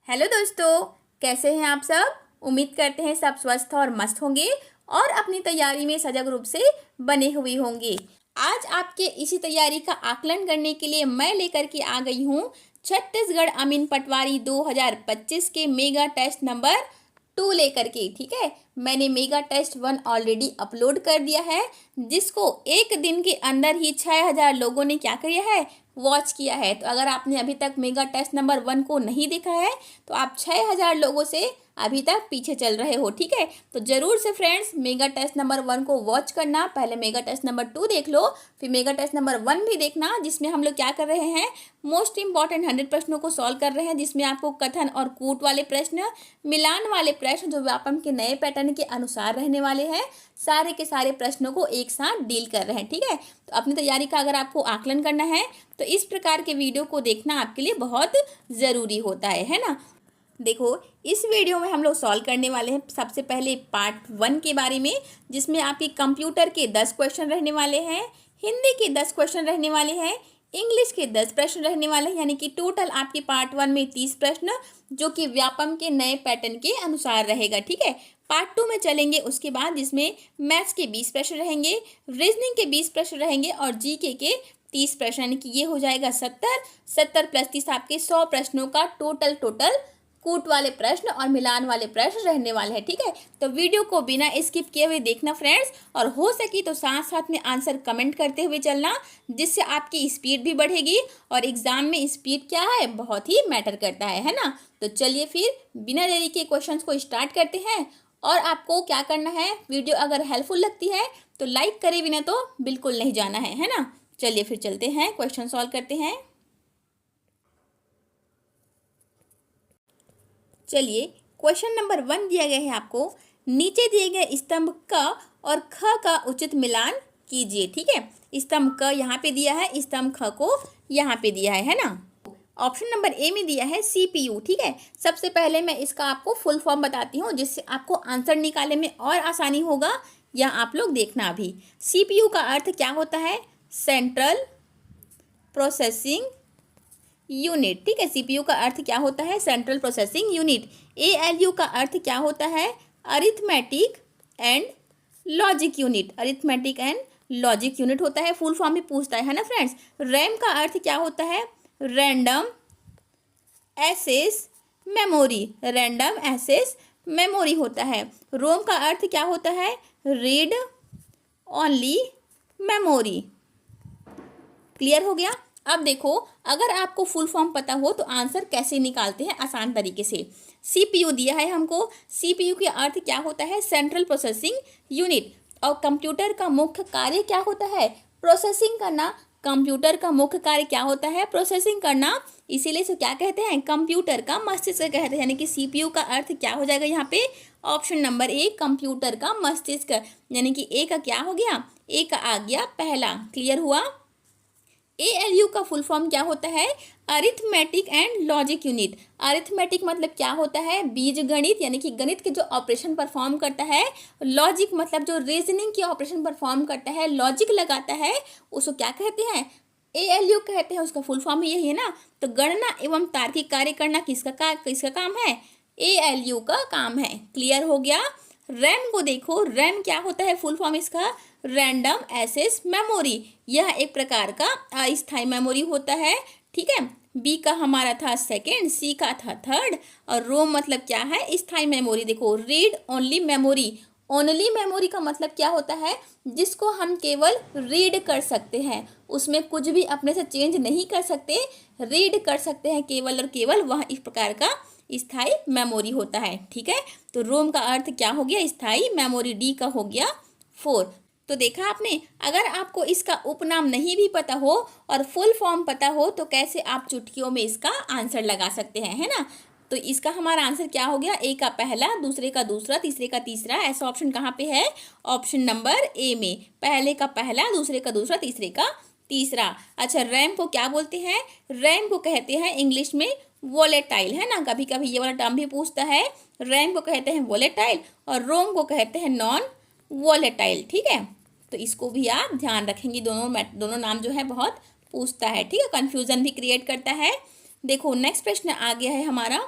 Hello दोस्तों, कैसे हैं आप सब। उम्मीद करते हैं सब स्वस्थ और मस्त होंगे और अपनी तैयारी में सजग रूप से बने हुए होंगे। आज आपके इसी तैयारी का आकलन करने के लिए मैं लेकर के आ गई हूँ छत्तीसगढ़ अमीन पटवारी 2025 के मेगा टेस्ट नंबर 2 लेकर के। ठीक है, मैंने मेगा टेस्ट 1 ऑलरेडी अपलोड कर दिया है, जिसको एक दिन के अंदर ही 6000 लोगों ने क्या किया है, वॉच किया है। तो अगर आपने अभी तक मेगा टेस्ट नंबर 1 को नहीं देखा है तो आप 6000 लोगों से अभी तक पीछे चल रहे हो। ठीक है, तो जरूर से फ्रेंड्स मेगा टेस्ट नंबर 1 को वॉच करना। पहले मेगा टेस्ट नंबर 2 देख लो, फिर मेगा टेस्ट नंबर 1 भी देखना, जिसमें हम लोग क्या कर रहे हैं, मोस्ट इंपॉर्टेंट 100 प्रश्नों को सॉल्व कर रहे हैं, जिसमें आपको कथन और कूट वाले प्रश्न, मिलान वाले प्रश्न जो व्यापम के नए पैटर्न के अनुसार रहने वाले हैं, सारे के सारे प्रश्नों को एक साथ डील कर रहे हैं। ठीक है, तो अपनी तैयारी का अगर आपको आकलन करना है तो इस प्रकार के वीडियो को देखना आपके लिए बहुत ज़रूरी होता है ना। देखो, इस वीडियो में हम लोग सॉल्व करने वाले हैं सबसे पहले पार्ट 1 के बारे में, जिसमें आपके कंप्यूटर के 10 क्वेश्चन रहने वाले हैं, हिंदी के 10 क्वेश्चन रहने वाले हैं, इंग्लिश के 10 प्रश्न रहने वाले हैं, यानी कि टोटल आपके पार्ट 1 में 30 प्रश्न, जो कि व्यापम के नए पैटर्न के अनुसार रहेगा। ठीक है, पार्ट 2 में चलेंगे उसके बाद, जिसमें मैथ्स के 20 प्रश्न रहेंगे, रीजनिंग के 20 प्रश्न रहेंगे और जीके के 30 प्रश्न, यानी कि ये हो जाएगा 70 प्लस 30 आपके 100 प्रश्नों का टोटल कूट वाले प्रश्न और मिलान वाले प्रश्न रहने वाले हैं। ठीक है, तो वीडियो को बिना स्किप किए हुए देखना फ्रेंड्स, और हो सके तो साथ साथ में आंसर कमेंट करते हुए चलना, जिससे आपकी स्पीड भी बढ़ेगी। और एग्जाम में स्पीड क्या है, बहुत ही मैटर करता है ना। तो चलिए फिर बिना देरी के क्वेश्चंस को स्टार्ट करते हैं। और आपको क्या करना है, वीडियो अगर हेल्पफुल लगती है तो लाइक करे बिना तो बिल्कुल नहीं जाना है ना। चलिए फिर चलते हैं, क्वेश्चन सॉल्व करते हैं। चलिए, क्वेश्चन नंबर 1 दिया गया है आपको, नीचे दिए गए स्तंभ क और ख का उचित मिलान कीजिए। ठीक है, स्तंभ क यहाँ पे दिया है, स्तंभ ख को यहाँ पे दिया है ना। ऑप्शन नंबर ए में दिया है CPU। ठीक है, सबसे पहले मैं इसका आपको फुल फॉर्म बताती हूँ, जिससे आपको आंसर निकालने में और आसानी होगा। या आप लोग देखना अभी, CPU का अर्थ क्या होता है, सेंट्रल प्रोसेसिंग यूनिट। ठीक है, CPU का अर्थ क्या होता है, सेंट्रल प्रोसेसिंग यूनिट। ALU का अर्थ क्या होता है, arithmetic and logic unit. Arithmetic and logic unit होता है, फुल फॉर्म भी पूछता है ना फ्रेंड्स। रैम का अर्थ क्या होता है, random access memory. Random access memory होता है। रोम का अर्थ क्या होता है, रीड ओनली मेमोरी। क्लियर हो गया। अब देखो, अगर आपको फुल फॉर्म पता हो तो आंसर कैसे निकालते हैं आसान तरीके से। CPU दिया है हमको, CPU के अर्थ क्या होता है, सेंट्रल प्रोसेसिंग यूनिट। और कंप्यूटर का मुख्य कार्य क्या होता है, प्रोसेसिंग करना। कंप्यूटर का मुख्य कार्य क्या होता है, प्रोसेसिंग करना। इसीलिए इसे क्या कहते हैं, कंप्यूटर का मस्तिष्क कहते हैं। यानी कि CPU का अर्थ क्या हो जाएगा यहाँ पे, ऑप्शन नंबर ए, कंप्यूटर का मस्तिष्क। यानी कि ए का क्या हो गया, ए का आ गया पहला। क्लियर हुआ। ALU का फुल फॉर्म क्या होता है, arithmetic and logic unit. Arithmetic मतलब क्या होता है, बीज गणित, यानी कि गणित के जो ऑपरेशन परफॉर्म करता है। लॉजिक मतलब जो रीजनिंग के ऑपरेशन परफॉर्म करता है, लॉजिक लगाता है, उसको क्या कहते हैं, ALU कहते हैं। उसका फुल फॉर्म यही है ना। तो गणना एवं तार्किक कार्य करना किसका काम है, ALU का काम है। क्लियर हो गया। रैम को देखो, रैम क्या होता है, फुल फॉर्म इसका रैंडम एक्सेस मेमोरी। यह एक प्रकार का अस्थायी मेमोरी होता है। ठीक है, बी का हमारा था सेकेंड, सी का था थर्ड, और रोम मतलब क्या है, स्थायी मेमोरी। देखो, read only memory. Only memory का मतलब क्या होता है, जिसको हम केवल रीड कर सकते हैं, उसमें कुछ भी अपने से चेंज नहीं कर सकते, रीड कर सकते हैं केवल और केवल, वह इस प्रकार का स्थायी मेमोरी होता है। ठीक है, तो रोम का अर्थ क्या हो गया, स्थायी मेमोरी। डी का हो गया 4। तो देखा आपने, अगर आपको इसका उपनाम नहीं भी पता हो और फुल फॉर्म पता हो तो कैसे आप चुटकियों में इसका आंसर लगा सकते हैं, है ना। तो इसका हमारा आंसर क्या हो गया, ए का पहला, दूसरे का दूसरा, तीसरे का तीसरा। ऐसा ऑप्शन कहाँ पे है, ऑप्शन नंबर ए में, पहले का पहला, दूसरे का दूसरा, तीसरे का तीसरा। अच्छा, रैम को क्या बोलते हैं, रैम को कहते हैं इंग्लिश में वोलेटाइल, है ना। कभी कभी ये वाला टर्म भी पूछता है। रैम को कहते हैं वोलेटाइल और रोम को कहते हैं नॉन वोलेटाइल। ठीक है, तो इसको भी आप ध्यान रखेंगे, दोनों नाम जो है बहुत पूछता है। ठीक है, कंफ्यूजन भी क्रिएट करता है। देखो नेक्स्ट प्रश्न आ गया है हमारा,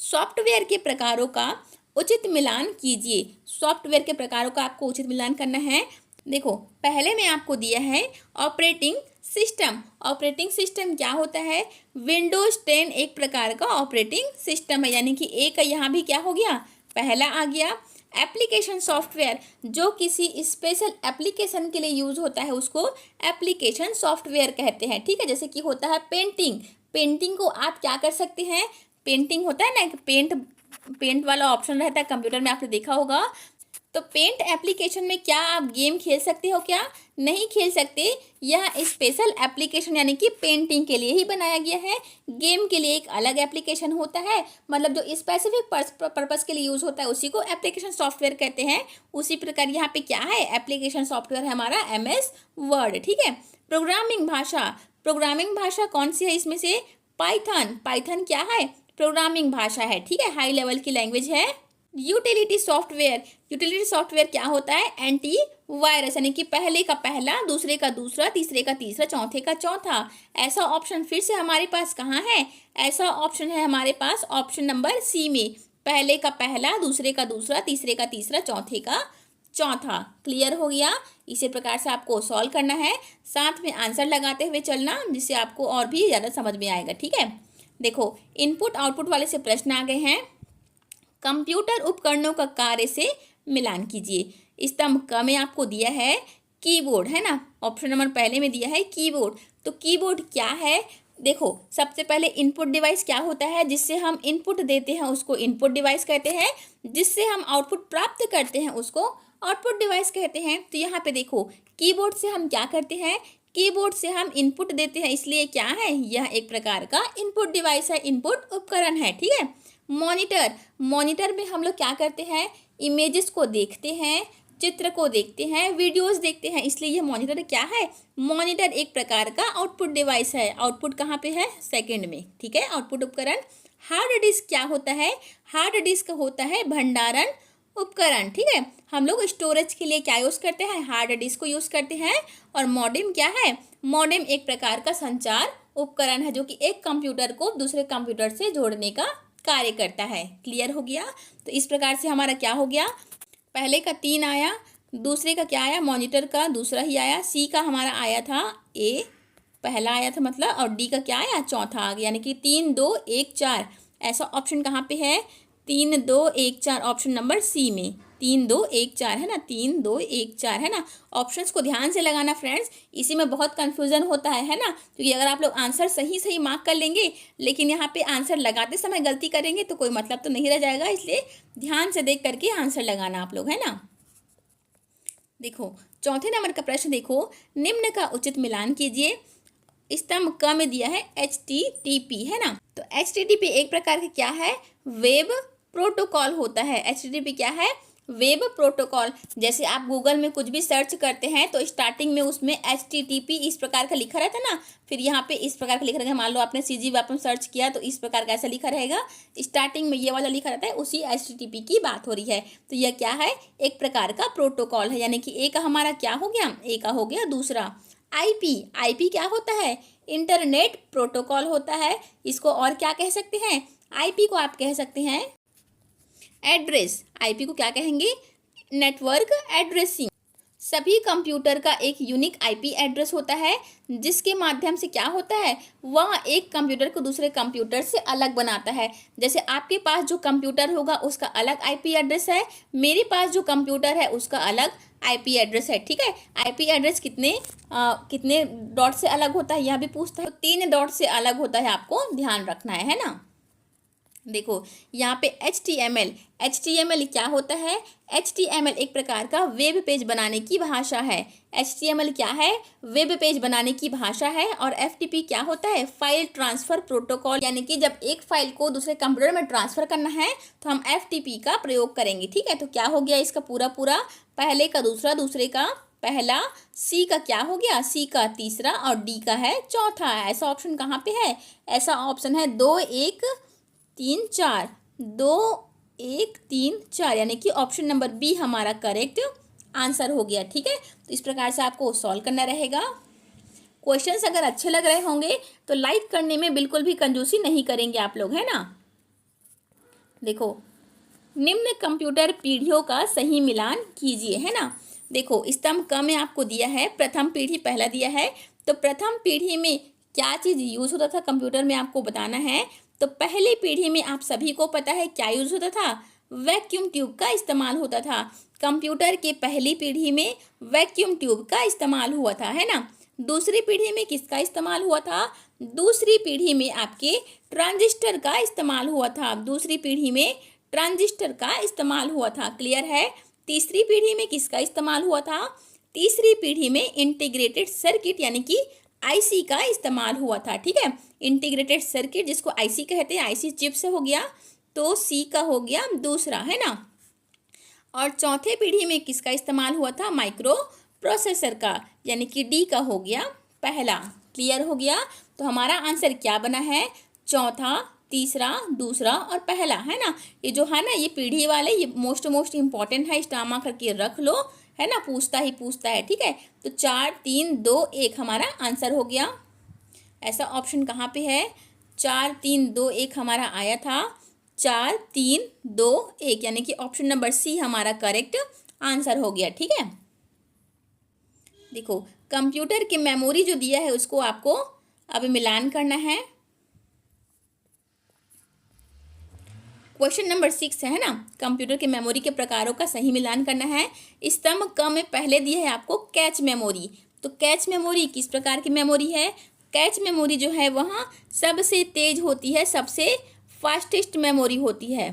सॉफ्टवेयर के प्रकारों का उचित मिलान कीजिए। सॉफ्टवेयर के प्रकारों का आपको उचित मिलान करना है। देखो, पहले में आपको दिया है ऑपरेटिंग सिस्टम। ऑपरेटिंग सिस्टम क्या होता है? विंडोज 10 एक प्रकार का ऑपरेटिंग सिस्टम है, यानी कि एक यहाँ भी क्या हो गया, पहला आ गया। एप्लीकेशन सॉफ्टवेयर, जो किसी स्पेशल एप्लीकेशन के लिए यूज होता है उसको एप्लीकेशन सॉफ्टवेयर कहते हैं, ठीक है। जैसे कि होता है पेंटिंग, पेंटिंग को आप क्या कर सकते हैं, पेंटिंग होता है ना, पेंट वाला ऑप्शन रहता है कंप्यूटर में, आपने देखा होगा। तो पेंट एप्लीकेशन में क्या आप गेम खेल सकते हो? क्या नहीं खेल सकते। यह स्पेशल एप्लीकेशन यानी कि पेंटिंग के लिए ही बनाया गया है। गेम के लिए एक अलग एप्लीकेशन होता है, मतलब जो स्पेसिफिक पर्पस के लिए यूज होता है उसी को एप्लीकेशन सॉफ्टवेयर कहते हैं। उसी प्रकार यहाँ पे क्या है, एप्लीकेशन सॉफ्टवेयर है हमारा MS वर्ड, ठीक है। प्रोग्रामिंग भाषा, प्रोग्रामिंग भाषा कौन सी है इसमें से? पाइथन। पाइथन क्या है? प्रोग्रामिंग भाषा है, ठीक है, हाई लेवल की लैंग्वेज है। यूटिलिटी सॉफ्टवेयर, यूटिलिटी सॉफ्टवेयर क्या होता है? एंटी वायरस, यानी कि पहले का पहला, दूसरे का दूसरा, तीसरे का तीसरा, चौथे का चौथा। ऐसा ऑप्शन फिर से हमारे पास कहाँ है? ऐसा ऑप्शन है हमारे पास ऑप्शन नंबर C में, पहले का पहला, दूसरे का दूसरा, तीसरे का तीसरा, चौथे का चौथा। क्लियर हो गया? इसी प्रकार से आपको सॉल्व करना है, साथ में आंसर लगाते हुए चलना, जिससे आपको और भी ज़्यादा समझ में आएगा, ठीक है। देखो, इनपुट आउटपुट वाले से प्रश्न आ गए हैं। कंप्यूटर उपकरणों का कार्य से मिलान कीजिए। स्तंभ क में आपको दिया है कीबोर्ड, है ना, ऑप्शन नंबर पहले में दिया है कीबोर्ड। तो कीबोर्ड क्या है? देखो, सबसे पहले इनपुट डिवाइस क्या होता है? जिससे हम इनपुट देते हैं उसको इनपुट डिवाइस कहते हैं, जिससे हम आउटपुट प्राप्त करते हैं उसको आउटपुट डिवाइस कहते हैं। तो यहाँ पे देखो, कीबोर्ड से हम क्या करते हैं? कीबोर्ड से हम इनपुट देते हैं, इसलिए क्या है, यह एक प्रकार का इनपुट डिवाइस है, इनपुट उपकरण है, ठीक है। मॉनिटर, मॉनिटर में हम लोग क्या करते हैं? इमेजेस को देखते हैं, चित्र को देखते हैं, वीडियोस देखते हैं, इसलिए यह मॉनिटर क्या है? मॉनिटर एक प्रकार का आउटपुट डिवाइस है। आउटपुट कहाँ पे है? सेकंड में, ठीक है, आउटपुट उपकरण। हार्ड डिस्क क्या होता है? हार्ड डिस्क होता है भंडारण उपकरण, ठीक है। हम लोग स्टोरेज के लिए क्या यूज़ करते हैं? हार्ड डिस्क को यूज़ करते हैं। और मॉडेम क्या है? मॉडेम एक प्रकार का संचार उपकरण है, जो कि एक कंप्यूटर को दूसरे कंप्यूटर से जोड़ने का कार्य करता है। क्लियर हो गया? तो इस प्रकार से हमारा क्या हो गया, पहले का 3 आया, दूसरे का क्या आया, मॉनिटर का दूसरा ही आया, C का हमारा आया था A पहला आया था मतलब, और D का क्या आया, चौथा आ गया, यानी कि 3 2 1 4। ऐसा ऑप्शन कहाँ पे है? 3 2 1 4 ऑप्शन नंबर C में, 3 2 1 4 है ना, 3 2 1 4 है ना। ऑप्शंस को ध्यान से लगाना फ्रेंड्स, इसी में बहुत कंफ्यूजन होता है ना, क्योंकि अगर आप लोग आंसर सही सही मार्क कर लेंगे, लेकिन यहाँ पे आंसर लगाते समय गलती करेंगे तो कोई मतलब तो नहीं रह जाएगा, इसलिए ध्यान से देख करके आंसर लगाना आप लोग, है ना। देखो, चौथे नंबर का प्रश्न देखो, निम्न का उचित मिलान कीजिए। स्तंभ क में दिया है HTTP, है ना। तो HTTP एक प्रकार का क्या है? वेब प्रोटोकॉल होता है। HTTP क्या है? Web protocol. जैसे आप गूगल में कुछ भी सर्च करते हैं तो स्टार्टिंग में उसमें HTTP इस प्रकार का लिखा रहता है ना, फिर यहाँ पे इस प्रकार का लिखा रहेगा। मान लो आपने CG वेपन सर्च किया तो इस प्रकार का ऐसा लिखा रहेगा, स्टार्टिंग में ये वाला लिखा रहता है, उसी HTTP की बात हो रही है। तो यह क्या है? एक प्रकार का प्रोटोकॉल है, यानी कि A का हमारा क्या हो गया? A का हो गया दूसरा। IP क्या होता है? इंटरनेट प्रोटोकॉल होता है। इसको और क्या कह सकते हैं? IP को आप कह सकते हैं एड्रेस। IP को क्या कहेंगे? Network addressing. सभी कंप्यूटर का एक यूनिक IP एड्रेस होता है, जिसके माध्यम से क्या होता है, वह एक कंप्यूटर को दूसरे कंप्यूटर से अलग बनाता है। जैसे आपके पास जो कंप्यूटर होगा उसका अलग IP एड्रेस है, मेरे पास जो कंप्यूटर है उसका अलग IP एड्रेस है, ठीक है। IP एड्रेस कितने डॉट से अलग होता है यह भी पूछता है, तो 3 डॉट से अलग होता है, आपको ध्यान रखना है ना। देखो, यहाँ पे HTML क्या होता है? HTML एक प्रकार का वेब पेज बनाने की भाषा है। HTML क्या है? वेब पेज बनाने की भाषा है। और FTP क्या होता है? फाइल ट्रांसफ़र प्रोटोकॉल, यानी कि जब एक फाइल को दूसरे कंप्यूटर में ट्रांसफ़र करना है तो हम FTP का प्रयोग करेंगे, ठीक है। तो क्या हो गया इसका पूरा पहले का दूसरा, दूसरे का पहला, C का क्या हो गया? C का तीसरा, और D का है चौथा। ऐसा ऑप्शन कहाँ पे है? ऐसा ऑप्शन है 2 1 3 4, 2 1 3 4, यानी कि ऑप्शन नंबर B हमारा करेक्ट आंसर हो गया, ठीक है। तो इस प्रकार से आपको सॉल्व करना रहेगा। क्वेश्चंस अगर अच्छे लग रहे होंगे तो लाइक करने में बिल्कुल भी कंजूसी नहीं करेंगे आप लोग, है ना। देखो, निम्न कंप्यूटर पीढ़ियों का सही मिलान कीजिए, है ना। देखो, स्तंभ क में आपको दिया है प्रथम पीढ़ी पहला दिया है, तो प्रथम पीढ़ी में क्या चीज़ यूज़ होता था कंप्यूटर में आपको बताना है। तो पहली पीढ़ी में आप सभी को पता है क्या यूज़ होता था, वैक्यूम ट्यूब का इस्तेमाल होता था। कंप्यूटर के पहली पीढ़ी में वैक्यूम ट्यूब का इस्तेमाल हुआ था, है ना। दूसरी पीढ़ी में किसका इस्तेमाल हुआ था, दूसरी पीढ़ी में आपके ट्रांजिस्टर का इस्तेमाल हुआ था। दूसरी पीढ़ी में ट्रांजिस्टर का इस्तेमाल हुआ था, क्लियर है। तीसरी पीढ़ी में किसका इस्तेमाल हुआ था, तीसरी पीढ़ी में इंटीग्रेटेड सर्किट यानी कि आईसी का इस्तेमाल हुआ था, ठीक है। इंटीग्रेटेड सर्किट जिसको आईसी कहते हैं, आईसी चिप से हो गया, तो सी का हो गया दूसरा, है ना। और चौथे पीढ़ी में किसका इस्तेमाल हुआ था, माइक्रो प्रोसेसर का, यानी कि डी का हो गया पहला, क्लियर हो गया। तो हमारा आंसर क्या बना है, चौथा, तीसरा, दूसरा और पहला, है ना। ये जो है ना, ये पीढ़ी वाले ये मोस्ट इंपॉर्टेंट है, स्टामा करके रख लो, है ना, पूछता ही पूछता है, ठीक है। तो 4 3 2 1 हमारा आंसर हो गया। ऐसा ऑप्शन कहाँ पे है, 4 3 2 1 हमारा आया था, 4 3 2 1, यानी कि ऑप्शन नंबर सी हमारा करेक्ट आंसर हो गया, ठीक है। देखो, कंप्यूटर की मेमोरी जो दिया है उसको आपको अब मिलान करना है। क्वेश्चन नंबर 6 है ना, कंप्यूटर के मेमोरी के प्रकारों का सही मिलान करना है। स्तंभ क में पहले दिया है आपको कैच मेमोरी। तो कैच मेमोरी किस प्रकार की मेमोरी है, कैच मेमोरी जो है वहाँ सबसे तेज होती है, सबसे फास्टेस्ट मेमोरी होती है।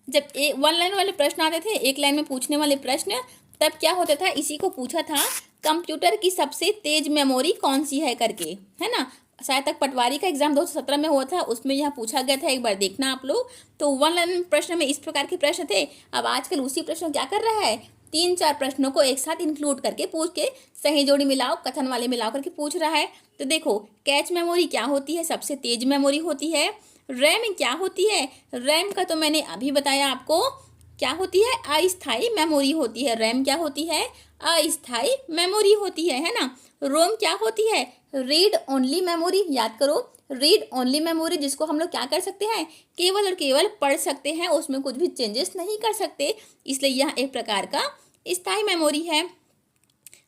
जब वन लाइन वाले प्रश्न आते थे, एक लाइन में पूछने वाले प्रश्न, तब क्या होता था, इसी को पूछा था कंप्यूटर की सबसे तेज मेमोरी कौन सी है करके, है ना। शायद तक पटवारी का एग्जाम 2017 में हुआ था, उसमें यह पूछा गया था, एक बार देखना आप लोग। तो वन लाइन प्रश्न में इस प्रकार के प्रश्न थे। अब आजकल उसी प्रश्न क्या कर रहा है, 3-4 प्रश्नों को एक साथ इंक्लूड करके पूछ के सही जोड़ी मिलाओ, कथन वाले मिलाओ करके पूछ रहा है। तो देखो, कैच मेमोरी क्या होती है, सबसे तेज मेमोरी होती है। रैम क्या होती है, रैम का तो मैंने अभी बताया आपको, क्या होती है, अस्थाई मेमोरी होती है। रैम क्या होती है, अस्थाई मेमोरी होती है ना। रोम क्या होती है, रीड ओनली मेमोरी, याद करो, रीड ओनली मेमोरी, जिसको हम लोग क्या कर सकते हैं, केवल और केवल पढ़ सकते हैं, उसमें कुछ भी चेंजेस नहीं कर सकते, इसलिए यह एक प्रकार का स्थायी मेमोरी है।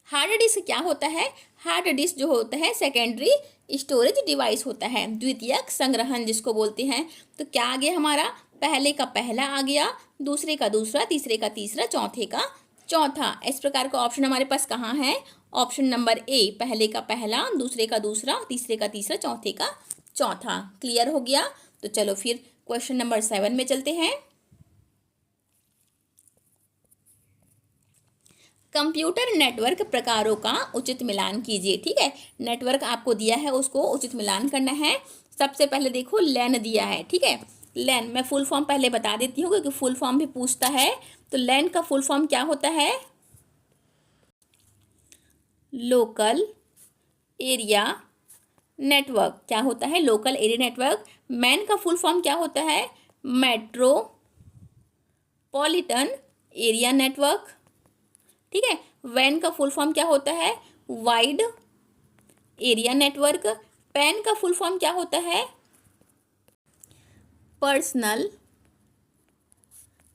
हार्ड डिस्क क्या होता है, हार्ड डिस्क जो होता है सेकेंडरी स्टोरेज डिवाइस होता है, द्वितीयक संग्रहण जिसको बोलते हैं। तो क्या आ गया हमारा, पहले का पहला आ गया, दूसरे का दूसरा, तीसरे का तीसरा, चौथे का चौथा। इस प्रकार का ऑप्शन हमारे पास कहाँ है, ऑप्शन नंबर ए, पहले का पहला, दूसरे का दूसरा, तीसरे का तीसरा, चौथे का चौथा, क्लियर हो गया। तो चलो फिर क्वेश्चन नंबर 7 में चलते हैं। कंप्यूटर नेटवर्क प्रकारों का उचित मिलान कीजिए, ठीक है। नेटवर्क आपको दिया है, उसको उचित मिलान करना है। सबसे पहले देखो लैन दिया है, ठीक है। लैन मैं फुल फॉर्म पहले बता देती हूँ क्योंकि फुल फॉर्म भी पूछता है। तो लैन का फुल फॉर्म क्या होता है, लोकल एरिया नेटवर्क, क्या होता है, लोकल एरिया नेटवर्क। मैन का फुल फॉर्म क्या होता है, मेट्रोपॉलिटन एरिया नेटवर्क, ठीक है। वैन का फुल फॉर्म क्या होता है, वाइड एरिया नेटवर्क। पैन का फुल फॉर्म क्या होता है, पर्सनल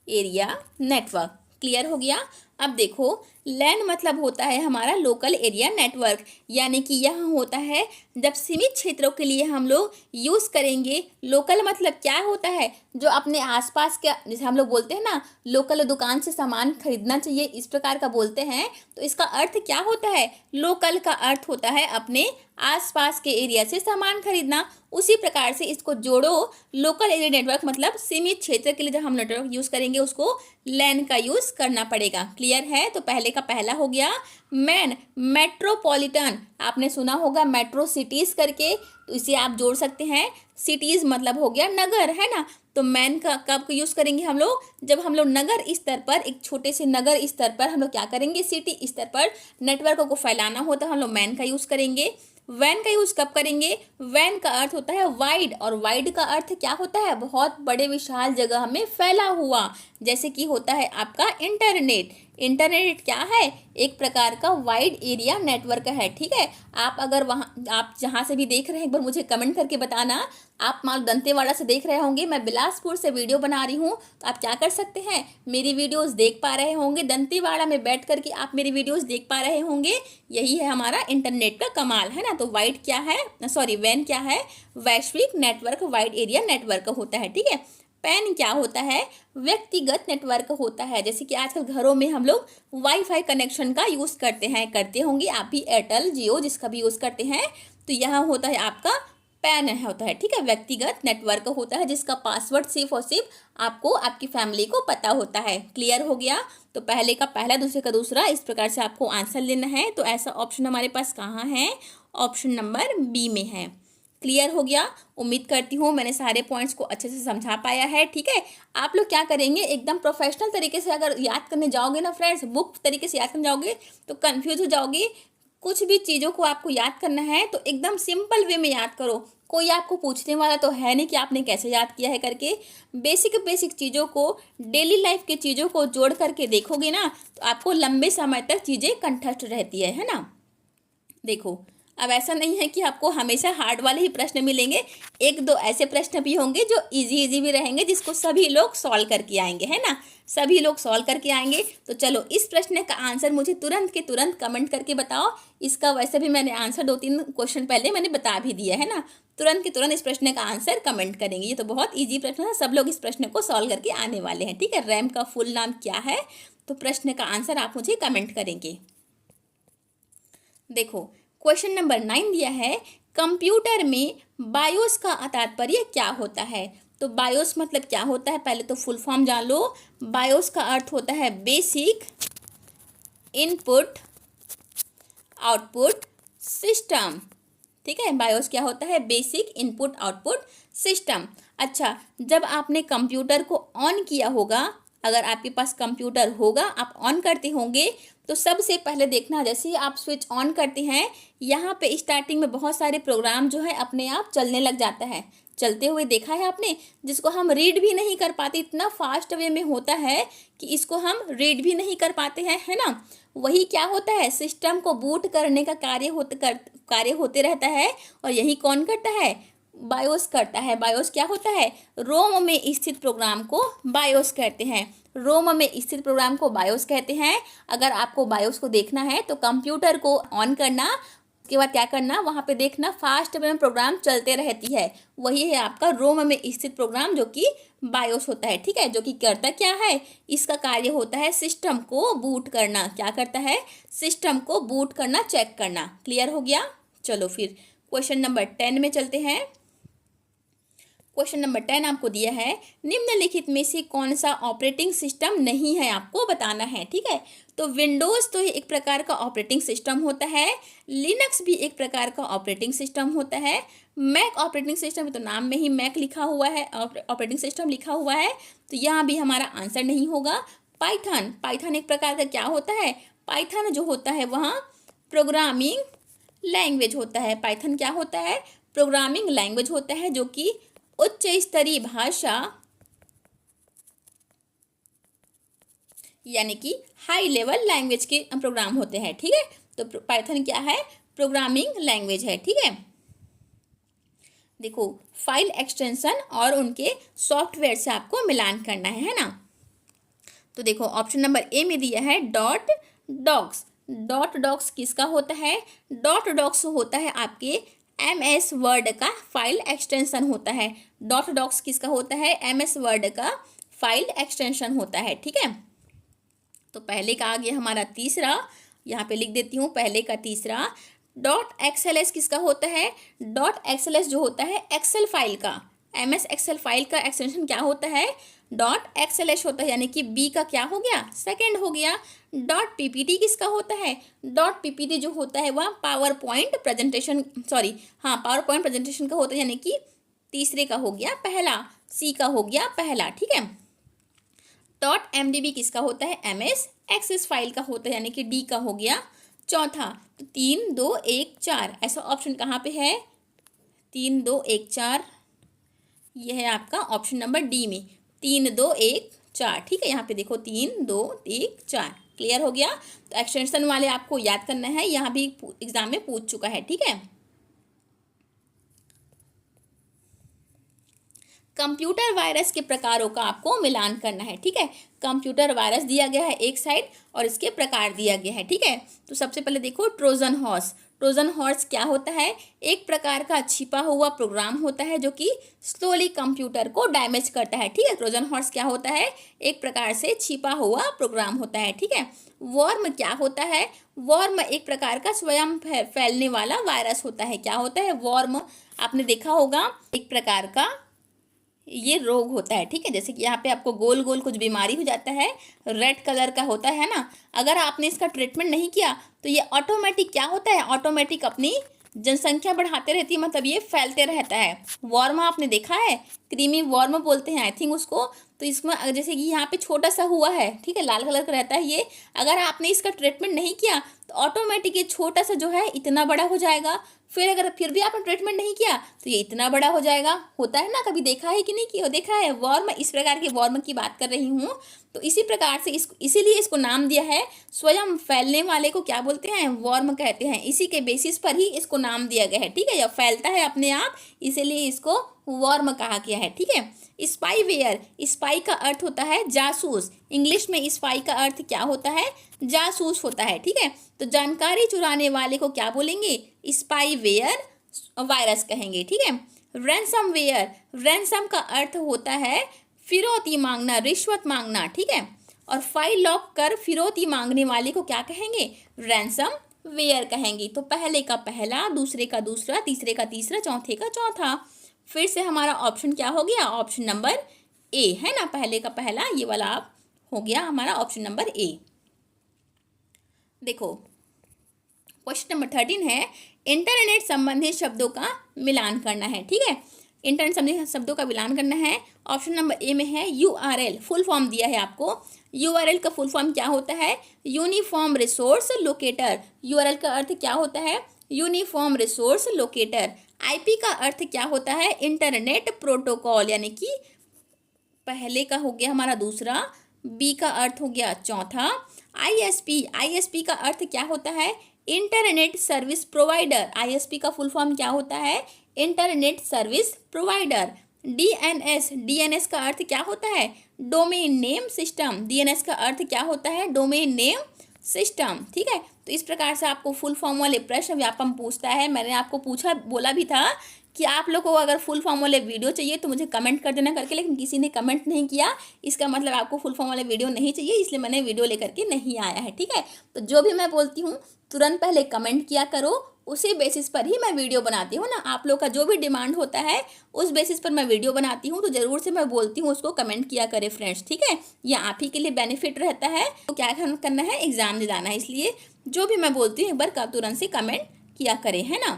एरिया नेटवर्क, क्लियर हो गया। अब देखो, लैन मतलब होता है हमारा लोकल एरिया नेटवर्क, यानी कि यह होता है जब सीमित क्षेत्रों के लिए हम लोग यूज़ करेंगे। लोकल मतलब क्या होता है, जो अपने आसपास के, जैसे हम लोग बोलते हैं ना, लोकल दुकान से सामान खरीदना चाहिए, इस प्रकार का बोलते हैं। तो इसका अर्थ क्या होता है, लोकल का अर्थ होता है अपने आसपास के एरिया से सामान खरीदना। उसी प्रकार से इसको जोड़ो, लोकल एरिया नेटवर्क मतलब सीमित क्षेत्र के लिए जब हम नेटवर्क यूज़ करेंगे उसको लैन का यूज़ करना पड़ेगा, क्लियर है। तो पहले का पहला हो गया मैन, मेट्रोपॉलिटन आपने सुना होगा मेट्रो सिटीज़ करके, तो इसे आप जोड़ सकते हैं, सिटीज़ मतलब हो गया नगर, है ना। तो मैन का कब यूज़ करेंगे हम लोग, जब हम लोग नगर स्तर पर, एक छोटे से नगर स्तर पर हम लोग क्या करेंगे, सिटी स्तर पर नेटवर्क को फैलाना होता है, हम लोग मैन का यूज़ करेंगे। वैन का यूज़ कब करेंगे, वैन का अर्थ होता है वाइड, और वाइड का अर्थ क्या होता है, बहुत बड़े विशाल जगह में फैला हुआ, जैसे कि होता है आपका इंटरनेट। इंटरनेट क्या है? एक प्रकार का वाइड एरिया नेटवर्क है, ठीक है। आप अगर आप जहाँ से भी देख रहे हैं एक बार मुझे कमेंट करके बताना। आप मान लो दंतेवाड़ा से देख रहे होंगे, मैं बिलासपुर से वीडियो बना रही हूँ, तो आप क्या कर सकते हैं, मेरी वीडियोस देख पा रहे होंगे, दंतेवाड़ा में बैठ करके आप मेरी वीडियोस देख पा रहे होंगे। यही है हमारा इंटरनेट का कमाल, है ना। तो वाइड क्या है, सॉरी वैन क्या है? वैश्विक नेटवर्क, वाइड एरिया नेटवर्क होता है, ठीक है। पैन क्या होता है? व्यक्तिगत नेटवर्क होता है। जैसे कि आजकल घरों में हम लोग वाईफाई कनेक्शन का यूज़ करते होंगे, आप भी एयरटेल जियो जिसका भी यूज़ करते हैं, तो यहाँ होता है आपका पैन होता है, ठीक है। व्यक्तिगत नेटवर्क होता है जिसका पासवर्ड सिर्फ और सिर्फ आपको, आपकी फैमिली को पता होता है। क्लियर हो गया? तो पहले का पहला, दूसरे का दूसरा, इस प्रकार से आपको आंसर लेना है। तो ऐसा ऑप्शन हमारे पास कहाँ है? ऑप्शन नंबर बी में है। क्लियर हो गया? उम्मीद करती हूँ मैंने सारे पॉइंट्स को अच्छे से समझा पाया है, ठीक है। आप लोग क्या करेंगे, एकदम प्रोफेशनल तरीके से अगर याद करने जाओगे ना फ्रेंड्स, बुक तरीके से याद करने जाओगे तो कंफ्यूज हो जाओगे। कुछ भी चीज़ों को आपको याद करना है तो एकदम सिंपल वे में याद करो। कोई आपको पूछने वाला तो है नहीं कि आपने कैसे याद किया है करके। बेसिक चीज़ों को, डेली लाइफ की चीज़ों को जोड़ करके देखोगे ना तो आपको लंबे समय तक चीज़ें कंठस्थ रहती है ना। देखो, अब ऐसा नहीं है कि आपको हमेशा हार्ड वाले ही प्रश्न मिलेंगे, एक दो ऐसे प्रश्न भी होंगे जो इजी भी रहेंगे, जिसको सभी लोग सॉल्व करके आएंगे, है ना। सभी लोग सॉल्व करके आएंगे। तो चलो इस प्रश्न का आंसर मुझे तुरंत के तुरंत कमेंट करके बताओ। इसका वैसे भी मैंने आंसर 2-3 क्वेश्चन पहले मैंने बता भी दिया है ना। तुरंत के तुरंत इस प्रश्न का आंसर कमेंट करेंगे। ये तो बहुत ईजी प्रश्न है, सब लोग इस प्रश्न को सॉल्व करके आने वाले हैं, ठीक है। रैम का फुल नाम क्या है? तो प्रश्न का आंसर आप मुझे कमेंट करेंगे। देखो, क्वेश्चन नंबर 9 दिया है, कंप्यूटर में बायोस का तात्पर्य क्या होता है? तो बायोस मतलब क्या होता है, पहले तो फुल फॉर्म जान लो। बायोस का अर्थ होता है बेसिक इनपुट आउटपुट सिस्टम, ठीक है। बायोस क्या होता है? Basic input output system. अच्छा, जब आपने कंप्यूटर को ऑन किया होगा, अगर आपके पास कंप्यूटर होगा, आप ऑन करते होंगे, तो सबसे पहले देखना, जैसे ही आप स्विच ऑन करते हैं, यहाँ पे स्टार्टिंग में बहुत सारे प्रोग्राम जो है अपने आप चलने लग जाता है। चलते हुए देखा है आपने, जिसको हम रीड भी नहीं कर पाते, इतना फास्ट वे में होता है कि इसको हम रीड भी नहीं कर पाते हैं, है ना। वही क्या होता है, सिस्टम को बूट करने का कार्य होते रहता है। और यही कौन करता है? बायोस करता है। बायोस क्या होता है? रोम में स्थित प्रोग्राम को बायोस कहते हैं। रोम में स्थित प्रोग्राम को बायोस कहते हैं। अगर आपको बायोस को देखना है तो कंप्यूटर को ऑन करना, उसके बाद क्या करना, वहाँ पे देखना फास्ट में प्रोग्राम चलते रहती है, वही है आपका रोम में स्थित प्रोग्राम जो कि बायोस होता है, ठीक है। जो कि करता क्या है, इसका कार्य होता है सिस्टम को बूट करना। क्या करता है? सिस्टम को बूट करना, चेक करना। क्लियर हो गया? चलो फिर क्वेश्चन नंबर 10 में चलते हैं। क्वेश्चन नंबर 10 आपको दिया है, निम्नलिखित में से कौन सा ऑपरेटिंग सिस्टम नहीं है, आपको बताना है, ठीक है। तो विंडोज़ तो एक प्रकार का ऑपरेटिंग सिस्टम होता है, लिनक्स भी एक प्रकार का ऑपरेटिंग सिस्टम होता है, मैक ऑपरेटिंग सिस्टम, तो नाम में ही मैक लिखा हुआ है, ऑपरेटिंग सिस्टम लिखा हुआ है, तो यहाँ भी हमारा आंसर नहीं होगा। पाइथन एक प्रकार का क्या होता है? पाइथन जो होता है वहाँ प्रोग्रामिंग लैंग्वेज होता है। पाइथन क्या होता है? प्रोग्रामिंग लैंग्वेज होता है, जो कि उच्च स्तरीय भाषा यानी कि हाई लेवल लैंग्वेज के प्रोग्राम होते हैं, ठीक है। तो पाइथन क्या है? प्रोग्रामिंग लैंग्वेज है, ठीक है। देखो, फाइल एक्सटेंशन और उनके सॉफ्टवेयर से आपको मिलान करना है ना। तो देखो, ऑप्शन नंबर ए में दिया है डॉट डॉक्स। डॉट डॉक्स किसका होता है? डॉट डॉक्स होता है आपके MS वर्ड का फाइल एक्सटेंशन होता है। डॉट डॉक्स किसका होता है? MS वर्ड का फाइल एक्सटेंशन होता है, ठीक है। तो पहले का आ गया हमारा तीसरा, यहाँ पे लिख देती हूँ पहले का तीसरा। डॉट XLS किसका होता है? डॉट XLS जो होता है एक्सेल फाइल का, MS एक्सेल फाइल का एक्सटेंशन क्या होता है? डॉट XLS होता है, यानी कि बी का क्या हो गया? सेकेंड हो गया। डॉट PPT किसका होता है? डॉट PPT जो होता है वह पावर पॉइंट प्रेजेंटेशन का होता है, यानी कि तीसरे का हो गया पहला, सी का हो गया पहला, ठीक है। डॉट MDB किसका होता है? MS एक्सेस फाइल का होता है, यानी कि डी का हो गया चौथा। तो 3 2 1 4 ऐसा ऑप्शन कहाँ पे है? 3 2 1 4, यह है आपका ऑप्शन नंबर डी में, 3 2 1 4, ठीक है। यहाँ पे देखो 3 2 1 4, क्लियर हो गया। तो एक्सटेंशन वाले आपको याद करना है, यहाँ भी एग्जाम में पूछ चुका है, ठीक है। कंप्यूटर वायरस के प्रकारों का आपको मिलान करना है, ठीक है। कंप्यूटर वायरस दिया गया है एक साइड और इसके प्रकार दिया गया है, ठीक है। तो सबसे पहले देखो ट्रोजन हॉर्स। ट्रोजन हॉर्स क्या होता है? एक प्रकार का छिपा हुआ प्रोग्राम होता है जो कि स्लोली कंप्यूटर को डैमेज करता है, ठीक है। ट्रोजन हॉर्स क्या होता है? एक प्रकार से छिपा हुआ प्रोग्राम होता है, ठीक है। वॉर्म क्या होता है? वॉर्म एक प्रकार का स्वयं फैलने वाला वायरस होता है। क्या होता है वॉर्म? आपने देखा होगा एक प्रकार का ये रोग होता है, ठीक है। जैसे कि यहाँ पे आपको गोल गोल कुछ बीमारी हो जाता है, रेड कलर का होता है ना। अगर आपने इसका ट्रीटमेंट नहीं किया तो ये ऑटोमेटिक क्या होता है? ऑटोमेटिक अपनी जनसंख्या बढ़ाते रहती है, मतलब ये फैलते रहता है। वॉर्म आपने देखा है, क्रीमी वॉर्म बोलते हैं आई थिंक उसको। तो इसमें जैसे कि यहाँ पे छोटा सा हुआ है, ठीक है, लाल कलर का रहता है ये। अगर आपने इसका ट्रीटमेंट नहीं किया तो ऑटोमेटिक ये छोटा सा जो है इतना बड़ा हो जाएगा। फिर अगर फिर भी आपने ट्रीटमेंट नहीं किया तो ये इतना बड़ा हो जाएगा। होता है ना, कभी देखा है कि नहीं किया? देखा है वॉर्म, इस प्रकार के वॉर्म की बात कर रही हूँ। तो इसी प्रकार से इसीलिए इसको नाम दिया है। स्वयं फैलने वाले को क्या बोलते हैं? वॉर्म कहते हैं। इसी के बेसिस पर ही इसको नाम दिया गया है, ठीक है। यह फैलता है अपने आप, इसीलिए इसको वॉर्म कहा गया है, ठीक है। स्पाईवेयर, स्पाई का अर्थ होता है जासूस। इंग्लिश में स्पाई का अर्थ क्या होता है? जासूस होता है, ठीक है। तो जानकारी चुराने वाले को क्या बोलेंगे? स्पाईवेयर वायरस कहेंगे, ठीक है। रैंसमवेयर, रैंसम का अर्थ होता है फिरौती मांगना, रिश्वत मांगना, ठीक है। और फाइल लॉक कर फिरौती मांगने वाले को क्या कहेंगे? रैंसम वेयर कहेंगे। तो पहले का पहला, दूसरे का दूसरा, तीसरे का तीसरा, चौथे का चौथा। फिर से हमारा ऑप्शन क्या हो गया? ऑप्शन नंबर ए है ना, पहले का पहला ये वाला आप हो गया हमारा ऑप्शन नंबर ए। देखो क्वेश्चन नंबर 13 है, इंटरनेट संबंधित शब्दों का मिलान करना है, ठीक है। इंटरनेट संबंधित शब्दों का मिलान करना है। ऑप्शन नंबर ए में है यूआरएल, फुल फॉर्म दिया है आपको। यूआरएल का फुल फॉर्म क्या होता है? Uniform resource locator. यूआरएल का अर्थ क्या होता है? Uniform resource locator. आईपी का अर्थ क्या होता है? इंटरनेट प्रोटोकॉल, यानी कि पहले का हो गया हमारा दूसरा, बी का अर्थ हो गया चौथा। आईएसपी, आईएसपी का अर्थ क्या होता है? Internet service provider. आईएसपी का फुल फॉर्म क्या होता है? Internet service provider. DNS, DNS का अर्थ क्या होता है? Domain name system. डीएनएस का अर्थ क्या होता है? डोमेन नेम सिस्टम, ठीक है। तो इस प्रकार से आपको फुल फॉर्म वाले प्रश्न व्यापम पूछता है। मैंने आपको बोला भी था कि आप लोगों को अगर फुल फॉर्म वाले वीडियो चाहिए तो मुझे कमेंट कर देना करके, लेकिन किसी ने कमेंट नहीं किया। इसका मतलब आपको फुल फॉर्म वाले वीडियो नहीं चाहिए, इसलिए मैंने वीडियो लेकर के नहीं आया है, ठीक है। तो जो भी मैं बोलती हूँ तुरंत पहले कमेंट किया करो, उसी बेसिस पर ही मैं वीडियो बनाती हूँ ना। आप लोग का जो भी डिमांड होता है उस बेसिस पर मैं वीडियो बनाती हूँ, तो ज़रूर से मैं बोलती हूँ उसको कमेंट किया करे फ्रेंड्स, ठीक है। यह आप ही के लिए बेनिफिट रहता है। तो क्या करना है? एग्ज़ाम दिलाना है, इसलिए जो भी मैं बोलती हूँ एक बार तुरंत से कमेंट किया करें, है ना।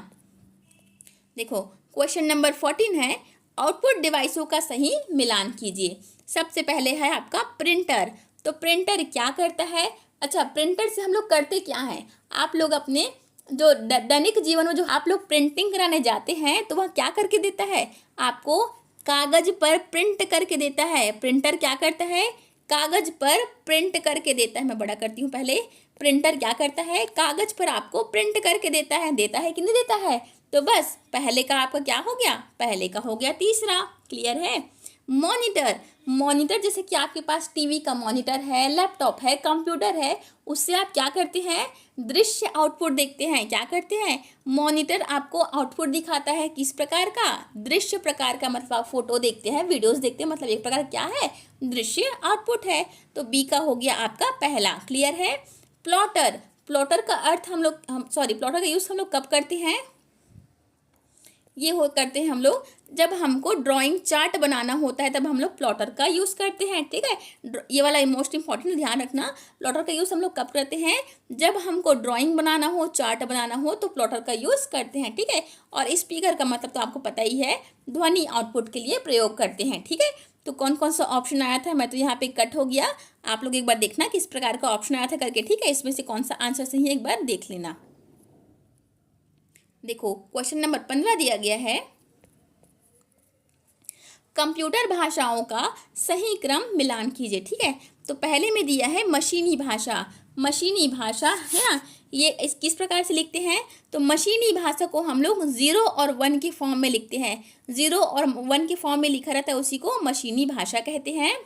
देखो क्वेश्चन नंबर 14 है, आउटपुट डिवाइसों का सही मिलान कीजिए। सबसे पहले है आपका प्रिंटर। तो प्रिंटर क्या करता है? अच्छा, प्रिंटर से हम लोग करते क्या है? आप लोग अपने जो दैनिक जीवन में जो आप लोग प्रिंटिंग कराने जाते हैं तो वह क्या करके देता है? आपको कागज पर प्रिंट करके देता है। प्रिंटर क्या करता है? कागज पर प्रिंट करके देता है। मैं बड़ा करती हूँ पहले। प्रिंटर क्या करता है? कागज पर आपको प्रिंट करके देता है। देता है कि नहीं देता है? तो बस पहले का आपका क्या हो गया? पहले का हो गया तीसरा। क्लियर है। मॉनिटर, मॉनिटर जैसे कि आपके पास टीवी का मॉनिटर है, लैपटॉप है, कंप्यूटर है, उससे आप क्या करते हैं? दृश्य आउटपुट देखते हैं। क्या करते हैं? मॉनिटर आपको आउटपुट दिखाता है किस प्रकार का? दृश्य प्रकार का। मतलब आप फोटो देखते हैं, वीडियोस देखते हैं, मतलब एक प्रकार क्या है? दृश्य आउटपुट है। तो बी का हो गया आपका पहला। क्लियर है। प्लॉटर, प्लॉटर का अर्थ प्लॉटर का यूज़ हम लोग कब करते हैं? ये करते हैं हम लोग जब हमको ड्राइंग चार्ट बनाना होता है, तब हम लोग प्लॉटर का यूज़ करते हैं, ठीक है। ये वाला मोस्ट इंपॉर्टेंट ध्यान रखना। प्लॉटर का यूज़ हम लोग कब करते हैं? जब हमको ड्राइंग बनाना हो, चार्ट बनाना हो, तो प्लॉटर का यूज़ करते हैं, ठीक है। और स्पीकर का मतलब तो आपको पता ही है, ध्वनि आउटपुट के लिए प्रयोग करते हैं, ठीक है। तो कौन कौन सा ऑप्शन आया था? मैं तो यहाँ पे कट हो गया, आप लोग एक बार देखना किस प्रकार का ऑप्शन आया था करके, ठीक है। इसमें से कौन सा आंसर सही है एक बार देख लेना। देखो क्वेश्चन नंबर 15 दिया गया है, कंप्यूटर भाषाओं का सही क्रम मिलान कीजिए, ठीक है। तो पहले में दिया है मशीनी भाषा। मशीनी भाषा, है ना। ये इस किस प्रकार से लिखते हैं, तो मशीनी भाषा को हम लोग 0 और 1 के फॉर्म में लिखते हैं। 0 और 1 के फॉर्म में लिखा रहता है, उसी को मशीनी भाषा कहते हैं।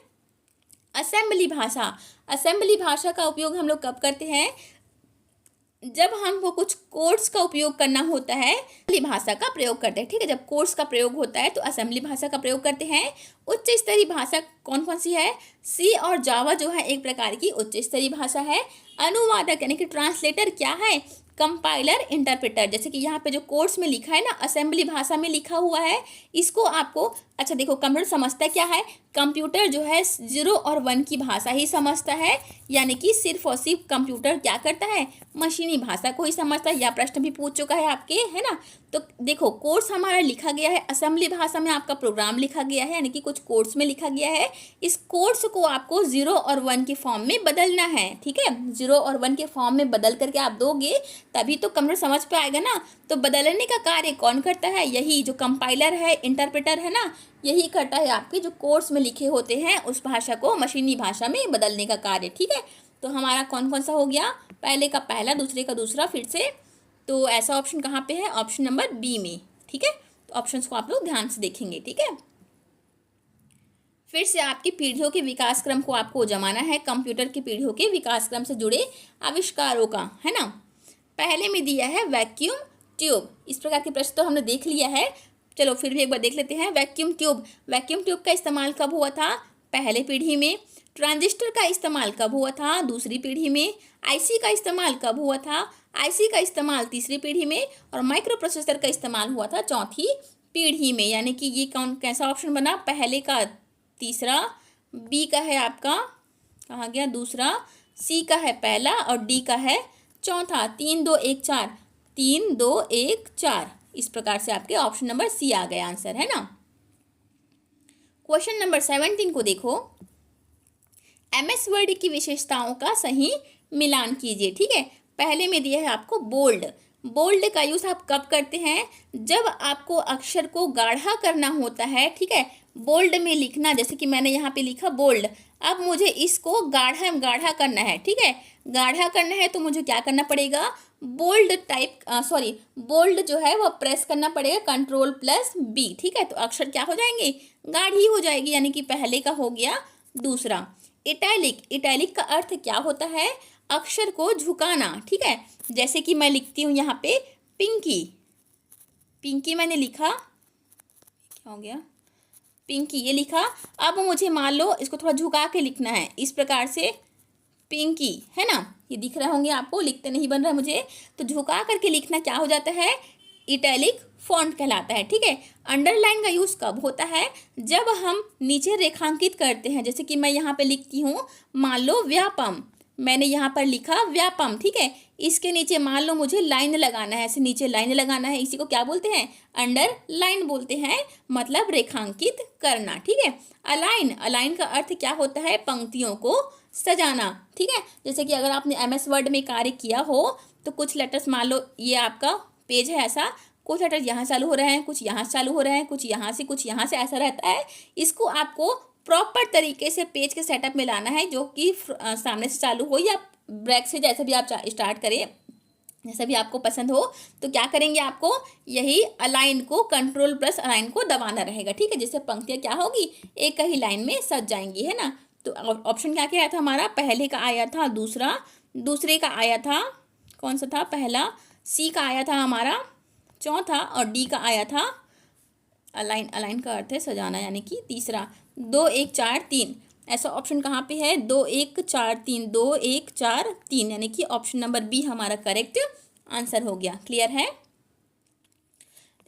असेंबली भाषा, असेंबली भाषा का उपयोग हम लोग कब करते हैं, जब हमको कुछ कोड्स का उपयोग करना होता है, असेंबली भाषा का प्रयोग करते हैं, ठीक है। जब कोड्स का प्रयोग होता है तो असेंबली भाषा का प्रयोग करते हैं। उच्च स्तरीय भाषा कौन कौन सी है, सी और जावा जो है एक प्रकार की उच्च स्तरीय भाषा है। अनुवादक यानी कि ट्रांसलेटर क्या है, कंपाइलर, इंटरप्रेटर। जैसे कि यहाँ पे जो कोड्स में लिखा है ना, असेंबली भाषा में लिखा हुआ है, इसको आपको, अच्छा देखो, कंप्यूटर समझता क्या है, कंप्यूटर जो है 0 और 1 की भाषा ही समझता है, यानी कि सिर्फ और सिर्फ कंप्यूटर क्या करता है, मशीनी भाषा को ही समझता है। यह प्रश्न भी पूछ चुका है आपके, है ना। तो देखो कोड्स हमारा लिखा गया है, असेंबली भाषा में आपका प्रोग्राम लिखा गया है, यानी कि कुछ कोड्स में लिखा गया है। इस कोड्स को आपको 0 और 1 के फॉर्म में बदलना है, ठीक है। 0 और 1 के फॉर्म में बदल करके आप दोगे, तभी तो कंप्यूटर समझ पे आएगा ना। तो बदलने का कार्य कौन करता है, यही जो कंपाइलर है, इंटरप्रेटर है ना, यही करता है आपके जो कोड्स में लिखे होते हैं उस भाषा को मशीनी भाषा में बदलने का कार्य, ठीक है। तो हमारा कौन कौन सा हो गया, पहले का पहला, दूसरे का दूसरा, फिर से। तो ऐसा ऑप्शन कहाँ पे है, ऑप्शन नंबर बी में, ठीक है। तो ऑप्शंस को आप लोग ध्यान से देखेंगे, ठीक है। फिर से आपकी पीढ़ियों के विकास क्रम को आपको जमाना है, कंप्यूटर की पीढ़ियों के विकास क्रम से जुड़े आविष्कारों का, है ना। पहले में दिया है वैक्यूम ट्यूब। इस प्रकार के प्रश्न तो हमने देख लिया है, चलो फिर भी एक बार देख लेते हैं। वैक्यूम ट्यूब, वैक्यूम ट्यूब का इस्तेमाल कब हुआ था, पहले पीढ़ी में। ट्रांजिस्टर का इस्तेमाल कब हुआ था, दूसरी पीढ़ी में। आईसी का इस्तेमाल कब हुआ था, आईसी का इस्तेमाल तीसरी पीढ़ी में। और माइक्रो प्रोसेसर का इस्तेमाल हुआ था चौथी पीढ़ी में। यानी कि ये कौन कैसा ऑप्शन बना, पहले का तीसरा, बी का है आपका, कहाँ गया दूसरा, सी का है पहला और डी का है चौथा। 3 2 1 4, 3 2 1 4, इस प्रकार से आपके ऑप्शन नंबर सी आ गया आंसर, है ना। क्वेश्चन नंबर 17 को देखो, एमएस वर्ड की विशेषताओं का सही मिलान कीजिए, ठीक है। पहले में दिया है आपको बोल्ड। बोल्ड का यूज आप कब करते हैं, जब आपको अक्षर को गाढ़ा करना होता है, ठीक है। बोल्ड में लिखना, जैसे कि मैंने यहाँ पे लिखा बोल्ड, अब मुझे इसको गाढ़ा करना है, ठीक है। गाढ़ा करना है तो मुझे क्या करना पड़ेगा, बोल्ड टाइप, बोल्ड जो है वो प्रेस करना पड़ेगा, Ctrl+B, ठीक है। तो अक्षर क्या हो जाएंगे, गाढ़ी हो जाएगी, यानी कि पहले का हो गया दूसरा। इटैलिक, इटैलिक का अर्थ क्या होता है, अक्षर को झुकाना, ठीक है। जैसे कि मैं लिखती हूँ यहाँ पे पिंकी, पिंकी मैंने लिखा, क्या हो गया, पिंकी ये लिखा। अब मुझे मान लो इसको थोड़ा झुका के लिखना है, इस प्रकार से पिंकी, है ना, ये दिख रहे होंगे आपको, लिखते नहीं बन रहा है मुझे, तो झुका करके लिखना क्या हो जाता है, इटैलिक फॉन्ट कहलाता है, ठीक है। अंडरलाइन का यूज़ कब होता है, जब हम नीचे रेखांकित करते हैं। जैसे कि मैं यहाँ पे लिखती हूँ, मान लो व्यापम, मैंने यहाँ पर लिखा व्यापम, ठीक है। इसके नीचे मान लो मुझे लाइन लगाना है, ऐसे नीचे लाइन लगाना है, इसी को क्या बोलते हैं, अंडर लाइन बोलते हैं, मतलब रेखांकित करना, ठीक है। अलाइन, अलाइन का अर्थ क्या होता है, पंक्तियों को सजाना, ठीक है। जैसे कि अगर आपने एमएस वर्ड में कार्य किया हो तो कुछ लेटर्स, मान लो ये आपका पेज है ऐसा, कुछ लेटर यहाँ चालू हो रहे हैं, कुछ यहाँ चालू हो रहे हैं, कुछ यहाँ से, ऐसा रहता है। इसको आपको प्रॉपर तरीके से पेज के सेटअप में लाना है, जो कि सामने से चालू हो या ब्रेक से, जैसे भी आप स्टार्ट करें, जैसा भी आपको पसंद हो। तो क्या करेंगे, आपको यही अलाइन को, Ctrl+Align को दबाना रहेगा, ठीक है। जिससे पंक्तियाँ क्या होगी, एक ही लाइन में सज जाएंगी, है ना। तो ऑप्शन क्या क्या आया था हमारा, पहले का आया था दूसरा, दूसरे का आया था कौन सा था, पहला, सी का आया था हमारा चौथा, और डी का आया था अलाइन, अलाइन का अर्थ है सजाना, यानी कि तीसरा। 2 1 4 3, ऐसा ऑप्शन कहाँ पे है, 2 1 4 3, 2 1 4 3, यानी कि ऑप्शन नंबर बी हमारा करेक्ट आंसर हो गया। क्लियर है।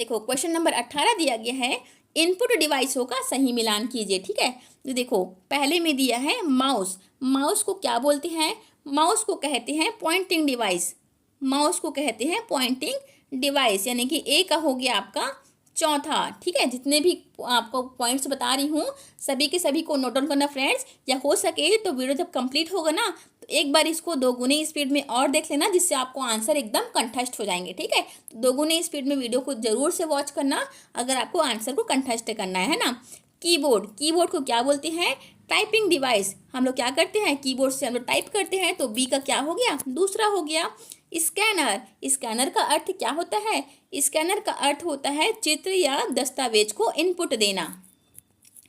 देखो क्वेश्चन नंबर 18 दिया गया है, इनपुट डिवाइसों का सही मिलान कीजिए, ठीक है। तो देखो पहले में दिया है माउस, माउस को क्या बोलते हैं, माउस को कहते हैं पॉइंटिंग डिवाइस, माउस को कहते हैं पॉइंटिंग डिवाइस, यानी कि ए का हो गया आपका चौथा, ठीक है। जितने भी आपको पॉइंट्स बता रही हूँ सभी के सभी को नोट डाउन करना फ्रेंड्स, या हो सके तो वीडियो जब कंप्लीट होगा ना तो एक बार इसको 2 गुने स्पीड में और देख लेना, जिससे आपको आंसर एकदम कंठस्थ हो जाएंगे, ठीक है। तो 2 गुने स्पीड में वीडियो को जरूर से वॉच करना अगर आपको आंसर को कंठस्थ करना है ना। कीबोर्ड, कीबोर्ड को क्या बोलते हैं, टाइपिंग डिवाइस, हम लोग क्या करते हैं, कीबोर्ड से हम लोग टाइप करते हैं, तो बी का क्या हो गया, दूसरा हो गया। स्कैनर, स्कैनर का अर्थ क्या होता है, स्कैनर का अर्थ होता है चित्र या दस्तावेज को इनपुट देना,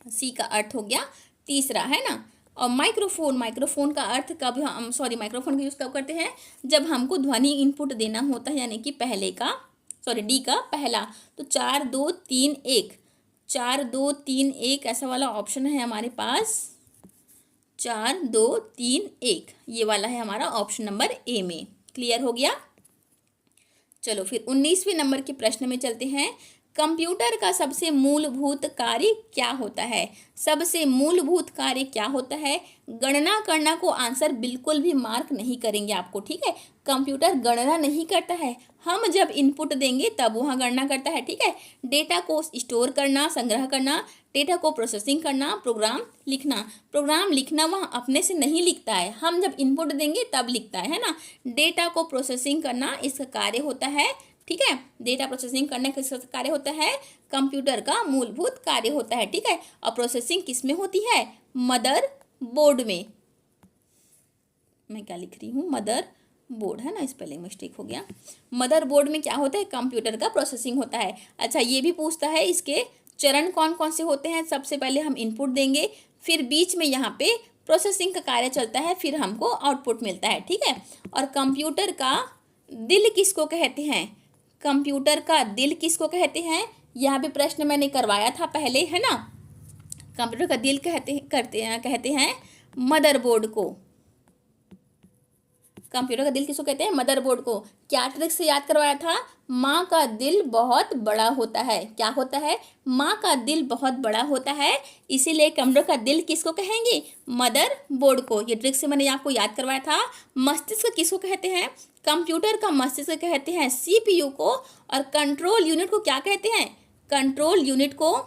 सी का अर्थ हो गया तीसरा, है ना। और माइक्रोफोन, माइक्रोफोन का अर्थ कब हम माइक्रोफोन का यूज़ कब करते हैं, जब हमको ध्वनि इनपुट देना होता है, यानी कि पहले का डी का पहला। तो 4 2 3 1, 4 2 3 1 ऐसा वाला ऑप्शन है हमारे पास, 4 2 3 1 ये वाला है हमारा ऑप्शन नंबर ए में। क्लियर हो गया। चलो फिर 19वें नंबर के प्रश्न में चलते हैं। कंप्यूटर का सबसे मूलभूत कार्य क्या होता है, सबसे मूलभूत कार्य क्या होता है। गणना करना को आंसर बिल्कुल भी मार्क नहीं करेंगे आपको, ठीक है। कंप्यूटर गणना नहीं करता है, हम जब इनपुट देंगे तब वहाँ गणना करता है, ठीक है। डेटा को स्टोर करना, संग्रह करना, डेटा को प्रोसेसिंग करना, प्रोग्राम लिखना वहाँ अपने से नहीं लिखता है, हम जब इनपुट देंगे तब लिखता है ना। डेटा को प्रोसेसिंग करना इसका कार्य होता है, ठीक है। डेटा प्रोसेसिंग करने का कार्य होता है, कंप्यूटर का मूलभूत कार्य होता है, ठीक है। और प्रोसेसिंग किस में होती है, मदर बोर्ड में। मैं क्या लिख रही हूँ, मदर बोर्ड है ना, स्पेलिंग मिस्टेक हो गया। मदर बोर्ड में क्या होता है, कंप्यूटर का प्रोसेसिंग होता है। अच्छा ये भी पूछता है इसके चरण कौन कौन से होते हैं। सबसे पहले हम इनपुट देंगे, फिर बीच में यहाँ पे प्रोसेसिंग का कार्य चलता है, फिर हमको आउटपुट मिलता है, ठीक है। और कंप्यूटर का दिल किसको कहते हैं, कंप्यूटर का दिल किसको कहते हैं, यहाँ पे प्रश्न मैंने करवाया था पहले, है ना। कंप्यूटर का दिल कहते हैं मदरबोर्ड को। कंप्यूटर का दिल किसको कहते हैं, मदरबोर्ड को। क्या ट्रिक से याद करवाया था, माँ का दिल बहुत बड़ा होता है, क्या होता है, माँ का दिल बहुत बड़ा होता है, इसीलिए कंप्यूटर का दिल किसको कहेंगे, मदरबोर्ड को। ये ट्रिक से मैंने आपको याद करवाया था। मस्तिष्क किसको कहते हैं, कंप्यूटर का मस्तिष्क कहते हैं CPU को। और कंट्रोल यूनिट को क्या कहते हैं, कंट्रोल यूनिट को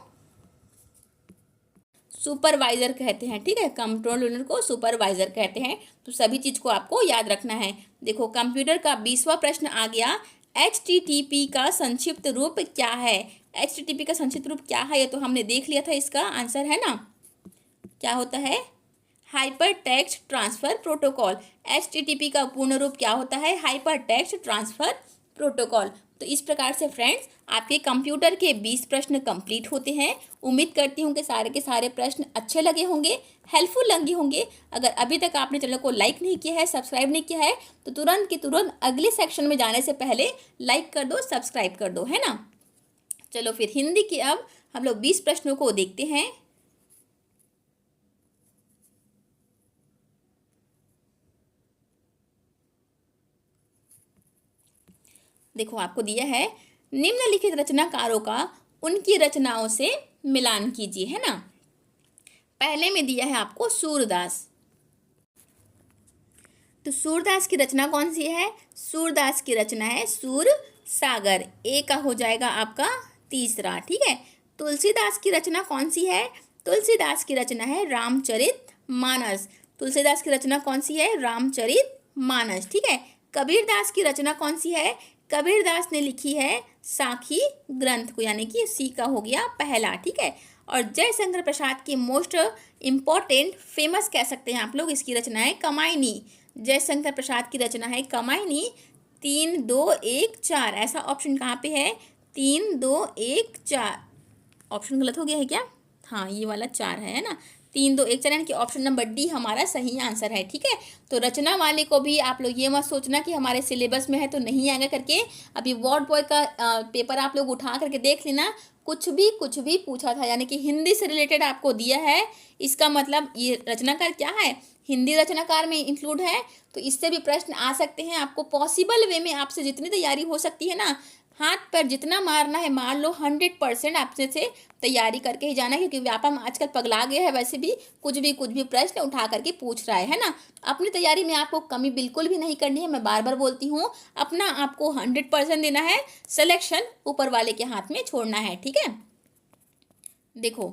सुपरवाइजर कहते हैं, ठीक है। कंट्रोल यूनिट को सुपरवाइजर कहते हैं। तो सभी चीज़ को आपको याद रखना है। देखो कंप्यूटर का 20वां प्रश्न आ गया, HTTP का संक्षिप्त रूप क्या है। HTTP का संक्षिप्त रूप क्या है, ये तो हमने देख लिया था, इसका आंसर है ना, क्या होता है, hyper text transfer protocol. HTTP का पूर्ण रूप क्या होता है, हाइपर टेक्स्ट ट्रांसफ़र प्रोटोकॉल। तो इस प्रकार से फ्रेंड्स आपके कंप्यूटर के 20 प्रश्न कंप्लीट होते हैं। उम्मीद करती हूँ कि सारे के सारे प्रश्न अच्छे लगे होंगे, हेल्पफुल लगे होंगे। अगर अभी तक आपने चैनल को लाइक नहीं किया है, सब्सक्राइब नहीं किया है, तो तुरंत की तुरंत अगले सेक्शन में जाने से पहले लाइक कर दो, सब्सक्राइब कर दो, है ना। चलो फिर हिंदी की अब हम लोग 20 प्रश्नों को देखते हैं। देखो आपको दिया है, निम्नलिखित रचनाकारों का उनकी रचनाओं से मिलान कीजिए, है ना। पहले में दिया है आपको सूरदास। तो सूरदास की रचना कौन सी है, सूरदास की रचना है सूर सागर, ए का हो जाएगा आपका तीसरा, ठीक है। तुलसीदास की रचना कौन सी है, तुलसीदास की रचना है रामचरित मानस। तुलसीदास की रचना कौन सी है, रामचरित मानस, ठीक है। कबीरदास की रचना कौन सी है, कबीरदास ने लिखी है साखी ग्रंथ को, यानी कि सी का हो गया पहला, ठीक है। और जयशंकर प्रसाद की मोस्ट इम्पॉर्टेंट फेमस कह सकते हैं आप लोग, इसकी रचना है कमायनी। जयशंकर प्रसाद की रचना है कमायनी। 3 2 1 4 ऐसा ऑप्शन कहाँ पे है, 3 2 1 4 ऑप्शन गलत हो गया है क्या, हाँ ये वाला 4 है ना, 3 2 1 4 यानी कि ऑप्शन नंबर डी हमारा सही आंसर है, ठीक है। तो रचना वाले को भी आप लोग ये मत सोचना कि हमारे सिलेबस में है तो नहीं आएगा करके। अभी वार्ड बॉय का पेपर आप लोग उठा करके देख लेना, कुछ भी पूछा था, यानी कि हिंदी से रिलेटेड आपको दिया है। इसका मतलब ये रचनाकार क्या है, हिंदी रचनाकार में इंक्लूड है, तो इससे भी प्रश्न आ सकते हैं। आपको पॉसिबल वे में आपसे जितनी तैयारी हो सकती है ना, हाथ पर जितना मारना है मार लो, 100% आपसे से तैयारी करके ही जाना है, क्योंकि व्यापम आजकल पगला गया है, वैसे भी कुछ भी प्रश्न उठा करके पूछ रहा है ना। अपनी तैयारी में आपको कमी बिल्कुल भी नहीं करनी है, मैं बार बार बोलती हूँ, अपना आपको 100% देना है, सिलेक्शन ऊपर वाले के हाथ में छोड़ना है, ठीक है। देखो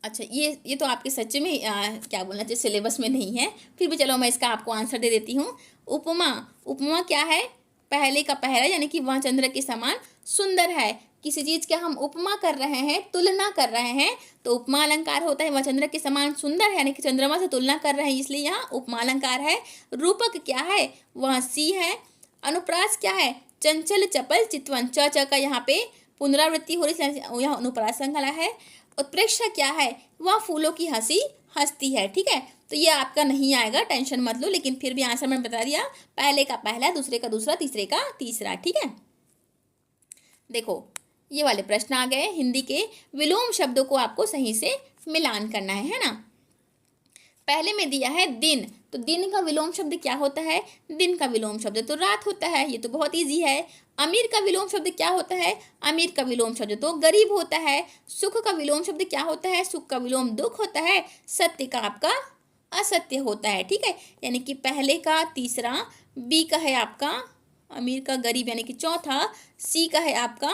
अच्छा ये तो आपके सच में क्या बोलना चाहिए, सिलेबस में नहीं है, फिर भी चलो मैं इसका आपको आंसर दे देती हूँ। उपमा, उपमा क्या है, पहले का पहला, यानी कि वह चंद्र के समान सुंदर है। किसी चीज का हम उपमा कर रहे हैं, तुलना कर रहे हैं, तो उपमा अलंकार होता है। वह चंद्र के समान सुंदर है, यानी कि चंद्रमा से तुलना कर रहे हैं, इसलिए यहाँ उपमा अलंकार है। रूपक क्या है, वह सी है। अनुप्रास क्या है, चंचल चपल चितवन, च का यहाँ पे पुनरावृत्ति हो रही है, यहाँ अनुप्रास अलंकार है। उत्प्रेक्षा क्या है, वह फूलों की हंसी हंसती है। ठीक है, तो ये आपका नहीं आएगा, टेंशन मत लो, लेकिन फिर भी आंसर मैंने बता दिया, पहले का पहला, दूसरे का दूसरा, तीसरे का तीसरा। ठीक है, देखो ये वाले प्रश्न आ गए। हिंदी के विलोम शब्दों को आपको सही से मिलान करना है ना। पहले में दिया है दिन, तो दिन का विलोम शब्द क्या होता है, दिन का विलोम शब्द तो रात होता है, ये तो बहुत इजी है। अमीर का विलोम शब्द क्या होता है, अमीर का विलोम शब्द तो गरीब होता है। सुख का विलोम शब्द क्या होता है, सुख का विलोम दुख होता है। सत्य का आपका असत्य होता है। ठीक है, यानी कि पहले का तीसरा, बी का है आपका अमीर का गरीब यानी कि चौथा, सी का है आपका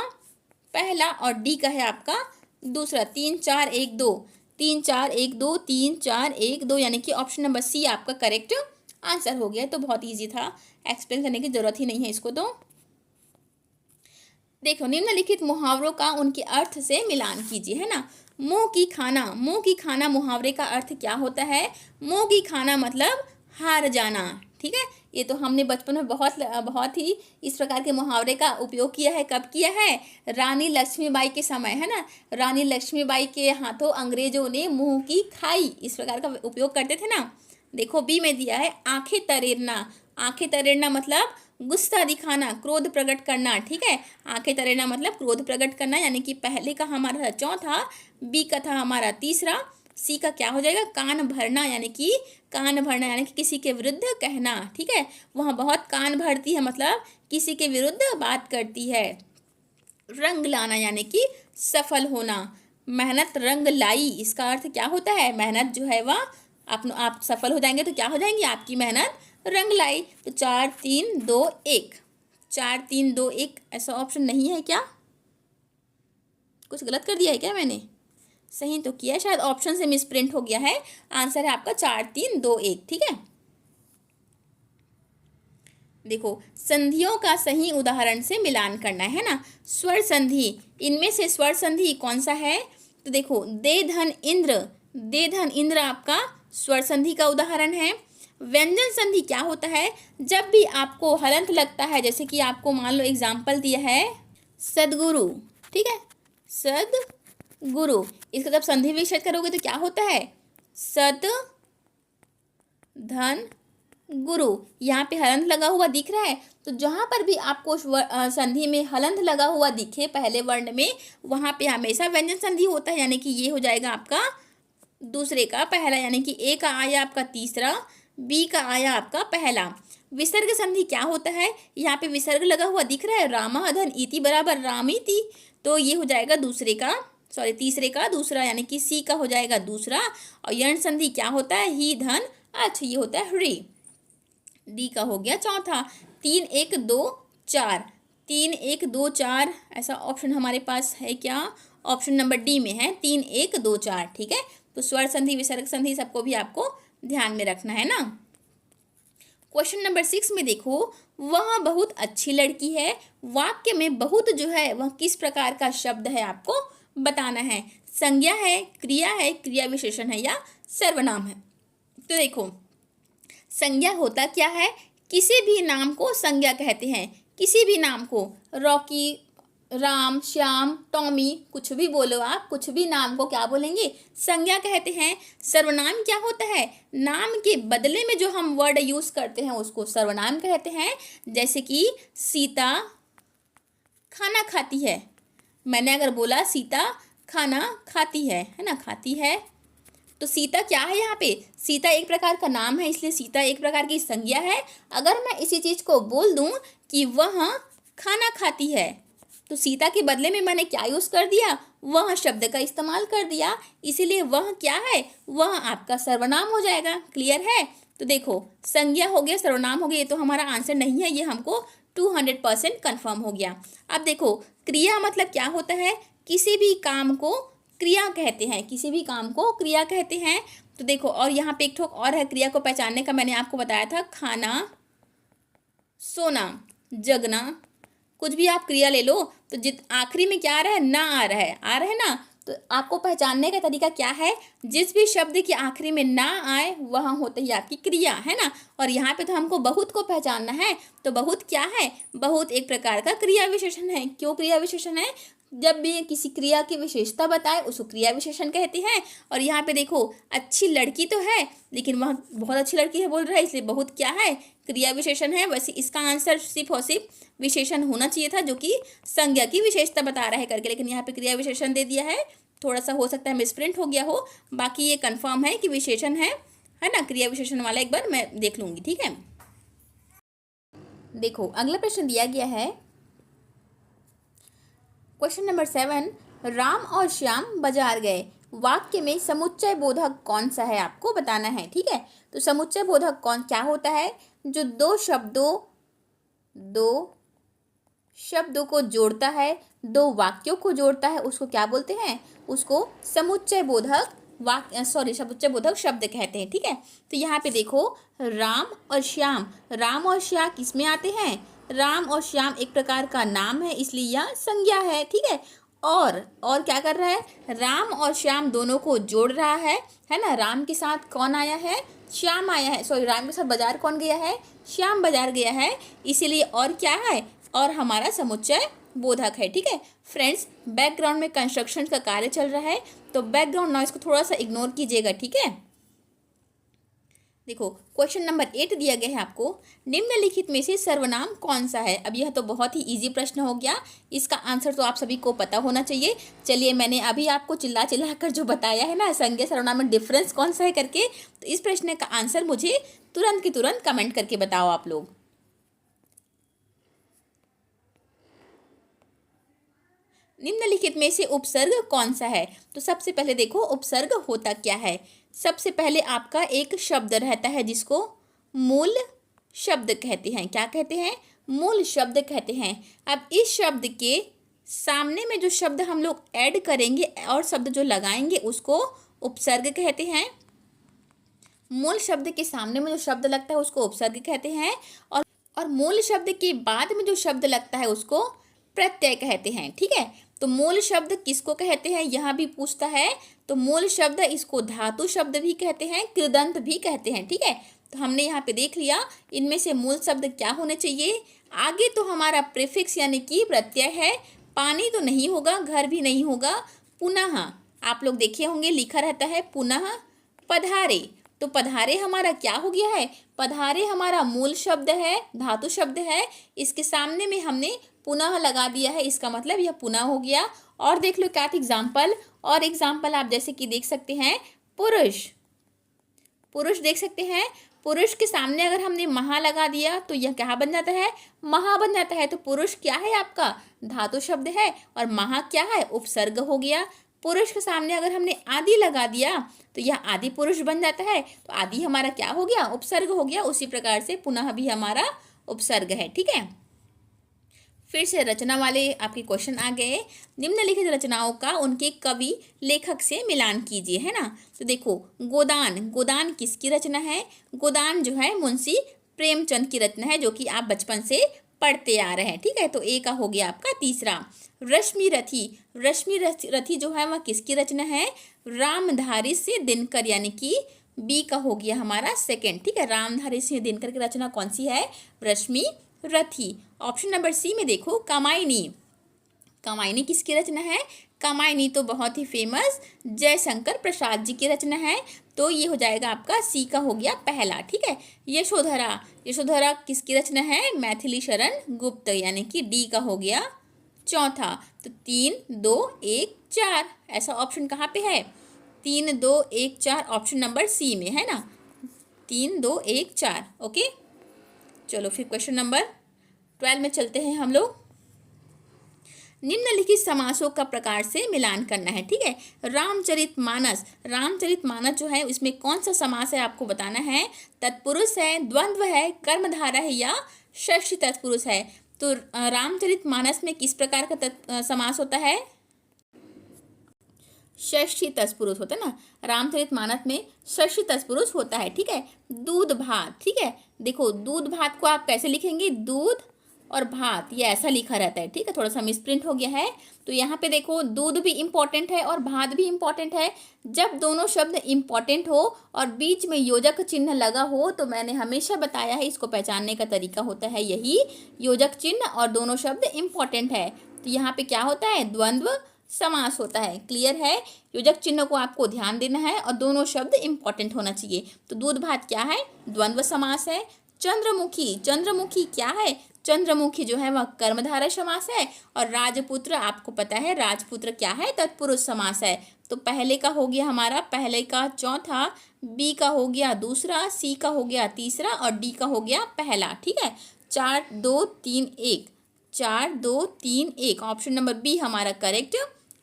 पहला और डी का है आपका दूसरा। 3 4 1 2, 3 4 1 2, 3 4 1 2, यानी कि ऑप्शन नंबर सी आपका करेक्ट आंसर हो गया। तो बहुत इजी था, एक्सप्लेन करने की जरूरत ही नहीं है इसको। तो देखो निम्नलिखित मुहावरों का उनके अर्थ से मिलान कीजिए, है ना। मुंह की खाना, मुंह की खाना मुहावरे का अर्थ क्या होता है, मुंह की खाना मतलब हार जाना। ठीक है, ये तो हमने बचपन में बहुत ही इस प्रकार के मुहावरे का उपयोग किया है। कब किया है, रानी लक्ष्मीबाई के समय, है ना। रानी लक्ष्मीबाई के हाथों अंग्रेजों ने मुंह की खाई, इस प्रकार का उपयोग करते थे ना। देखो बी में दिया है आंखें तरेरना, आंखें तरेरना मतलब गुस्सा दिखाना, क्रोध प्रकट करना। ठीक है, आंखें तरेरना मतलब क्रोध प्रकट करना, यानी कि पहले का हमारा चौथा, बी का था हमारा तीसरा, सी का क्या हो जाएगा कान भरना, यानी कि कान भरना यानी कि किसी के विरुद्ध कहना। ठीक है, वहाँ बहुत कान भरती है मतलब किसी के विरुद्ध बात करती है। रंग लाना यानी कि सफल होना, मेहनत रंग लाई, इसका अर्थ क्या होता है, मेहनत जो है वह आप सफल हो जाएंगे तो क्या हो जाएंगे, आपकी मेहनत रंग लाई। तो 4 3 2 1, 4 3 2 1 ऐसा ऑप्शन नहीं है क्या, कुछ गलत कर दिया है क्या मैंने, सही तो किया, शायद ऑप्शन से मिसप्रिंट हो गया है। आंसर है आपका 4 3 2 1। ठीक है, देखो संधियों का सही उदाहरण से मिलान करना है ना। स्वर संधि, इनमें से स्वर संधि कौन सा है, तो देखो दे धन इंद्र, दे धन इंद्र आपका स्वर संधि का उदाहरण है। व्यंजन संधि क्या होता है, जब भी आपको हलंत लगता है, जैसे कि आपको मान लो एग्जाम्पल दिया है सदगुरु, ठीक है, सदगुरु, इसका जब संधि विच्छेद करोगे तो क्या होता है, सद धन गुरु, यहाँ पे हलंत लगा हुआ दिख रहा है, तो जहाँ पर भी आपको संधि में हलंत लगा हुआ दिखे पहले वर्ण में, वहाँ पे हमेशा व्यंजन संधि होता है, यानी कि ये हो जाएगा आपका दूसरे का पहला, यानी कि ए का आया आपका तीसरा, बी का आया आपका पहला। विसर्ग संधि क्या होता है, यहाँ पे विसर्ग लगा हुआ दिख रहा है, रामा धन इति बराबर रामीति, तो ये हो जाएगा दूसरे का तीसरे का दूसरा, यानी कि सी का हो जाएगा दूसरा। और यण संधि क्या होता है, ही धन अच्छा, ये होता है हृ, डी का हो गया चौथा। 3 1 2 4, 3 1 2 4 ऐसा ऑप्शन हमारे पास है क्या, ऑप्शन नंबर डी में है 3 1 2 4। ठीक है, तो स्वर संधि विसर्ग संधि सबको भी आपको ध्यान में रखना है ना। क्वेश्चन नंबर 6 में देखो, वह बहुत अच्छी लड़की है, वाक्य में बहुत जो है वह किस प्रकार का शब्द है आपको बताना है। संज्ञा है, क्रिया है, क्रिया विशेषण है या सर्वनाम है। तो देखो संज्ञा होता क्या है, किसी भी नाम को संज्ञा कहते हैं, किसी भी नाम को, रॉकी, राम, श्याम, टॉमी, कुछ भी बोलो आप, कुछ भी नाम को क्या बोलेंगे, संज्ञा कहते हैं। सर्वनाम क्या होता है, नाम के बदले में जो हम वर्ड यूज करते हैं उसको सर्वनाम कहते हैं। जैसे कि सीता खाना खाती है, मैंने अगर बोला सीता खाना खाती है ना, खाती है, तो सीता क्या है, यहाँ पे सीता एक प्रकार का नाम है, इसलिए सीता एक प्रकार की संज्ञा है। अगर मैं इसी चीज को बोल दूं कि वह खाना खाती है, तो सीता के बदले में मैंने क्या यूज कर दिया, वह शब्द का इस्तेमाल कर दिया, इसीलिए वह क्या है, वह आपका सर्वनाम हो जाएगा। क्लियर है, तो देखो संज्ञा हो गया, सर्वनाम हो गया, ये तो हमारा आंसर नहीं है, ये हमको 200% कन्फर्म हो गया। अब देखो क्रिया मतलब क्या होता है, किसी भी काम को क्रिया कहते हैं, किसी भी काम को क्रिया कहते हैं। तो देखो और यहाँ पे एक ठोक और है क्रिया को पहचानने का, मैंने आपको बताया था खाना, सोना, जगना, कुछ भी आप क्रिया ले लो तो जित आखिरी में क्या आ रहा है, ना आ रहा है, आ रहा है ना। तो आपको पहचानने का तरीका क्या है, जिस भी शब्द के आखिरी में ना आए वहाँ होता ही आपकी क्रिया, है ना। और यहाँ पे तो हमको बहुत को पहचानना है, तो बहुत क्या है, बहुत एक प्रकार का क्रिया विशेषण है। क्यों क्रिया विशेषण है, जब भी किसी क्रिया की विशेषता बताए उसको क्रिया विशेषण कहते हैं। और यहाँ पे देखो, अच्छी लड़की तो है लेकिन वह बहुत अच्छी लड़की है बोल रहा है, इसलिए बहुत क्या है, क्रिया विशेषण है। वैसे इसका आंसर सिर्फ और सिर्फ विशेषण होना चाहिए था, जो कि संज्ञा की विशेषता बता रहा है करके, लेकिन यहाँ पे क्रिया विशेषण दे दिया है। थोड़ा सा हो सकता है मिसप्रिंट हो गया हो, बाकी ये कंफर्म है कि विशेषण है ना। क्रिया विशेषण वाला एक बार मैं देख लूंगी, ठीक है। देखो अगला प्रश्न दिया गया है, क्वेश्चन नंबर 7, राम और श्याम बाजार गए। वाक्य में समुच्चय बोधक कौन सा है आपको बताना है, ठीक है। तो समुच्चय बोधक क्या होता है, जो दो शब्दों को जोड़ता है, दो वाक्यों को जोड़ता है, उसको क्या बोलते हैं, उसको समुच्चय बोधक समुच्चय बोधक शब्द कहते हैं, ठीक है। तो यहाँ पे देखो, राम और श्याम किस में आते हैं, राम और श्याम एक प्रकार का नाम है, इसलिए यह संज्ञा है, ठीक है। और क्या कर रहा है, राम और श्याम दोनों को जोड़ रहा है ना। राम के साथ कौन आया है, श्याम आया है, सॉरी राम के साथ बाजार कौन गया है, श्याम बाजार गया है, इसीलिए और क्या है, और हमारा समुच्चय बोधक है, ठीक है। फ्रेंड्स, बैकग्राउंड में कंस्ट्रक्शन का कार्य चल रहा है, तो बैकग्राउंड नॉइज को थोड़ा सा इग्नोर कीजिएगा, ठीक है। देखो क्वेश्चन नंबर 8 दिया गया है आपको, निम्नलिखित में से सर्वनाम कौन सा है। अब यह तो बहुत ही इजी प्रश्न हो गया, इसका आंसर तो आप सभी को पता होना चाहिए। चलिए, मैंने अभी आपको चिल्ला कर जो बताया है ना, संज्ञा सर्वनाम में डिफरेंस कौन सा है करके, तो इस प्रश्न का आंसर मुझे तुरंत की तुरंत कमेंट करके बताओ आप लोग। निम्नलिखित में से उपसर्ग कौन सा है। तो सबसे पहले देखो, उपसर्ग होता क्या है। सबसे पहले आपका एक शब्द रहता है जिसको मूल शब्द कहते हैं। क्या कहते हैं, मूल शब्द कहते हैं। अब इस शब्द के सामने में जो शब्द हम लोग ऐड करेंगे और शब्द जो लगाएंगे उसको उपसर्ग कहते हैं। मूल शब्द के सामने में जो शब्द लगता है उसको उपसर्ग कहते हैं, और मूल शब्द के बाद में जो शब्द लगता है उसको प्रत्यय कहते हैं, ठीक है। तो मूल शब्द किसको कहते हैं, यहाँ भी पूछता है। तो मूल शब्द, इसको धातु शब्द भी कहते हैं, कृदंत भी कहते हैं, ठीक है। तो हमने यहाँ पे देख लिया, इनमें से मूल शब्द क्या होने चाहिए। आगे तो हमारा प्रीफिक्स यानी कि प्रत्यय है, पानी तो नहीं होगा, घर भी नहीं होगा। पुनः, आप लोग देखे होंगे लिखा रहता है पुनः पधारे, तो पधारे हमारा क्या हो गया है, पधारे हमारा मूल शब्द है, धातु शब्द है, इसके सामने में हमने पुनः लगा दिया है, इसका मतलब यह पुनः हो गया। और देख लो क्या एग्जाम्पल, और एग्जाम्पल आप जैसे कि देख सकते हैं, पुरुष देख सकते हैं। पुरुष के सामने अगर हमने महा लगा दिया तो यह क्या बन जाता है, महा बन जाता है। तो पुरुष क्या है आपका, धातु शब्द है, और महा क्या है, उपसर्ग हो गया। पुरुष के सामने अगर हमने आदि लगा दिया तो यह आदि पुरुष बन जाता है, तो आदि हमारा क्या हो गया, उपसर्ग हो गया। उसी प्रकार से पुनः भी हमारा उपसर्ग है, ठीक है। फिर से रचना वाले आपके क्वेश्चन आ गए। निम्नलिखित रचनाओं का उनके कवि लेखक से मिलान कीजिए, है ना। तो देखो, गोदान किसकी रचना है, गोदान जो है मुंशी प्रेमचंद की रचना है, जो कि आप बचपन से पढ़ते आ रहे हैं, ठीक है। तो ए का हो गया आपका तीसरा। रश्मि रथी जो है वह किसकी रचना है, रामधारी सिंह दिनकर, यानी कि बी का हो गया हमारा सेकंड, ठीक है। रामधारी सिंह दिनकर की रचना कौन सी है, रश्मि रथी। ऑप्शन नंबर सी में देखो, कामायनी किसकी रचना है, कामायनी तो बहुत ही फेमस जयशंकर प्रसाद जी की रचना है, तो ये हो जाएगा आपका सी का हो गया पहला, ठीक है। यशोधरा किसकी रचना है, मैथिली शरण गुप्त, यानी कि डी का हो गया चौथा। तो 3, 2, 1, 4 ऐसा ऑप्शन कहाँ पे है, 3, 2, 1, 4 ऑप्शन नंबर सी में है ना, 3, 2, 1, 4। ओके, चलो फिर क्वेश्चन नंबर 12 में चलते हैं हम लोग। निम्नलिखित समासों का प्रकार से मिलान करना है, ठीक है। रामचरितमानस जो है इसमें कौन सा समास है आपको बताना है। तत्पुरुष है, द्वंद्व है, कर्मधारा है, या षष्ठी तत्पुरुष है। तो रामचरितमानस में किस प्रकार का समास होता है, षष्ठी तत्पुरुष होता है ना। रामचरितमानस में षष्ठी तत्पुरुष होता है, ठीक है। दूध भात, ठीक है। देखो दूध भात को आप कैसे लिखेंगे, दूध और भात, ये ऐसा लिखा रहता है, ठीक है, थोड़ा सा मिसप्रिंट हो गया है। तो यहाँ पे देखो दूध भी इम्पॉर्टेंट है और भात भी इम्पॉर्टेंट है। जब दोनों शब्द इम्पॉर्टेंट हो और बीच में योजक चिन्ह लगा हो तो मैंने हमेशा बताया है इसको पहचानने का तरीका होता है यही योजक चिन्ह और दोनों शब्द इम्पॉर्टेंट है। तो यहाँ पे क्या होता है, द्वंद्व समास होता है। क्लियर है, योजक चिन्ह को आपको ध्यान देना है और दोनों शब्द इम्पॉर्टेंट होना चाहिए। तो दूध भात क्या है, द्वंद्व समास है। चंद्रमुखी, चंद्रमुखी क्या है, चंद्रमुखी जो है वह कर्मधारय समास है। और राजपुत्र, आपको पता है राजपुत्र क्या है, तत्पुरुष समास है। तो पहले का हो गया हमारा, पहले का चौथा, बी का हो गया दूसरा, सी का हो गया तीसरा और डी का हो गया पहला। ठीक है, 4 2 3 1, 4 2 3 1, ऑप्शन नंबर बी हमारा करेक्ट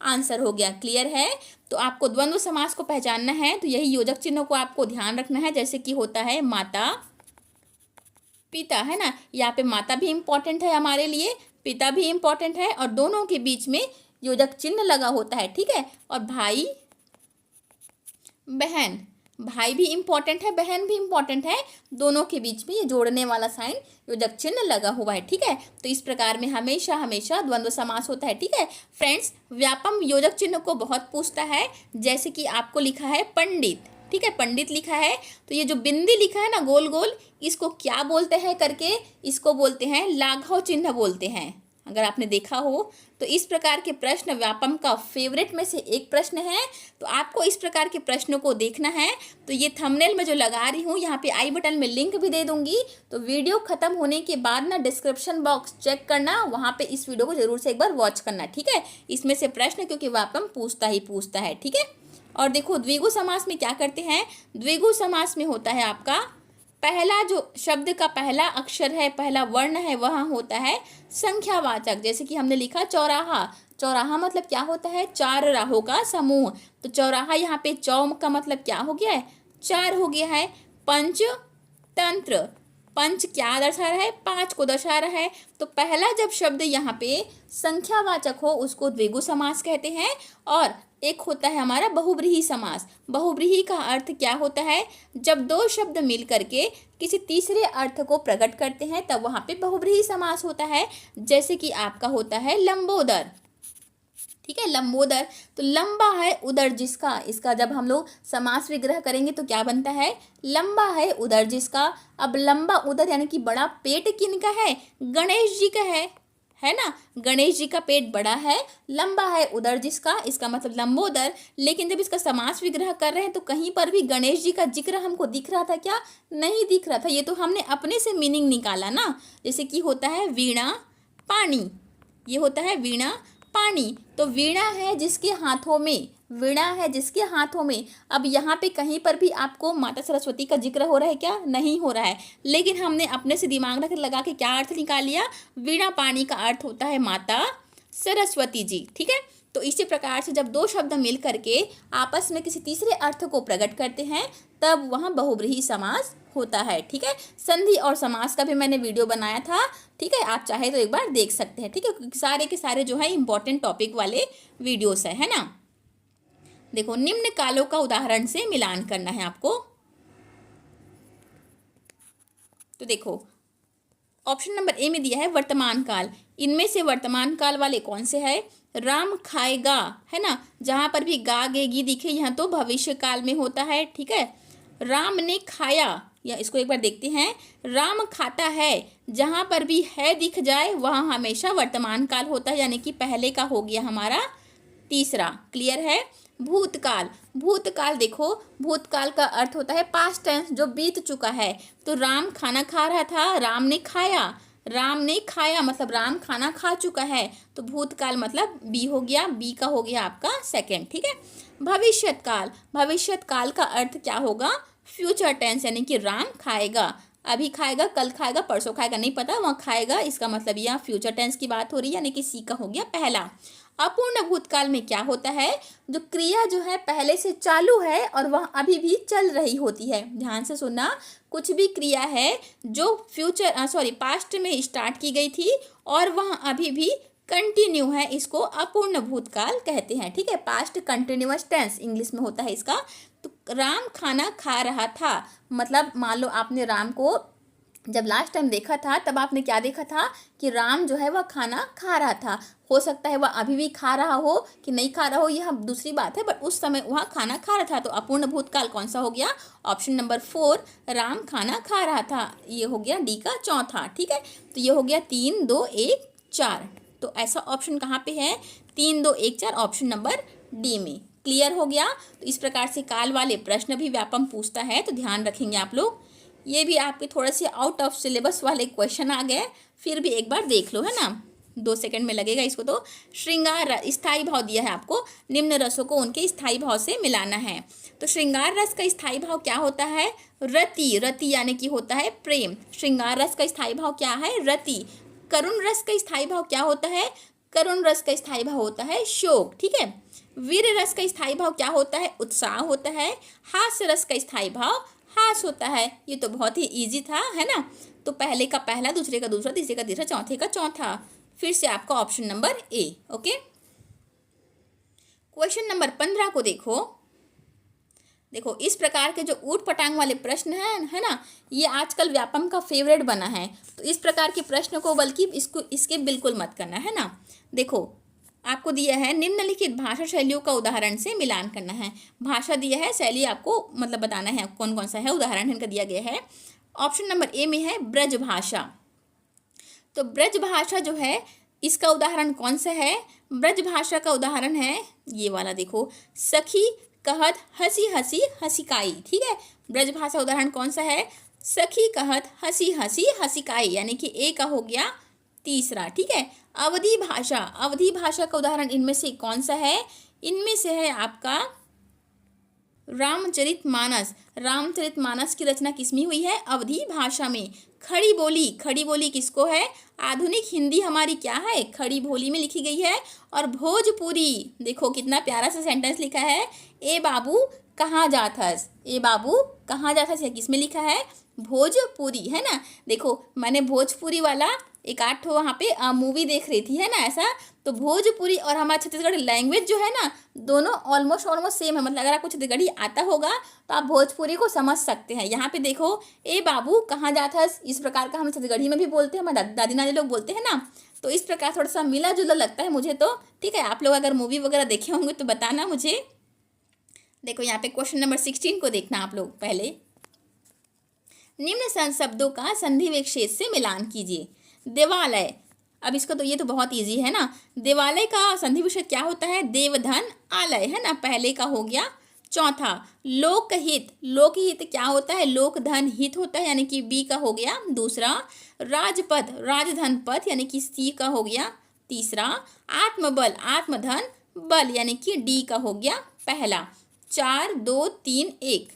आंसर हो गया। क्लियर है, तो आपको द्वंद्व समास को पहचानना है तो यही योजक चिन्ह को आपको ध्यान रखना है। जैसे कि होता है माता पिता, है ना, यहाँ पे माता भी इम्पोर्टेंट है हमारे लिए, पिता भी इम्पोर्टेंट है और दोनों के बीच में योजक चिन्ह लगा होता है। ठीक है, और भाई बहन, भाई भी इम्पोर्टेंट है, बहन भी इम्पोर्टेंट है, दोनों के बीच में ये जोड़ने वाला साइन योजक चिन्ह लगा हुआ है। ठीक है, तो इस प्रकार में हमेशा हमेशा द्वंद्व समास होता है। ठीक है फ्रेंड्स, व्यापम योजक चिन्ह को बहुत पूछता है। जैसे कि आपको लिखा है पंडित, ठीक है, पंडित लिखा है तो ये जो बिंदी लिखा है ना गोल गोल, इसको क्या बोलते हैं करके, इसको बोलते हैं लाघव चिन्ह बोलते हैं, अगर आपने देखा हो तो। इस प्रकार के प्रश्न व्यापम का फेवरेट में से एक प्रश्न है, तो आपको इस प्रकार के प्रश्नों को देखना है। तो ये थंबनेल में जो लगा रही हूँ यहाँ पे आई बटन में लिंक भी दे दूंगी, तो वीडियो खत्म होने के बाद ना डिस्क्रिप्शन बॉक्स चेक करना, वहाँ पे इस वीडियो को जरूर से एक बार वॉच करना। ठीक है, इसमें से प्रश्न क्योंकि व्यापम पूछता ही पूछता है। ठीक है, और देखो द्विगु समास में क्या करते हैं, द्विगु समास में होता है आपका पहला जो शब्द का पहला अक्षर है, पहला वर्ण है, वह होता है संख्यावाचक। जैसे कि हमने लिखा चौराहा, चौराहा मतलब क्या होता है, 4 राहों का समूह। तो चौराहा यहाँ पे चौ का मतलब क्या हो गया है, 4 हो गया है। पंचतंत्र, पंच क्या दर्शा रहा है, 5 को दर्शा रहा है। तो पहला जब शब्द यहाँ पे संख्यावाचक हो उसको द्विगु समास कहते हैं। और एक होता है हमारा बहुव्रीहि समास। बहुव्रीहि का अर्थ क्या होता है, जब दो शब्द मिल करके किसी तीसरे अर्थ को प्रकट करते हैं तब वहाँ पे बहुव्रीहि समास होता है। जैसे कि आपका होता है लंबोदर, ठीक है, लंबोदर, तो लंबा है उदर जिसका, इसका जब हम लोग समास विग्रह करेंगे तो क्या बनता है, लंबा है उदर जिसका। अब लंबा उदर यानी कि बड़ा पेट किनका है, गणेश जी का है ना, गणेश जी का पेट बड़ा है, लंबा है उदर जिसका, इसका मतलब लंबोदर। लेकिन जब इसका समास विग्रह कर रहे हैं तो कहीं पर भी गणेश जी का जिक्र हमको दिख रहा था क्या, नहीं दिख रहा था, ये तो हमने अपने से मीनिंग निकाला ना। जैसे कि होता है वीणा पानी, ये होता है वीणा पानी, तो वीणा है जिसके हाथों में, वीणा है जिसके हाथों में। अब यहाँ पे कहीं पर भी आपको माता सरस्वती का जिक्र हो रहा है क्या, नहीं हो रहा है, लेकिन हमने अपने से दिमाग रख लगा के क्या अर्थ निकाल लिया, वीणा पानी का अर्थ होता है माता सरस्वती जी। ठीक है, तो इसी प्रकार से जब दो शब्द मिल करके आपस में किसी तीसरे अर्थ को प्रकट करते हैं तब वहाँ बहुव्रीहि समास होता है। ठीक है, संधि और समास का भी मैंने वीडियो बनाया था, ठीक है, आप चाहे तो एक बार देख सकते हैं। ठीक है, क्योंकि सारे के सारे जो है इंपॉर्टेंट टॉपिक वाले वीडियोस है ना। देखो निम्न कालों का उदाहरण से मिलान करना है आपको। तो देखो ऑप्शन नंबर ए में दिया है वर्तमान काल, इनमें से वर्तमान काल वाले कौन से है, राम खाएगा, है ना, जहां पर भी गा गे गी दिखे यहाँ तो भविष्य काल में होता है। ठीक है, राम ने खाया, या इसको एक बार देखते हैं, राम खाता है, जहां पर भी है दिख जाए वहां हमेशा वर्तमान काल होता है, यानी कि पहले का हो गया हमारा तीसरा। क्लियर है, भूतकाल, भूतकाल देखो भूतकाल का अर्थ होता है पास्ट टेंस, जो बीत चुका है। तो राम खाना खा रहा था, राम ने खाया, राम ने खाया मतलब राम खाना खा चुका है, तो भूतकाल मतलब बी हो गया, बी का हो गया आपका सेकंड। ठीक है, भविष्यत काल, भविष्यत काल का अर्थ क्या होगा, फ्यूचर टेंस, यानी कि राम खाएगा, अभी खाएगा, कल खाएगा, परसों खाएगा, नहीं पता, वहाँ खाएगा, इसका मतलब यहाँ फ्यूचर टेंस की बात हो रही है, यानी कि सी का हो गया पहला। अपूर्ण भूतकाल में क्या होता है, जो क्रिया जो है पहले से चालू है और वह अभी भी चल रही होती है। ध्यान से सुनना, कुछ भी क्रिया है जो पास्ट में स्टार्ट की गई थी और वह अभी भी कंटिन्यू है, इसको अपूर्ण भूतकाल कहते हैं। ठीक है, पास्ट कंटिन्यूअस टेंस इंग्लिश में होता है इसका। तो राम खाना खा रहा था, मतलब मान लो आपने राम को जब लास्ट टाइम देखा था तब आपने क्या देखा था कि राम जो है वह खाना खा रहा था। हो सकता है वह अभी भी खा रहा हो कि नहीं खा रहा हो, यह दूसरी बात है, बट उस समय वह खाना खा रहा था। तो अपूर्ण भूतकाल कौन सा हो गया? ऑप्शन नंबर 4, राम खाना खा रहा था। ये हो गया डी का चौथा। ठीक है, तो ये हो गया 3 2 1 4। तो ऐसा ऑप्शन कहाँ पे है? 3 2 1 4 ऑप्शन नंबर डी में। क्लियर हो गया? तो इस प्रकार से काल वाले प्रश्न भी व्यापम पूछता है, तो ध्यान रखेंगे आप लोग। ये भी आपके थोड़े से आउट ऑफ सिलेबस वाले क्वेश्चन आ गए, फिर भी एक बार देख लो, है ना, 2 सेकंड में लगेगा इसको। तो श्रृंगार स्थायी भाव दिया है आपको, निम्न रसों को उनके स्थायी भाव से मिलाना है। तो श्रृंगार रस का स्थायी भाव क्या होता है? रति। रति यानी कि होता है प्रेम। श्रृंगार रस का स्थायी भाव क्या है? रति। करुण रस का स्थायी भाव क्या होता है? करुण रस का स्थायी भाव होता है शोक। ठीक है, वीर रस का स्थायी भाव क्या होता है? उत्साह होता है। हास्य रस का स्थायी भाव हास होता है। ये तो बहुत ही इजी था, है ना। तो पहले का पहला, दूसरे का दूसरा, तीसरे का तीसरा, चौथे का चौथा। फिर से आपका option number A. Okay, question number 15 को देखो। देखो, इस प्रकार के जो ऊट पटांग वाले प्रश्न हैं, है ना, ये आजकल व्यापम का फेवरेट बना है। तो इस प्रकार के प्रश्न को बल्कि इसको इसके बिल्कुल मत करना, है ना। देखो, आपको दिया है निम्नलिखित भाषा शैलियों का उदाहरण से मिलान करना है। भाषा दिया है, शैली आपको मतलब बताना है कौन कौन सा है, उदाहरण इनका दिया गया है। ऑप्शन नंबर ए में है ब्रज भाषा। तो ब्रज भाषा जो है, इसका उदाहरण कौन सा है? ब्रज भाषा का उदाहरण है ये वाला, देखो, सखी कहत हंसी हंसी हंसिकाई। ठीक है, ब्रज भाषा उदाहरण कौन सा है? सखी कहत हंसी हंसी हंसिकाई, यानी कि ए का हो गया तीसरा। ठीक है, अवधी भाषा। अवधी भाषा का उदाहरण इनमें से कौन सा है? इनमें से है आपका रामचरितमानस। रामचरितमानस की रचना किसमें हुई है? अवधी भाषा में। खड़ी बोली। खड़ी बोली किसको है? आधुनिक हिंदी हमारी क्या है? खड़ी बोली में लिखी गई है। और भोजपुरी, देखो कितना प्यारा सा सेंटेंस लिखा है, ए बाबू कहाँ जात हस। ए बाबू कहाँ जात हस, किसमें लिखा है? भोजपुरी, है ना। देखो, मैंने भोजपुरी वाला एक आठ वहाँ पे मूवी देख रही थी, है ना, ऐसा। तो भोजपुरी और हमारा छत्तीसगढ़ी लैंग्वेज जो है ना, दोनों ऑलमोस्ट सेम है। मतलब अगर आपको छत्तीसगढ़ी आता होगा तो आप भोजपुरी को समझ सकते हैं। यहाँ पे देखो, ए बाबू कहाँ जात हस, इस प्रकार का हम छत्तीसगढ़ी में भी बोलते हैं, हमारे दादी नानी लोग बोलते हैं ना। तो इस प्रकार थोड़ा सा मिला जुला लगता है मुझे तो। ठीक है, आप लोग अगर मूवी वगैरह देखे होंगे तो बताना मुझे। देखो, यहाँ पे क्वेश्चन नंबर 16 को देखना आप लोग। पहले निम्न शब्दों का संधि विच्छेद से मिलान कीजिए। देवालय, अब इसका तो ये तो बहुत इजी है ना। देवालय का संधि विच्छेद क्या होता है? देवधन आलय, है ना, पहले का हो गया चौथा। लोकहित। लोकहित क्या होता है? लोकधन हित होता है, यानी कि बी का हो गया दूसरा। राजपद। राजधन पद, यानी कि सी का हो गया तीसरा। आत्मबल। आत्मधन बल, यानी कि डी का हो गया पहला। 4 2 3 1।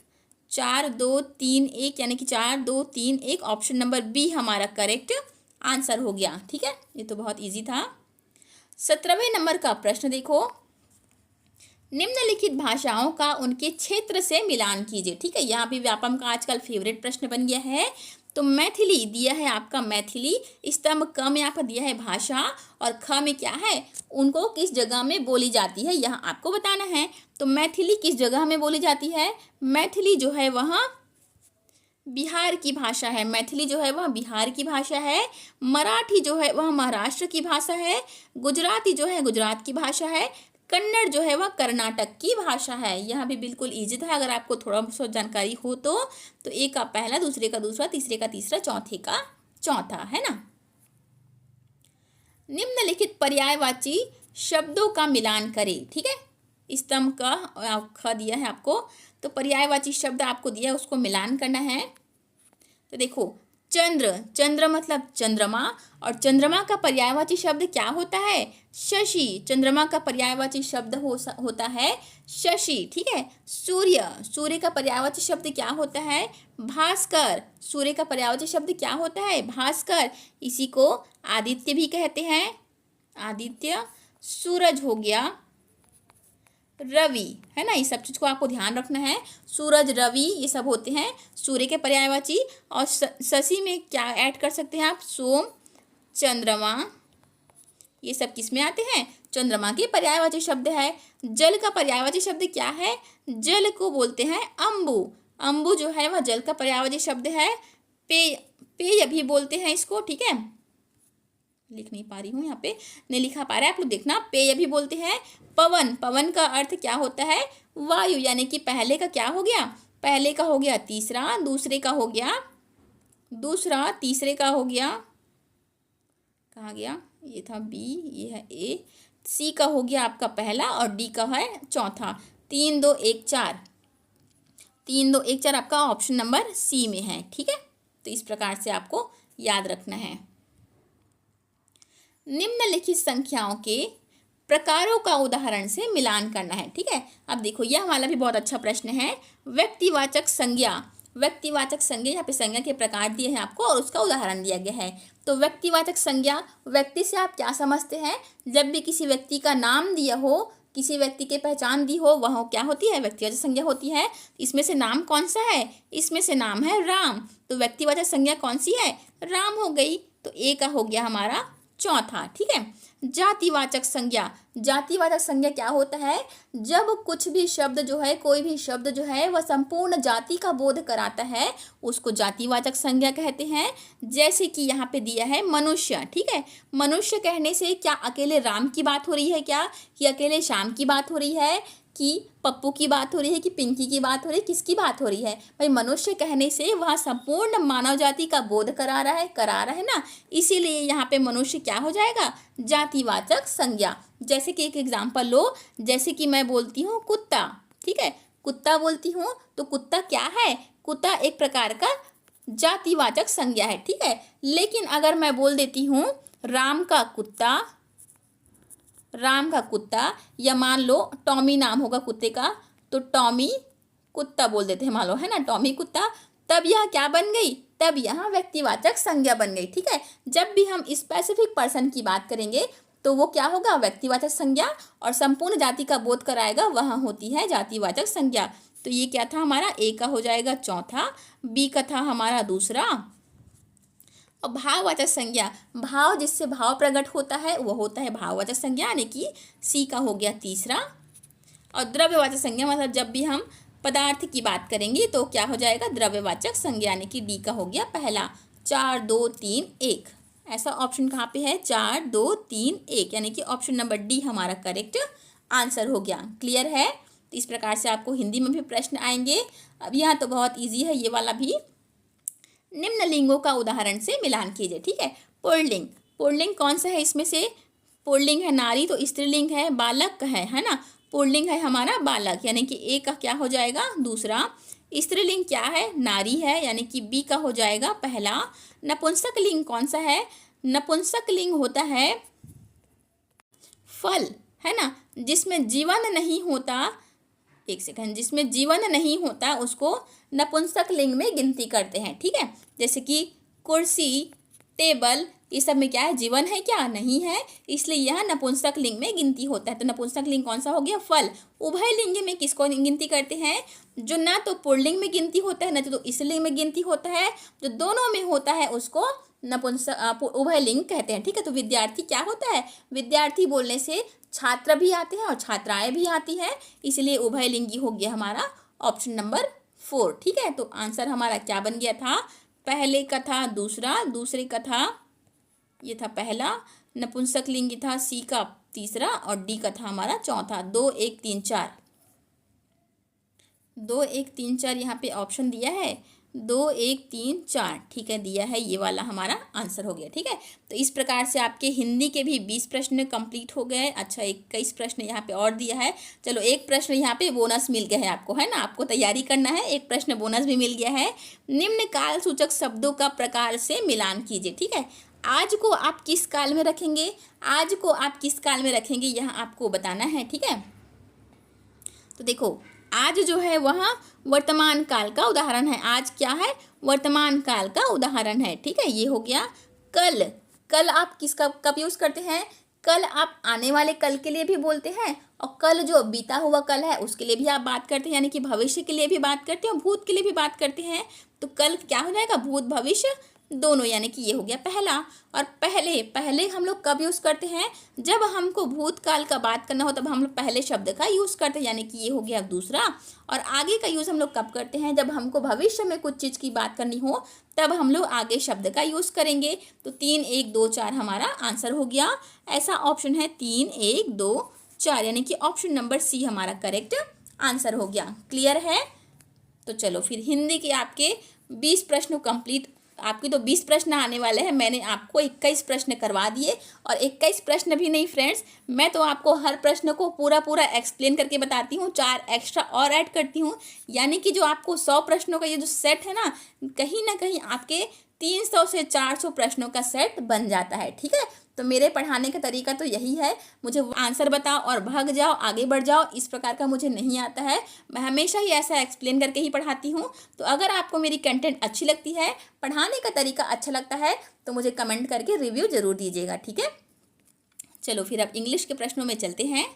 4 2 3 1, यानी कि 4 2 3 1 ऑप्शन नंबर बी हमारा करेक्ट आंसर हो गया। ठीक है, ये तो बहुत इजी था। 17वें नंबर का प्रश्न देखो। निम्नलिखित भाषाओं का उनके क्षेत्र से मिलान कीजिए। ठीक है, यहाँ भी व्यापम का आजकल फेवरेट प्रश्न बन गया है। तो मैथिली दिया है आपका, मैथिली। स्तंभ क में आपका दिया है भाषा, और ख में क्या है? उनको किस जगह में बोली जाती है, यहाँ आपको बताना है। तो मैथिली किस जगह में बोली जाती है? मैथिली जो है वह बिहार की भाषा है। मैथिली जो है वह बिहार की भाषा है। मराठी जो है वह महाराष्ट्र की भाषा है। गुजराती जो है गुजरात की भाषा है। कन्नड़ जो है वह कर्नाटक की भाषा है। यह भी बिल्कुल ईजी था, अगर आपको थोड़ा बहुत जानकारी हो तो। एक का पहला, दूसरे का दूसरा, तीसरे का तीसरा, चौथे का चौथा, है ना। निम्नलिखित पर्यायवाची शब्दों का मिलान करें। ठीक है, स्तंभ का ख दिया है आपको, तो पर्यायवाची शब्द आपको दिया है, उसको मिलान करना है। तो देखो, चंद्र। चंद्र मतलब चंद्रमा, और चंद्रमा का पर्यायवाची शब्द क्या होता है? शशि। चंद्रमा का पर्यायवाची शब्द होता है शशि। ठीक है, सूर्य। सूर्य का पर्यायवाची शब्द क्या होता है? भास्कर। सूर्य का पर्यायवाची शब्द क्या होता है? भास्कर। इसी को आदित्य भी कहते हैं, आदित्य। सूरज हो गया रवि, है ना। इस सब चीज़ को आपको ध्यान रखना है। सूरज, रवि, ये सब होते हैं सूर्य के पर्यायवाची। और शशि में क्या ऐड कर सकते हैं आप? सोम, चंद्रमा, ये सब किस में आते हैं? चंद्रमा के पर्यायवाची शब्द है। जल का पर्यायवाची शब्द क्या है? जल को बोलते हैं अम्बु। अम्बु जो है वह जल का पर्यायवाची शब्द है। पेय, पेय भी बोलते हैं इसको, ठीक है। लिख नहीं पा रही हूँ यहाँ पे, नहीं लिखा पा रहा है आप लोग, देखना। पेय भी बोलते हैं। पवन, पवन का अर्थ क्या होता है? वायु, यानी कि पहले का क्या हो गया? पहले का हो गया तीसरा, दूसरे का हो गया दूसरा, तीसरे का हो गया, कहाँ गया? ये था बी, ये है ए, सी का हो गया आपका पहला और डी का है चौथा। 3 2 1 4, 3 2 1 4 आपका ऑप्शन नंबर सी में है, ठीक है। तो इस प्रकार से आपको याद रखना है। निम्नलिखित संख्याओं के प्रकारों का उदाहरण से मिलान करना है, ठीक है। अब देखो यह वाला भी बहुत अच्छा प्रश्न है। व्यक्तिवाचक संज्ञा, व्यक्तिवाचक संज्ञा, यहाँ पे संज्ञा के प्रकार दिए हैं आपको और उसका उदाहरण दिया गया है। तो व्यक्तिवाचक संज्ञा, व्यक्ति से आप क्या समझते हैं? जब भी किसी व्यक्ति का नाम दिया हो, किसी व्यक्ति की पहचान दी हो, वह क्या होती है? व्यक्तिवाचक संज्ञा होती है। इसमें से नाम कौन सा है? इसमें से नाम है राम, तो व्यक्तिवाचक संज्ञा कौन सी है? राम हो गई। तो ए का हो गया हमारा चौथा, ठीक है। जातिवाचक संज्ञा, जातिवाचक संज्ञा क्या होता है? जब कुछ भी शब्द जो है, कोई भी शब्द जो है वह संपूर्ण जाति का बोध कराता है, उसको जातिवाचक संज्ञा कहते हैं। जैसे कि यहाँ पे दिया है मनुष्य, ठीक है। मनुष्य कहने से क्या अकेले राम की बात हो रही है क्या? कि अकेले श्याम की बात हो रही है, कि पप्पू की बात हो रही है, कि पिंकी की बात हो रही है, किसकी बात हो रही है? भाई मनुष्य कहने से वह संपूर्ण मानव जाति का बोध करा रहा है ना, इसीलिए यहाँ पे मनुष्य क्या हो जाएगा? जातिवाचक संज्ञा। जैसे कि एक एग्जाम्पल लो, जैसे कि मैं बोलती हूँ कुत्ता, ठीक है, कुत्ता बोलती हूँ, तो कुत्ता क्या है? कुत्ता एक प्रकार का जातिवाचक संज्ञा है, ठीक है। लेकिन अगर मैं बोल देती हूँ राम का कुत्ता, राम का कुत्ता, या मान लो टॉमी नाम होगा कुत्ते का, तो टॉमी कुत्ता बोल देते हैं, मान लो, है ना, टॉमी कुत्ता, तब यह क्या बन गई? तब यहाँ व्यक्तिवाचक संज्ञा बन गई, ठीक है। जब भी हम स्पेसिफिक पर्सन की बात करेंगे तो वो क्या होगा? व्यक्तिवाचक संज्ञा, और संपूर्ण जाति का बोध कराएगा, वह होती है जातिवाचक संज्ञा। तो ये क्या था हमारा? ए का हो जाएगा चौथा, बी का था हमारा दूसरा। और भाववाचक संज्ञा, भाव जिससे भाव प्रकट होता है वो होता है भाववाचक संज्ञा, यानी कि सी का हो गया तीसरा। और द्रव्यवाचक संज्ञा, मतलब जब भी हम पदार्थ की बात करेंगे तो क्या हो जाएगा? द्रव्यवाचक संज्ञा, यानी कि डी का हो गया पहला। 4 2 3 1, ऐसा ऑप्शन कहाँ पे है? 4 2 3 1, यानी कि ऑप्शन नंबर डी हमारा करेक्ट आंसर हो गया। क्लियर है? तो इस प्रकार से आपको हिंदी में भी प्रश्न आएंगे। अब यहाँ तो बहुत ईजी है ये वाला भी। निम्न लिंगों का उदाहरण से मिलान कीजिए, ठीक है। पुल्लिंग, पुल्लिंग कौन सा है इसमें से? पुल्लिंग है नारी, तो स्त्रीलिंग है बालक है ना। पुल्लिंग है हमारा बालक, यानी कि ए का क्या हो जाएगा? दूसरा। स्त्रीलिंग क्या है? नारी है, यानी कि बी का हो जाएगा पहला। नपुंसक लिंग कौन सा है? नपुंसक लिंग होता है फल, है ना, जिसमें जीवन नहीं होता, एक सेकंड, जिसमें जीवन नहीं होता उसको नपुंसक लिंग में गिनती करते हैं, ठीक है। जैसे कि कुर्सी, टेबल, ये सब में क्या है? जीवन है क्या? नहीं है, इसलिए यह नपुंसक लिंग में गिनती होता है। तो नपुंसक लिंग कौन सा हो गया? फल। उभय लिंग में किसको गिनती करते हैं? जो ना तो पुल्लिंग में गिनती होता है, ना तो स्त्रीलिंग में गिनती होता है, जो दोनों में होता है उसको नपुंसक उभय लिंग कहते हैं, ठीक है। तो विद्यार्थी क्या होता है? विद्यार्थी बोलने से छात्र भी आते हैं और छात्राएं भी आती हैं, इसलिए उभय लिंगी हो गया हमारा ऑप्शन नंबर 4, ठीक है। तो आंसर हमारा क्या बन गया था? पहले का था दूसरा, दूसरे का था ये था पहला, नपुंसक लिंगी था सी का तीसरा, और डी का था हमारा चौथा। 2 1 3 4, 2 1 3 4 यहाँ पे ऑप्शन दिया है, 2 1 3 4, ठीक है, दिया है, ये वाला हमारा आंसर हो गया, ठीक है। तो इस प्रकार से आपके हिंदी के भी 20 प्रश्न कंप्लीट हो गए। अच्छा, 21 प्रश्न यहाँ पे और दिया है। चलो, एक प्रश्न यहाँ पे बोनस मिल गया है आपको, है ना, आपको तैयारी करना है, एक प्रश्न बोनस भी मिल गया है। निम्न काल सूचक शब्दों का प्रकार से मिलान कीजिए, ठीक है। आज को आप किस काल में रखेंगे? आज को आप किस काल में रखेंगे, यहाँ आपको बताना है, ठीक है। तो देखो, आज जो है वह वर्तमान काल का उदाहरण है। आज क्या है? वर्तमान काल का उदाहरण है, ठीक है। ये हो गया। कल, कल आप किसका कब यूज़ करते हैं? कल आप आने वाले कल के लिए भी बोलते हैं, और कल जो बीता हुआ कल है उसके लिए भी आप बात करते हैं, यानी कि भविष्य के लिए भी बात करते हैं और भूत के लिए भी बात करते हैं। तो कल क्या हो जाएगा? भूत, भविष्य, दोनों, यानी कि ये हो गया पहला। और पहले पहले हम लोग कब यूज़ करते हैं, जब हमको भूतकाल का बात करना हो तब हम लोग पहले शब्द का यूज़ करते हैं, यानी कि ये हो गया दूसरा। और आगे का यूज़ हम लोग कब करते हैं, जब हमको भविष्य में कुछ चीज़ की बात करनी हो तब हम लोग आगे शब्द का यूज़ करेंगे। तो 3 1 2 4 हमारा आंसर हो गया। ऐसा ऑप्शन है 3 1 2 4, यानी कि ऑप्शन नंबर सी हमारा करेक्ट आंसर हो गया। क्लियर है? तो चलो फिर हिंदी के आपके 20 प्रश्न कंप्लीट, आपके तो 20 प्रश्न आने वाले हैं। मैंने आपको 21 प्रश्न करवा दिए, और 21 प्रश्न भी नहीं फ्रेंड्स, मैं तो आपको हर प्रश्न को पूरा पूरा एक्सप्लेन करके बताती हूँ, 4 एक्स्ट्रा और ऐड करती हूँ, यानी कि जो आपको 100 प्रश्नों का ये जो सेट है ना कहीं आपके 300 से 400 प्रश्नों का सेट बन जाता है। ठीक है, तो मेरे पढ़ाने का तरीका तो यही है, मुझे आंसर बताओ और भाग जाओ, आगे बढ़ जाओ, इस प्रकार का मुझे नहीं आता है। मैं हमेशा ही ऐसा एक्सप्लेन करके ही पढ़ाती हूँ। तो अगर आपको मेरी कंटेंट अच्छी लगती है, पढ़ाने का तरीका अच्छा लगता है, तो मुझे कमेंट करके रिव्यू ज़रूर दीजिएगा। ठीक है, चलो फिर अब इंग्लिश के प्रश्नों में चलते हैं।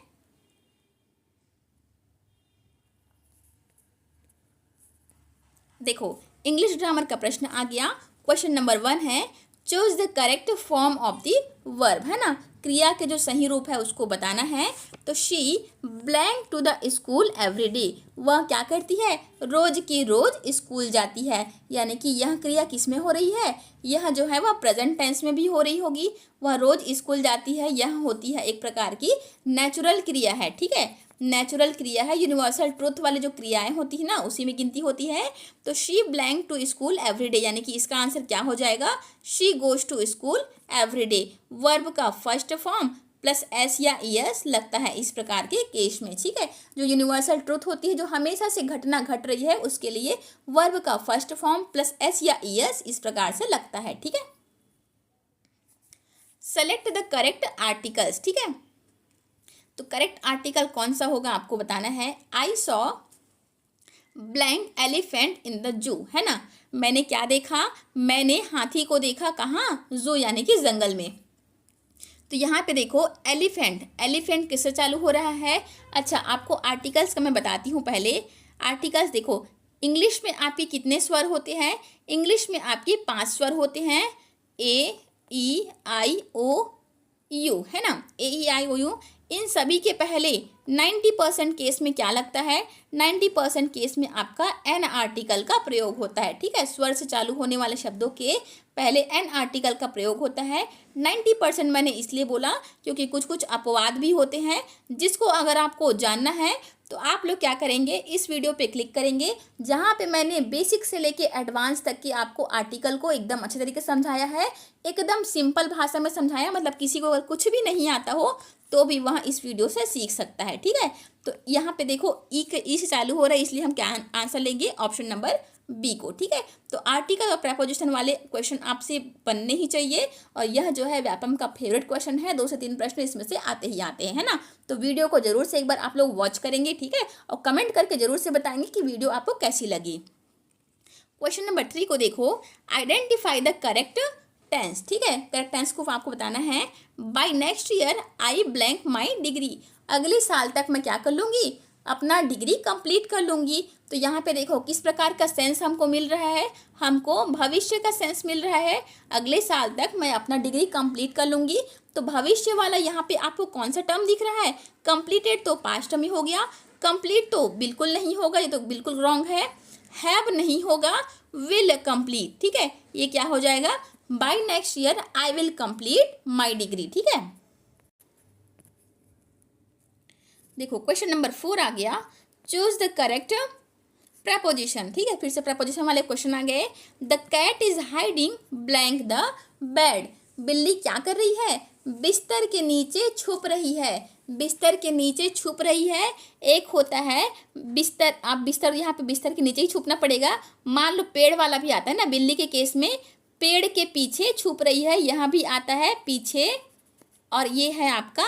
देखो, इंग्लिश ग्रामर का प्रश्न आ गया। क्वेश्चन नंबर 1 है, choose the correct form of the verb, है ना, क्रिया के जो सही रूप है उसको बताना है। तो she blank to the school every day, वह क्या करती है, रोज की रोज स्कूल जाती है, यानी कि यह क्रिया किस में हो रही है, यह जो है वह प्रेजेंट टेंस में भी हो रही होगी। वह रोज स्कूल जाती है, यह होती है एक प्रकार की नेचुरल क्रिया है। ठीक है, नेचुरल क्रिया है, यूनिवर्सल ट्रुथ वाली जो क्रियाएं होती है ना उसी में गिनती होती है। तो she blank to school every day, यानी कि इसका आंसर क्या हो जाएगा, she goes to school every day. Verb का फर्स्ट फॉर्म प्लस एस या ईएस लगता है इस प्रकार के केस में। ठीक है, जो यूनिवर्सल ट्रुथ होती है, जो हमेशा से घटना घट रही है, उसके लिए वर्ब का फर्स्ट फॉर्म प्लस एस या ईएस इस प्रकार से लगता है। ठीक है, सेलेक्ट द करेक्ट आर्टिकल्स। ठीक है, तो करेक्ट आर्टिकल कौन सा होगा आपको बताना है। I saw blank elephant in the zoo, है ना, मैंने क्या देखा, मैंने हाथी को देखा कहाँ, जू यानी कि जंगल में। तो यहाँ पे देखो एलिफेंट, एलिफेंट किससे चालू हो रहा है। अच्छा, आपको आर्टिकल्स का मैं बताती हूँ पहले। आर्टिकल्स देखो, इंग्लिश में आपके कितने स्वर होते हैं, इंग्लिश में आपके 5 स्वर होते हैं, ए ई आई ओ यू, है ना, ए ई आई ओ यू। इन सभी के पहले 90% केस में क्या लगता है, 90% केस में आपका एन आर्टिकल का प्रयोग होता है। ठीक है, स्वर से चालू होने वाले शब्दों के पहले एन आर्टिकल का प्रयोग होता है। 90% मैंने इसलिए बोला क्योंकि कुछ कुछ अपवाद भी होते हैं, जिसको अगर आपको जानना है तो आप लोग क्या करेंगे, इस वीडियो पे क्लिक करेंगे जहाँ पे मैंने बेसिक से लेके एडवांस तक की आपको आर्टिकल को एकदम अच्छे तरीके से समझाया है, एकदम सिंपल भाषा में समझाया, मतलब किसी को अगर कुछ भी नहीं आता हो तो भी वहाँ इस वीडियो से सीख सकता है। ठीक है, तो यहाँ पे देखो ई से चालू हो रहा है, इसलिए हम क्या आंसर लेंगे, ऑप्शन नंबर बी को। ठीक है, तो आर्टिकल और प्रेपोजिशन वाले क्वेश्चन आपसे बनने ही चाहिए, और यह जो है व्यापम का फेवरेट क्वेश्चन है, 2 से 3 प्रश्न इसमें से आते ही आते हैं, है ना। तो वीडियो को जरूर से एक बार आप लोग वॉच करेंगे। ठीक है, और कमेंट करके जरूर से बताएंगे कि वीडियो आपको कैसी लगी। क्वेश्चन नंबर 3 को देखो, आइडेंटिफाई द करेक्ट टेंस। ठीक है, करेक्ट टेंस को आपको बताना है। By next year I blank my degree, अगले साल तक मैं क्या कर लूँगी, अपना डिग्री कंप्लीट कर लूँगी। तो यहाँ पे देखो किस प्रकार का सेंस हमको मिल रहा है, हमको भविष्य का सेंस मिल रहा है। अगले साल तक मैं अपना डिग्री कंप्लीट कर लूँगी, तो भविष्य वाला यहाँ पे आपको कौन सा टर्म दिख रहा है, कंप्लीटेड तो पास्ट टर्म ही हो गया, कंप्लीट तो बिल्कुल नहीं होगा, ये तो बिल्कुल रॉन्ग है, हैव नहीं होगा, विल कंप्लीट। ठीक है, ये क्या हो जाएगा, by next year I will complete my degree. ठीक है, देखो क्वेश्चन नंबर 4 आ गया, चूज द करेक्ट प्रपोजिशन। ठीक है, फिर से प्रपोजिशन वाले क्वेश्चन आ गए। The cat is hiding blank the bed, बिल्ली क्या कर रही है, बिस्तर के नीचे छुप रही है, बिस्तर के नीचे छुप रही है। एक होता है बिस्तर, आप बिस्तर, यहाँ पे बिस्तर के नीचे ही छुपना पड़ेगा। मान लो पेड़ वाला भी आता है ना, बिल्ली के केस में पेड़ के पीछे छुप रही है, यहाँ भी आता है पीछे, और ये है आपका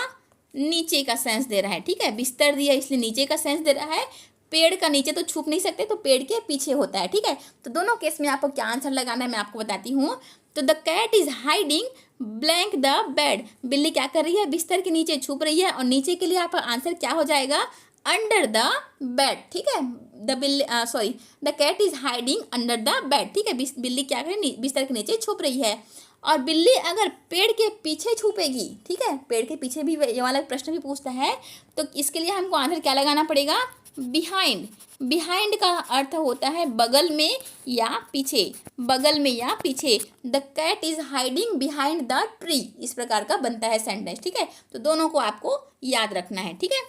नीचे का सेंस दे रहा है। ठीक है, बिस्तर दिया इसलिए नीचे का सेंस दे रहा है, पेड़ का नीचे तो छुप नहीं सकते, तो पेड़ के पीछे होता है। ठीक है, तो दोनों केस में आपको क्या आंसर लगाना है मैं आपको बताती हूँ। तो the cat is hiding blank the bed, बिल्ली क्या कर रही है, बिस्तर के नीचे छुप रही है, और नीचे के लिए आपका आंसर क्या हो जाएगा, अंडर द बेड, ठीक है। द बिल्ली sorry the cat is hiding under the bed, ठीक है। बिल्ली क्या करे, बिस्तर के नीचे छुप रही है। और बिल्ली अगर पेड़ के पीछे छुपेगी, ठीक है, पेड़ के पीछे भी ये वाला प्रश्न भी पूछता है, तो इसके लिए हमको आंसर क्या लगाना पड़ेगा, बिहाइंड। बिहाइंड का अर्थ होता है बगल में या पीछे, बगल में या पीछे। The cat is hiding behind the tree, इस प्रकार का बनता है सेंटेंस, ठीक है। तो दोनों को आपको याद रखना है, ठीक है।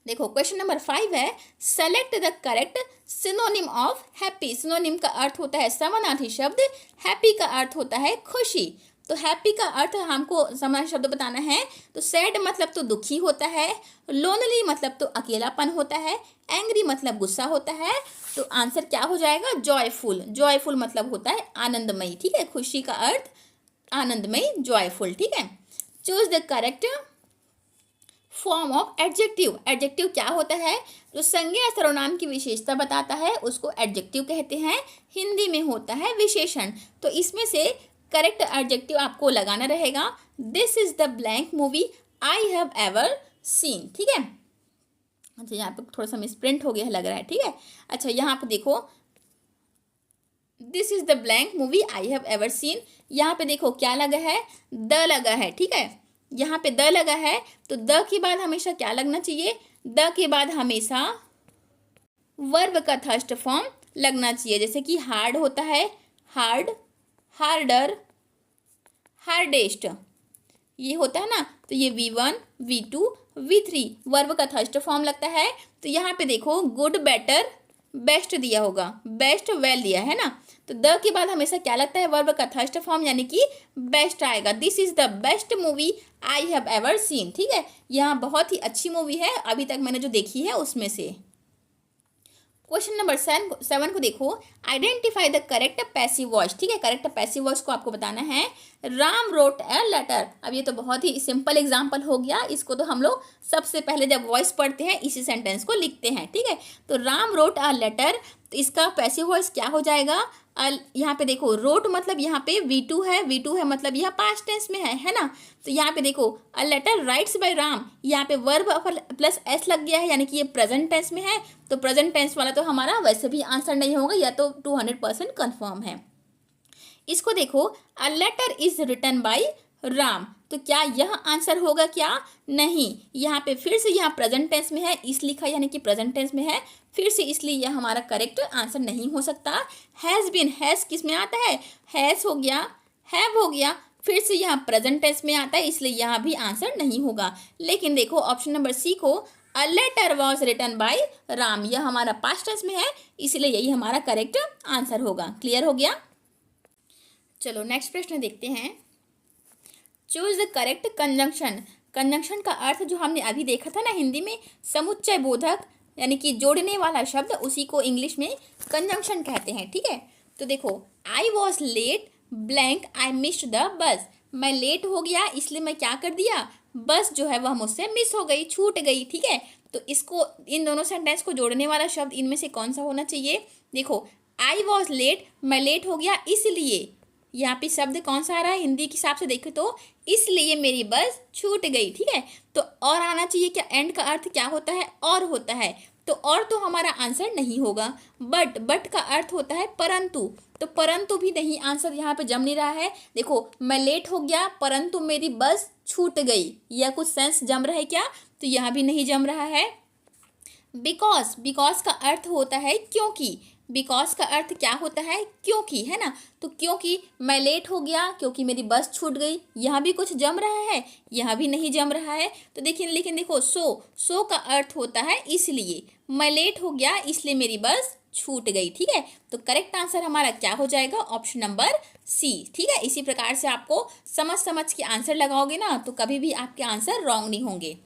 देखो क्वेश्चन नंबर 5 है, select the correct synonym of happy. Synonym का अर्थ होता है समानार्थी शब्द, हैप्पी का अर्थ होता है खुशी। तो हैप्पी का अर्थ हमको समानार्थी शब्द बताना है। तो सैड मतलब तो दुखी होता है, लोनली मतलब तो अकेलापन होता है, एंग्री मतलब गुस्सा होता है। तो आंसर क्या हो जाएगा, जॉयफुल। जॉयफुल मतलब होता है आनंदमयी, ठीक है। खुशी का अर्थ आनंदमयी, जॉयफुल, ठीक है। Choose the correct form of adjective. Adjective क्या होता है, जो संज्ञा सर्वनाम की विशेषता बताता है उसको एडजेक्टिव कहते हैं। हिंदी में होता है विशेषण। तो इसमें से करेक्ट एडजेक्टिव आपको लगाना रहेगा, this is the blank movie I have ever seen, ठीक है। अच्छा यहाँ पे थोड़ा सा मिसप्रिंट हो गया है लग रहा है, ठीक है। अच्छा यहाँ पे देखो, this is the blank movie I have ever seen, यहाँ पे देखो क्या लगा है, द लगा है, ठीक है। यहाँ पे द लगा है, तो द के बाद हमेशा क्या लगना चाहिए, द के बाद हमेशा वर्ब का थर्स्ट फॉर्म लगना चाहिए। जैसे कि हार्ड होता है हार्ड, हार्डर, हार्डेस्ट, ये होता है ना। तो ये V1, V2, V3 वर्ब का थर्स्ट फॉर्म लगता है। तो यहाँ पे देखो गुड, बेटर, बेस्ट दिया होगा, बेस्ट, वेल दिया है ना। तो द के बाद हमेशा क्या लगता है, वर्ब का थर्स्ट फॉर्म यानी कि बेस्ट आएगा। This is the best movie I have ever seen, ठीक है। यहाँ बहुत ही अच्छी मूवी है अभी तक मैंने जो देखी है उसमें से। क्वेश्चन नंबर 7 को देखो, identify the correct passive voice, ठीक है। करेक्ट पैसिव वॉइस को आपको बताना है, राम रोट ए लेटर। अब ये तो बहुत ही सिंपल एग्जांपल हो गया, इसको तो हम लोग सबसे पहले जब वॉइस पढ़ते हैं इसी सेंटेंस को लिखते हैं, ठीक है। तो राम रोट अ लेटर, तो इसका पैसिव वॉइस क्या हो जाएगा, यहाँ पे देखो रोट मतलब यहाँ पे V2 है, V2 है मतलब यह पास्ट टेंस में है ना। तो यहाँ पे देखो a letter writes by Ram, यहाँ पे वर्ब प्लस एस लग गया है यानी कि ये प्रेजेंट टेंस में है। तो प्रेजेंट टेंस वाला तो हमारा वैसे भी आंसर नहीं होगा, या तो 200% कन्फर्म है। इसको देखो, a letter is written by Ram, तो क्या यह आंसर होगा, क्या नहीं। यहाँ पे फिर से यहाँ प्रेजेंट टेंस में है, इस लिखा यानी कि प्रेजेंट टेंस में है फिर से, इसलिए यह हमारा करेक्ट आंसर नहीं हो सकता। हैज़ बीन, हैज़ किस में आता है, हैज़ हो गया, हैव हो गया, फिर से यहाँ प्रेजेंट टेंस में आता है, इसलिए यहाँ भी आंसर नहीं होगा। लेकिन देखो ऑप्शन नंबर सी को, a letter was written by Ram, यह हमारा पास्ट टेंस में है, इसलिए यही हमारा करेक्ट आंसर होगा। क्लियर हो गया। चलो नेक्स्ट प्रश्न देखते हैं, choose the correct conjunction. Conjunction का अर्थ जो हमने अभी देखा था ना हिंदी में, समुच्चय बोधक यानी कि जोड़ने वाला शब्द, उसी को इंग्लिश में कंजंक्शन कहते हैं, ठीक है। तो देखो, I was late blank I missed the bus, मैं लेट हो गया इसलिए मैं क्या कर दिया, बस जो है वह मुझसे मिस हो गई, छूट गई, ठीक है। तो इसको, इन दोनों सेंटेंस को जोड़ने वाला शब्द इनमें से कौन सा होना चाहिए। देखो आई वॉज लेट, मैं लेट हो गया इसलिए, यहाँ पे शब्द कौन सा आ रहा है हिंदी के हिसाब से देखें तो, इसलिए मेरी बस छूट गई, ठीक है। तो और आना चाहिए क्या, एंड का अर्थ क्या होता है, और होता है। तो और तो हमारा आंसर नहीं होगा। बट का अर्थ होता है परंतु, तो परंतु भी नहीं, आंसर यहाँ पे जम नहीं रहा है। देखो मैं लेट हो गया परंतु मेरी बस छूट गई, यह कुछ सेंस जम रहा है क्या, तो यहाँ भी नहीं जम रहा है। बिकॉज, बिकॉज का अर्थ होता है क्योंकि, बिकॉज का अर्थ क्या होता है, क्योंकि, है ना। तो क्योंकि मैं लेट हो गया क्योंकि मेरी बस छूट गई, यहाँ भी कुछ जम रहा है, यहाँ भी नहीं जम रहा है। तो देखिए, लेकिन देखो सो का अर्थ होता है इसलिए, मैं लेट हो गया इसलिए मेरी बस छूट गई, ठीक है। तो करेक्ट आंसर हमारा क्या हो जाएगा, ऑप्शन नंबर सी, ठीक है। इसी प्रकार से आपको समझ के आंसर लगाओगे ना, तो कभी भी आपके आंसर रॉन्ग नहीं होंगे।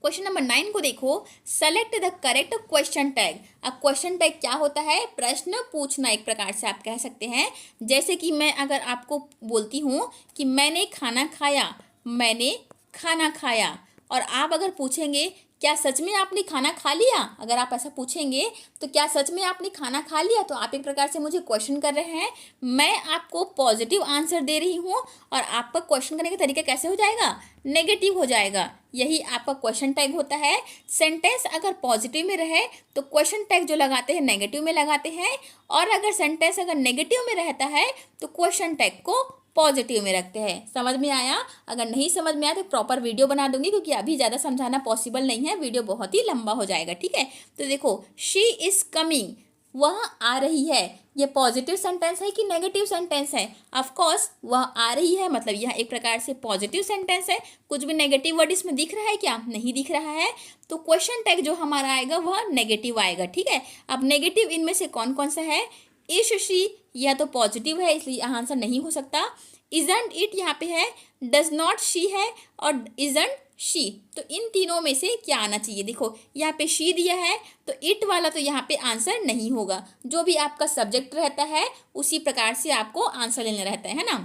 क्वेश्चन नंबर 9 को देखो, select the correct question tag. अब क्वेश्चन टैग क्या होता है, प्रश्न पूछना एक प्रकार से आप कह सकते हैं। जैसे कि मैं अगर आपको बोलती हूँ कि मैंने खाना खाया, मैंने खाना खाया, और आप अगर पूछेंगे क्या सच में आपने खाना खा लिया, अगर आप ऐसा पूछेंगे तो क्या सच में आपने खाना खा लिया, तो आप एक प्रकार से मुझे क्वेश्चन कर रहे हैं, मैं आपको पॉजिटिव आंसर दे रही हूँ, और आपका क्वेश्चन करने का तरीका कैसे हो जाएगा, नेगेटिव हो जाएगा। यही आपका क्वेश्चन टैग होता है। सेंटेंस अगर पॉजिटिव में रहे तो क्वेश्चन टैग जो लगाते हैं नेगेटिव में लगाते हैं, और अगर सेंटेंस अगर नेगेटिव में रहता है तो क्वेश्चन टैग को पॉजिटिव में रखते हैं। समझ में आया? अगर नहीं समझ में आया तो प्रॉपर वीडियो बना दूंगी, क्योंकि अभी ज़्यादा समझाना पॉसिबल नहीं है, वीडियो बहुत ही लंबा हो जाएगा। ठीक है, तो देखो शी इज़ कमिंग, वह आ रही है, ये पॉजिटिव सेंटेंस है कि नेगेटिव सेंटेंस है? ऑफ कोर्स वह आ रही है, मतलब यह एक प्रकार से पॉजिटिव सेंटेंस है। कुछ भी नेगेटिव वर्ड इसमें दिख रहा है क्या? नहीं दिख रहा है, तो क्वेश्चन टैग जो हमारा आएगा वह नेगेटिव आएगा। ठीक है, अब नेगेटिव इनमें से कौन कौन सा है? इश शी, यह तो पॉजिटिव है इसलिए आंसर नहीं हो सकता। इजंट इट यहाँ पे है, डज नॉट शी है, और इजंट शी, तो इन तीनों में से क्या आना चाहिए? देखो यहाँ पे शी दिया है तो इट वाला तो यहाँ पे आंसर नहीं होगा। जो भी आपका सब्जेक्ट रहता है उसी प्रकार से आपको आंसर लेना रहता है ना।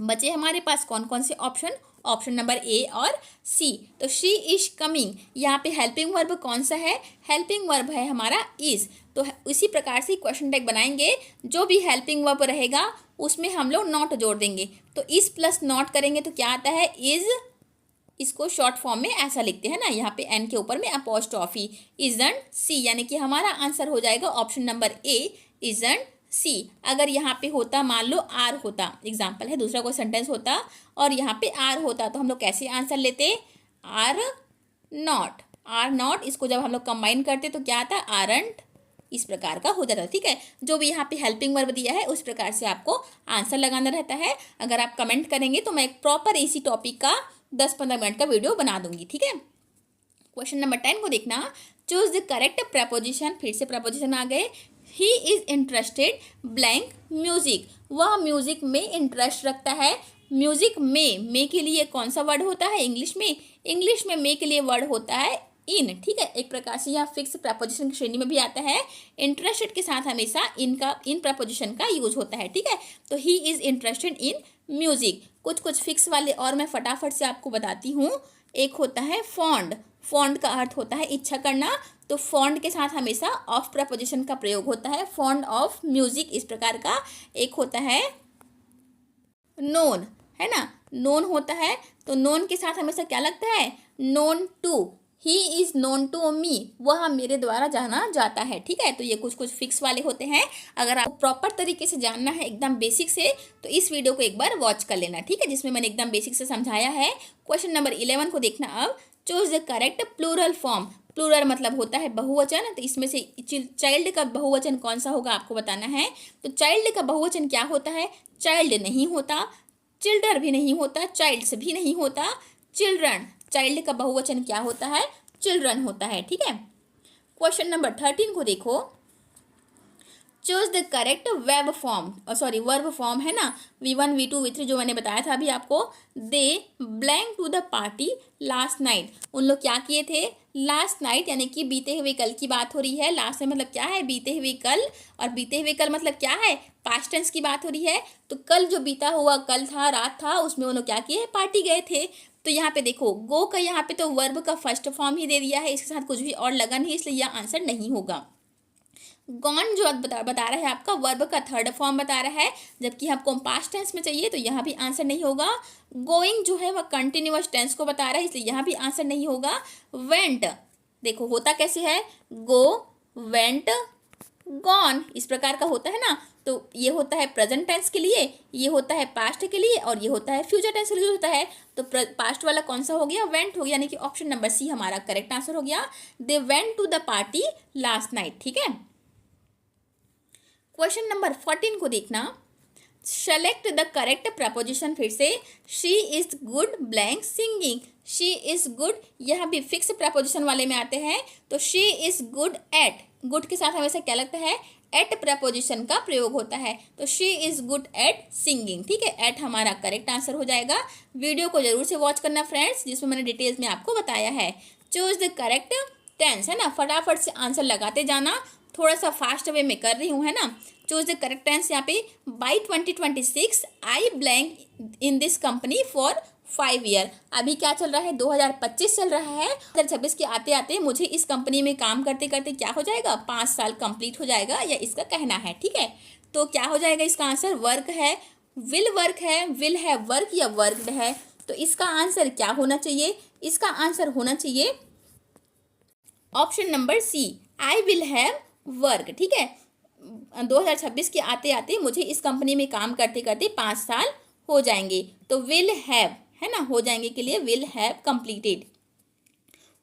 बचे हमारे पास कौन कौन से ऑप्शन? ऑप्शन नंबर ए और सी। तो शी इज कमिंग, यहाँ पे हेल्पिंग वर्ब कौन सा है? हेल्पिंग वर्ब है हमारा इज। तो इसी प्रकार से क्वेश्चन टैग बनाएंगे, जो भी हेल्पिंग वर्ब रहेगा उसमें हम लोग नॉट जोड़ देंगे। तो इज प्लस नॉट करेंगे तो क्या आता है? इज, इसको शॉर्ट फॉर्म में ऐसा लिखते हैं ना, यहाँ पे एन के ऊपर में अपोस्ट्रॉफी, इजंट सी, यानी कि हमारा आंसर हो जाएगा ऑप्शन नंबर ए, इजंट सी। अगर यहाँ पे होता, मान लो आर होता, एग्जाम्पल है, दूसरा कोई सेंटेंस होता और यहाँ पे आर होता, तो हम लोग कैसे आंसर लेते? आर नॉट, आर नॉट, इसको जब हम लोग कंबाइन करते तो क्या आता? आरंट, इस प्रकार का हो जाता है। ठीक है, जो भी यहाँ पे हेल्पिंग वर्ब दिया है उस प्रकार से आपको आंसर लगाना रहता है। अगर आप कमेंट करेंगे तो मैं एक प्रॉपर इसी टॉपिक का 10-15 मिनट का वीडियो बना दूंगी। ठीक है, क्वेश्चन नंबर 10 को देखना, चूज द करेक्ट प्रपोजिशन। फिर से प्रपोजिशन आ गए। He is interested blank music, वह म्यूजिक में इंटरेस्ट रखता है। म्यूजिक में के लिए कौन सा वर्ड होता है? इंग्लिश में के लिए वर्ड होता है इन। ठीक है, एक प्रकार से यह फिक्स प्रपोजिशन की श्रेणी में भी आता है। इंटरेस्टेड के साथ हमेशा इन प्रपोजिशन का यूज होता है। ठीक है, तो he is interested in music. कुछ फिक्स वाले और मैं फटाफट से आपको बताती हूँ। एक होता है फॉन्ड, फॉन्ड का अर्थ होता है इच्छा करना, तो फॉन्ड के साथ हमेशा ऑफ प्रपोजिशन का प्रयोग होता है, फॉन्ड ऑफ म्यूजिक, इस प्रकार का। एक होता है नोन, है ना, नोन होता है, तो नोन के साथ हमेशा क्या लगता है? Known to, he is known to me, वह मेरे द्वारा जाना जाता है। ठीक है, तो ये कुछ फिक्स वाले होते हैं। अगर आपको प्रॉपर तरीके से जानना है एकदम बेसिक से, तो इस वीडियो को एक बार वॉच कर लेना। ठीक है, जिसमें मैंने एकदम बेसिक से समझाया है। क्वेश्चन नंबर 11 को देखना अब, choose the correct plural form. Plural मतलब होता है बहुवचन, तो इसमें से चाइल्ड का बहुवचन कौन सा होगा आपको बताना है। तो चाइल्ड का बहुवचन क्या होता है? चाइल्ड नहीं होता, चिल्ड्रन भी नहीं होता, चाइल्ड्स भी नहीं होता, चिल्ड्रन। चाइल्ड का बहुवचन क्या होता है? चिल्ड्रन होता है। ठीक है, क्वेश्चन नंबर 13 को देखो, choose the correct verb form है ना, V1 V2 V3 जो मैंने बताया था अभी आपको। They blank to the party last night, उन लोग क्या किए थे? लास्ट नाइट, यानी कि बीते हुए कल की बात हो रही है। लास्ट में मतलब क्या है? बीते हुए कल, और बीते हुए कल मतलब क्या है? पास्ट टेंस की बात हो रही है। तो कल जो बीता हुआ कल था, रात था, उसमें उन लोग क्या किए? पार्टी गए थे। तो यहाँ पे देखो गो का यहाँ पे तो वर्ब का फर्स्ट फॉर्म ही दे दिया है, इसके साथ कुछ भी और लगा नहीं, इसलिए यह आंसर नहीं होगा। गॉन जो बता रहा है आपका वर्ब का थर्ड फॉर्म बता रहा है, जबकि आपको पास्ट टेंस में चाहिए, तो यहाँ भी आंसर नहीं होगा। गोइंग जो है वह कंटिन्यूअस टेंस को बता रहा है, इसलिए यहाँ भी आंसर नहीं होगा। वेंट, देखो होता कैसे है? गो, वेंट, गॉन, इस प्रकार का होता है ना। तो ये होता है प्रेजेंट टेंस के लिए, ये होता है पास्ट के लिए, और ये होता है फ्यूचर टेंस के लिए होता है। तो पास्ट वाला कौन सा हो गया? वेंट हो गया, यानी कि ऑप्शन नंबर सी हमारा करेक्ट आंसर हो गया। They went to the party last night. ठीक है, क्वेश्चन नंबर 14 को देखना, सेलेक्ट द करेक्ट प्रपोजिशन। फिर से, she is good blank singing, she is good, यह भी फिक्स प्रपोजिशन वाले में आते हैं। तो she is good at, good के साथ हमेशा क्या लगता है? एट प्रपोजिशन का प्रयोग होता है। तो she is good at singing. ठीक है, एट हमारा करेक्ट आंसर हो जाएगा। वीडियो को जरूर से वॉच करना फ्रेंड्स, जिसमें मैंने डिटेल्स में आपको बताया है। चूज द करेक्ट टेंस, है ना, फटाफट से आंसर लगाते जाना, थोड़ा सा फास्ट वे में कर रही हूँ, है ना। चूज द करेक्ट टेंस यहाँ पे, by 2026 I blank in this company for 5 year. अभी क्या चल रहा है? 2025 चल रहा है। 2026 के आते आते मुझे इस कंपनी में काम करते करते क्या हो जाएगा? 5 साल कंप्लीट हो जाएगा, या इसका कहना है। ठीक है, तो क्या हो जाएगा इसका आंसर? वर्क है, विल वर्क है, विल है वर्क या वर्कड है। तो इसका आंसर क्या होना चाहिए? इसका आंसर होना चाहिए option number C, I will have work. ठीक है, 2026 के आते आते मुझे इस कंपनी में काम करते करते 5 साल हो जाएंगे, तो विल हैव है ना, हो जाएंगे के लिए will have completed.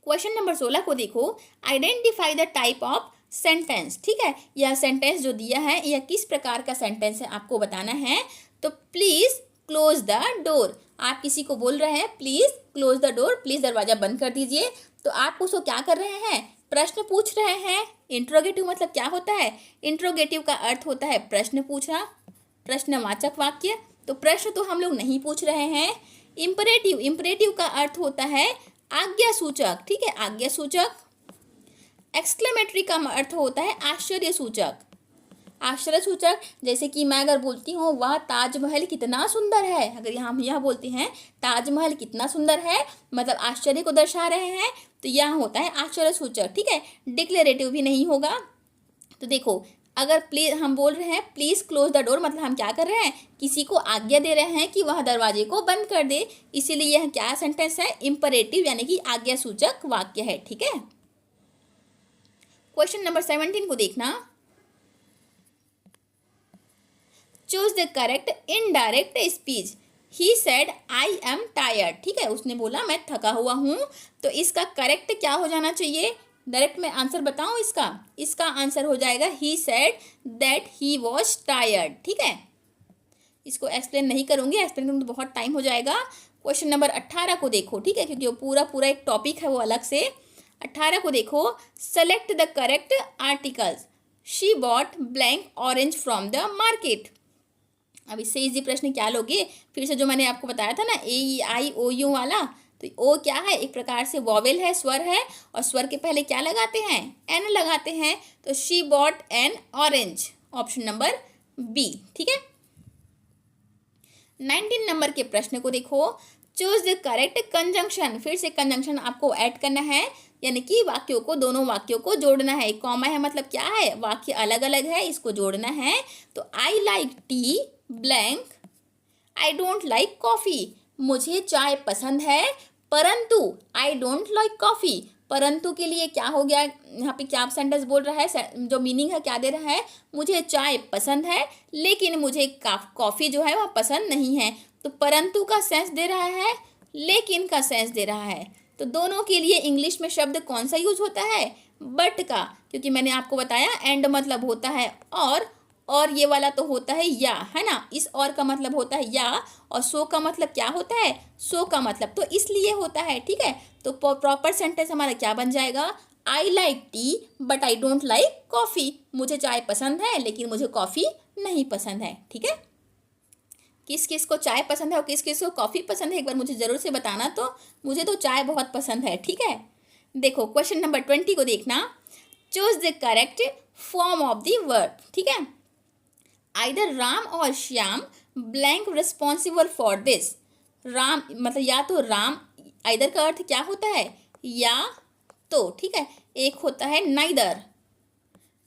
Question number 16 को देखो, identify the type of sentence. ठीक है, यह सेंटेंस जो दिया है यह किस प्रकार का सेंटेंस है आपको बताना है। तो प्लीज क्लोज द डोर, आप किसी को बोल रहे हैं please close the door, please दरवाजा बंद कर दीजिए, तो आप उसको क्या कर रहे हैं? प्रश्न पूछ रहे हैं। इंट्रोगेटिव मतलब क्या होता है? इंट्रोगेटिव का अर्थ होता है प्रश्न पूछना, प्रश्नवाचक वाक्य। तो प्रश्न तो हम लोग नहीं पूछ रहे हैं। इंपरेटिव, इंपरेटिव का अर्थ होता है आज्ञा सूचक। ठीक है, आज्ञा सूचक। एक्सक्लेमेटरी का अर्थ होता है आश्चर्य सूचक, आश्चर्य सूचक। जैसे कि मैं अगर बोलती हूँ वह ताजमहल कितना सुंदर है, अगर यहाँ हम यह बोलते हैं ताजमहल कितना सुंदर है, मतलब आश्चर्य को दर्शा रहे हैं, तो यह होता है आश्चर्य सूचक। ठीक है, डिक्लेरेटिव भी नहीं होगा। तो देखो, अगर प्लीज हम बोल रहे हैं प्लीज क्लोज द डोर, मतलब हम क्या कर रहे हैं? किसी को आज्ञा दे रहे हैं कि वह दरवाजे को बंद कर दे, इसीलिए यह क्या सेंटेंस है? इंपरेटिव यानी कि आज्ञा सूचक वाक्य है। ठीक है, क्वेश्चन नंबर 17 को देखना, choose the correct indirect speech. He said I am tired. ठीक है, उसने बोला मैं थका हुआ हूँ, तो इसका करेक्ट क्या हो जाना चाहिए? डायरेक्ट मैं आंसर बताऊँ इसका? इसका आंसर हो जाएगा he said that he was tired. ठीक है, इसको एक्सप्लेन नहीं करूँगी, एक्सप्लेन करूँगी तो बहुत टाइम हो जाएगा। क्वेश्चन नंबर 18 को देखो। ठीक है, क्योंकि वो पूरा एक टॉपिक है वो अलग से। 18 को देखो, select the correct articles. She bought blank orange from the market. अब इससे इजी प्रश्न क्या लोगे? फिर से जो मैंने आपको बताया था ना AEIOU वाला, तो ओ क्या है? एक प्रकार से वॉवेल है, स्वर है, और स्वर के पहले क्या लगाते हैं? एन लगाते हैं। तो she bought an orange, option number B. ठीक है, 19 नंबर के प्रश्न को देखो, चूज द करेक्ट कंजंक्शन। फिर से कंजंक्शन आपको ऐड करना है, यानी कि वाक्यों को, दोनों वाक्यों को जोड़ना है। कॉमा है मतलब क्या है? वाक्य अलग अलग है, इसको जोड़ना है। तो I like T blank I don't like coffee. मुझे चाय पसंद है परंतु आई डोंट लाइक कॉफ़ी। परंतु के लिए क्या हो गया? यहाँ पे क्या सेंटेंस बोल रहा है? जो मीनिंग है क्या दे रहा है? मुझे चाय पसंद है लेकिन मुझे कॉफ़ी जो है वह पसंद नहीं है। तो परंतु का सेंस दे रहा है, लेकिन का सेंस दे रहा है। तो दोनों के लिए इंग्लिश में शब्द कौन सा यूज होता है? बट का, क्योंकि मैंने आपको बताया एंड मतलब होता है और ये वाला तो होता है या, है ना। इस और का मतलब होता है या, और सो का मतलब क्या होता है? सो का मतलब तो इसलिए होता है। ठीक है, तो प्रॉपर सेंटेंस हमारा क्या बन जाएगा? I like T but I don't like coffee. मुझे चाय पसंद है लेकिन मुझे कॉफ़ी नहीं पसंद है। ठीक है, किस किस को चाय पसंद है और किस किस को कॉफ़ी पसंद है एक बार मुझे ज़रूर से बताना। तो मुझे तो चाय बहुत पसंद है। ठीक है, देखो क्वेश्चन नंबर 20 को देखना, choose the correct form of the verb. ठीक है, आइदर राम और Shyam blank responsible for this. Ram मतलब या तो राम, आइदर का अर्थ क्या होता है? या तो। ठीक है, एक होता है नाइदर,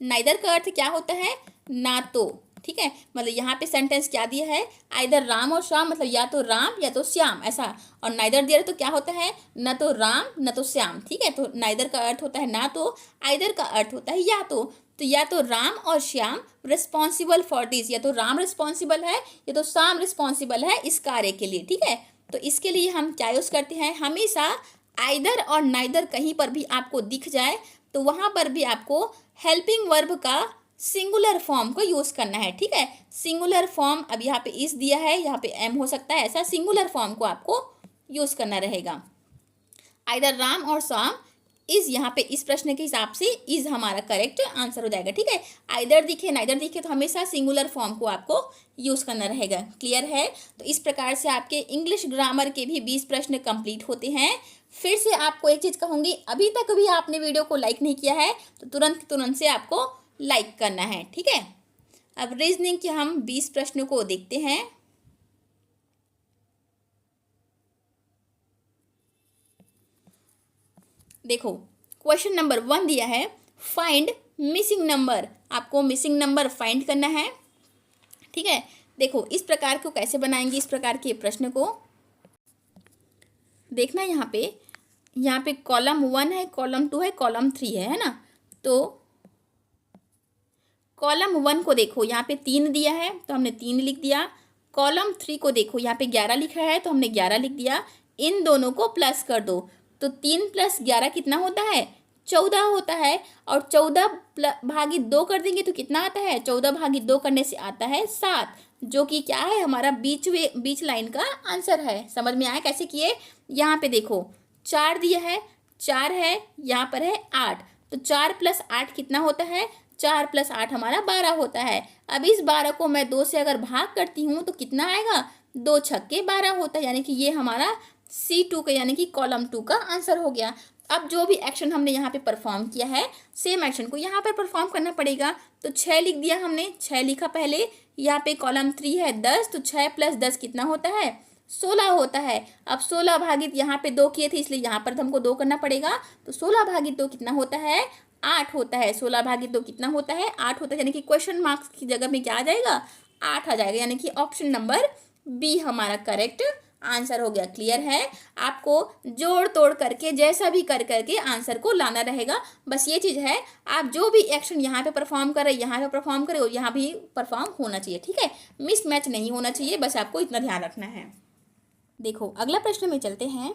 नाइदर का अर्थ क्या होता है? ना तो। ठीक है, मतलब यहाँ पे सेंटेंस क्या दिया है? आइदर राम और श्याम, मतलब या तो राम या तो श्याम, ऐसा। और नाइदर दिया तो क्या होता है? न तो राम न तो श्याम। ठीक है, तो नाइदर का अर्थ होता है ना तो, आइदर का अर्थ होता है या तो या तो राम और श्याम रिस्पॉन्सिबल फॉर दिस, या तो राम रिस्पॉन्सिबल है या तो श्याम रिस्पॉन्सिबल है इस कार्य के लिए। ठीक है, तो इसके लिए हम क्या यूज़ करते हैं? हमेशा आइदर और नाइदर कहीं पर भी आपको दिख जाए तो वहाँ पर भी आपको हेल्पिंग वर्ब का सिंगुलर फॉर्म को यूज़ करना है। ठीक है, सिंगुलर फॉर्म, अब यहाँ पे इस दिया है, यहाँ पे एम हो सकता है, ऐसा सिंगुलर फॉर्म को आपको यूज़ करना रहेगा। आइदर राम और श्याम इज, यहाँ पे इस प्रश्न के हिसाब से इज हमारा करेक्ट आंसर हो जाएगा। ठीक है, आइदर दिखे नाइदर दिखे तो हमेशा सिंगुलर फॉर्म को आपको यूज़ करना रहेगा। क्लियर है? तो इस प्रकार से आपके इंग्लिश ग्रामर के भी 20 प्रश्न कंप्लीट होते हैं। फिर से आपको एक चीज़ कहूँगी, अभी तक भी आपने वीडियो को लाइक नहीं किया है तो तुरंत से आपको लाइक करना है। ठीक है, अब रीजनिंग के हम 20 प्रश्नों को देखते हैं। देखो क्वेश्चन नंबर 1 दिया है, फाइंड मिसिंग नंबर। आपको मिसिंग नंबर फाइंड करना है। ठीक है, देखो इस प्रकार को कैसे बनाएंगे, इस प्रकार के प्रश्न को। देखना यहाँ पे कॉलम 1 है, कॉलम 2 है, कॉलम 3 है ना। तो कॉलम 1 को देखो, यहाँ पे 3 दिया है तो हमने 3 लिख दिया। कॉलम 3 को देखो, यहाँ पे 11 लिख रहा है तो हमने 11 लिख दिया। इन दोनों को प्लस कर दो तो 3 + 11 कितना होता है? 14 होता है। और 14 भागी 2 कर देंगे तो कितना आता है? 14 भागी 2 करने से आता है 7, जो कि क्या है? हमारा बीच लाइन का आंसर है। समझ में आया कैसे किए? यहाँ पे देखो 4 दिया है, 4 है, यहाँ पर है 8, तो 4 + 8 कितना होता है? 4 + 8 हमारा 12 होता है। अब इस 12 को मैं 2 से अगर भाग करती हूँ तो कितना आएगा? 2 छक्के 12 होता है, यानी कि ये हमारा C2 का यानी कि कॉलम 2 का आंसर हो गया। अब जो भी एक्शन हमने यहाँ पे परफॉर्म किया है, सेम एक्शन को यहाँ पर परफॉर्म करना पड़ेगा। तो 6 लिख दिया हमने, 6 लिखा पहले। यहाँ पे कॉलम 3 है 10, तो 6 + 10 कितना होता है? 16 होता है। अब 16 भागित यहाँ पे 2 किए थे इसलिए यहाँ पर हमको 2 करना पड़ेगा। तो 16 भागित 2 कितना होता है? 8 होता है। 16 भागित 2 कितना होता है? 8 होता है, यानी कि क्वेश्चन मार्क्स की जगह में क्या आ जाएगा? 8 आ जाएगा, यानी कि ऑप्शन नंबर बी हमारा करेक्ट आंसर हो गया। क्लियर है? आपको जोड़ तोड़ करके जैसा भी कर करके आंसर को लाना रहेगा। बस ये चीज़ है, आप जो भी एक्शन यहाँ पे परफॉर्म करें, यहाँ पे परफॉर्म करें और यहाँ भी परफॉर्म होना चाहिए। ठीक है, मिसमैच नहीं होना चाहिए, बस आपको इतना ध्यान रखना है। देखो अगला प्रश्न में चलते हैं।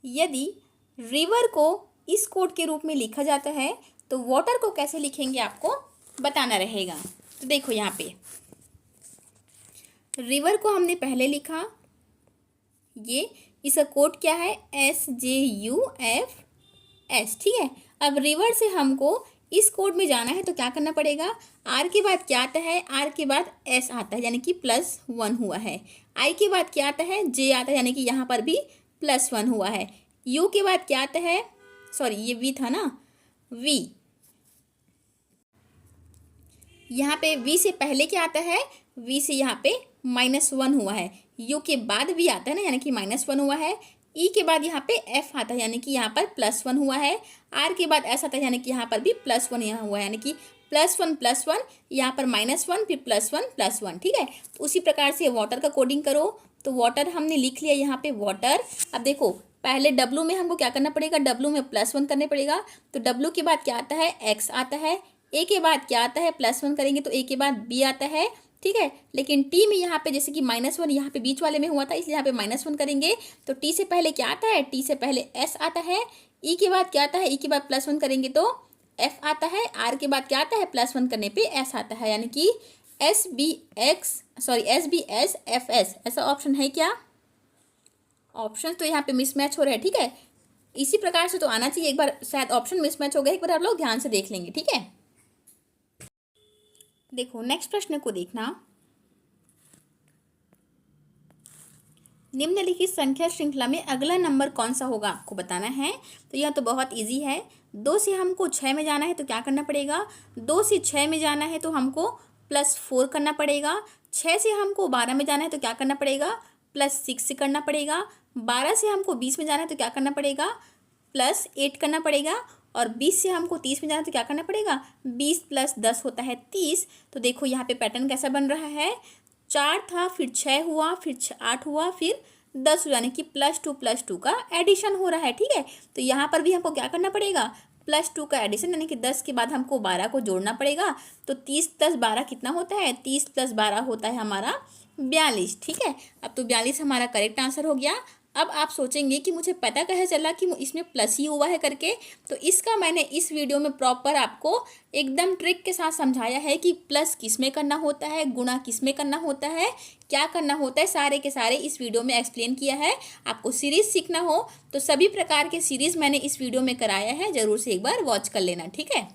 यदि रिवर को इस कोड के रूप में लिखा जाता है तो वाटर को कैसे लिखेंगे आपको बताना रहेगा। तो देखो यहाँ पे रिवर को हमने पहले लिखा, ये इसका कोड क्या है? SJUFS। ठीक है, अब रिवर से हमको इस कोड में जाना है तो क्या करना पड़ेगा? R के बाद क्या आता है? R के बाद S आता है, यानी कि +1 हुआ है। I के बाद क्या आता है? J आता है, यानी कि यहाँ पर भी +1 हुआ है। U के बाद क्या आता है? सॉरी ये V था ना, V। यहाँ पे V से पहले क्या आता है? V से यहाँ पे -1 हुआ है। U के बाद V आता है ना, यानी कि -1 हुआ है। E के बाद यहाँ पे F आता है, यानी कि यहाँ पर +1 हुआ है। R के बाद S आता है, यानी कि यहाँ पर भी +1 यहाँ हुआ है, यानी कि +1 यहाँ पर -1 फिर +1 ठीक है। उसी प्रकार से वाटर का कोडिंग करो। तो वाटर हमने लिख लिया यहाँ पे वाटर। अब देखो पहले W में हमको क्या करना पड़ेगा? W में +1 करने पड़ेगा। तो W के बाद क्या आता है? X आता है। A के बाद क्या आता है? +1 करेंगे तो A के बाद B आता है। ठीक है, लेकिन T में यहाँ पे जैसे कि -1 यहाँ पे बीच वाले में हुआ था, इसलिए यहाँ पे -1 करेंगे। तो T से पहले क्या आता है? T से पहले S आता है। E के बाद क्या आता है? E के बाद +1 करेंगे तो F आता है। R के बाद क्या आता है? +1 करने पे S आता है, यानी कि SBSFS ऐसा ऑप्शन है क्या? ऑप्शन तो यहाँ पे मिसमैच हो रहे हैं। ठीक है, इसी प्रकार से तो आना चाहिए। एक बार शायद ऑप्शन मिसमैच हो गया, एक बार आप लोग ध्यान से देख लेंगे। ठीक है, देखो नेक्स्ट प्रश्न को देखना। निम्नलिखित संख्या श्रृंखला में अगला नंबर कौन सा होगा आपको बताना है। तो यह तो बहुत इजी है। 2 से हमको 6 में जाना है तो क्या करना पड़ेगा? 2 से 6 में जाना है तो हमको +4 करना पड़ेगा। 6 से हमको 12 में जाना है तो क्या करना पड़ेगा? +6 करना पड़ेगा। 12 से हमको 20 में जाना है तो क्या करना पड़ेगा? +8 करना पड़ेगा। और 20 से हमको 30 में जाना है तो क्या करना पड़ेगा? 20 + 10 होता है 30। तो देखो यहाँ पे पैटर्न कैसा बन रहा है? 4 था, फिर 6 हुआ, फिर 8 हुआ, फिर 10 हुआ, यानी कि +2 का एडिशन हो रहा है। ठीक है, तो यहाँ पर भी हमको क्या करना पड़ेगा? +2 का एडिशन, यानी कि 10 के बाद हमको 12 को जोड़ना पड़ेगा। तो 30 + 12 कितना होता है? 30 + 12 होता है हमारा 42। ठीक है, अब तो 42 हमारा करेक्ट आंसर हो गया। अब आप सोचेंगे कि मुझे पता कैसे चला कि इसमें प्लस ही हुआ है करके। तो इसका मैंने इस वीडियो में प्रॉपर आपको एकदम ट्रिक के साथ समझाया है कि प्लस किस में करना होता है, गुणा किस में करना होता है, क्या करना होता है, सारे के सारे इस वीडियो में एक्सप्लेन किया है। आपको सीरीज़ सीखना हो तो सभी प्रकार के सीरीज़ मैंने इस वीडियो में कराया है, ज़रूर से एक बार वॉच कर लेना। ठीक है,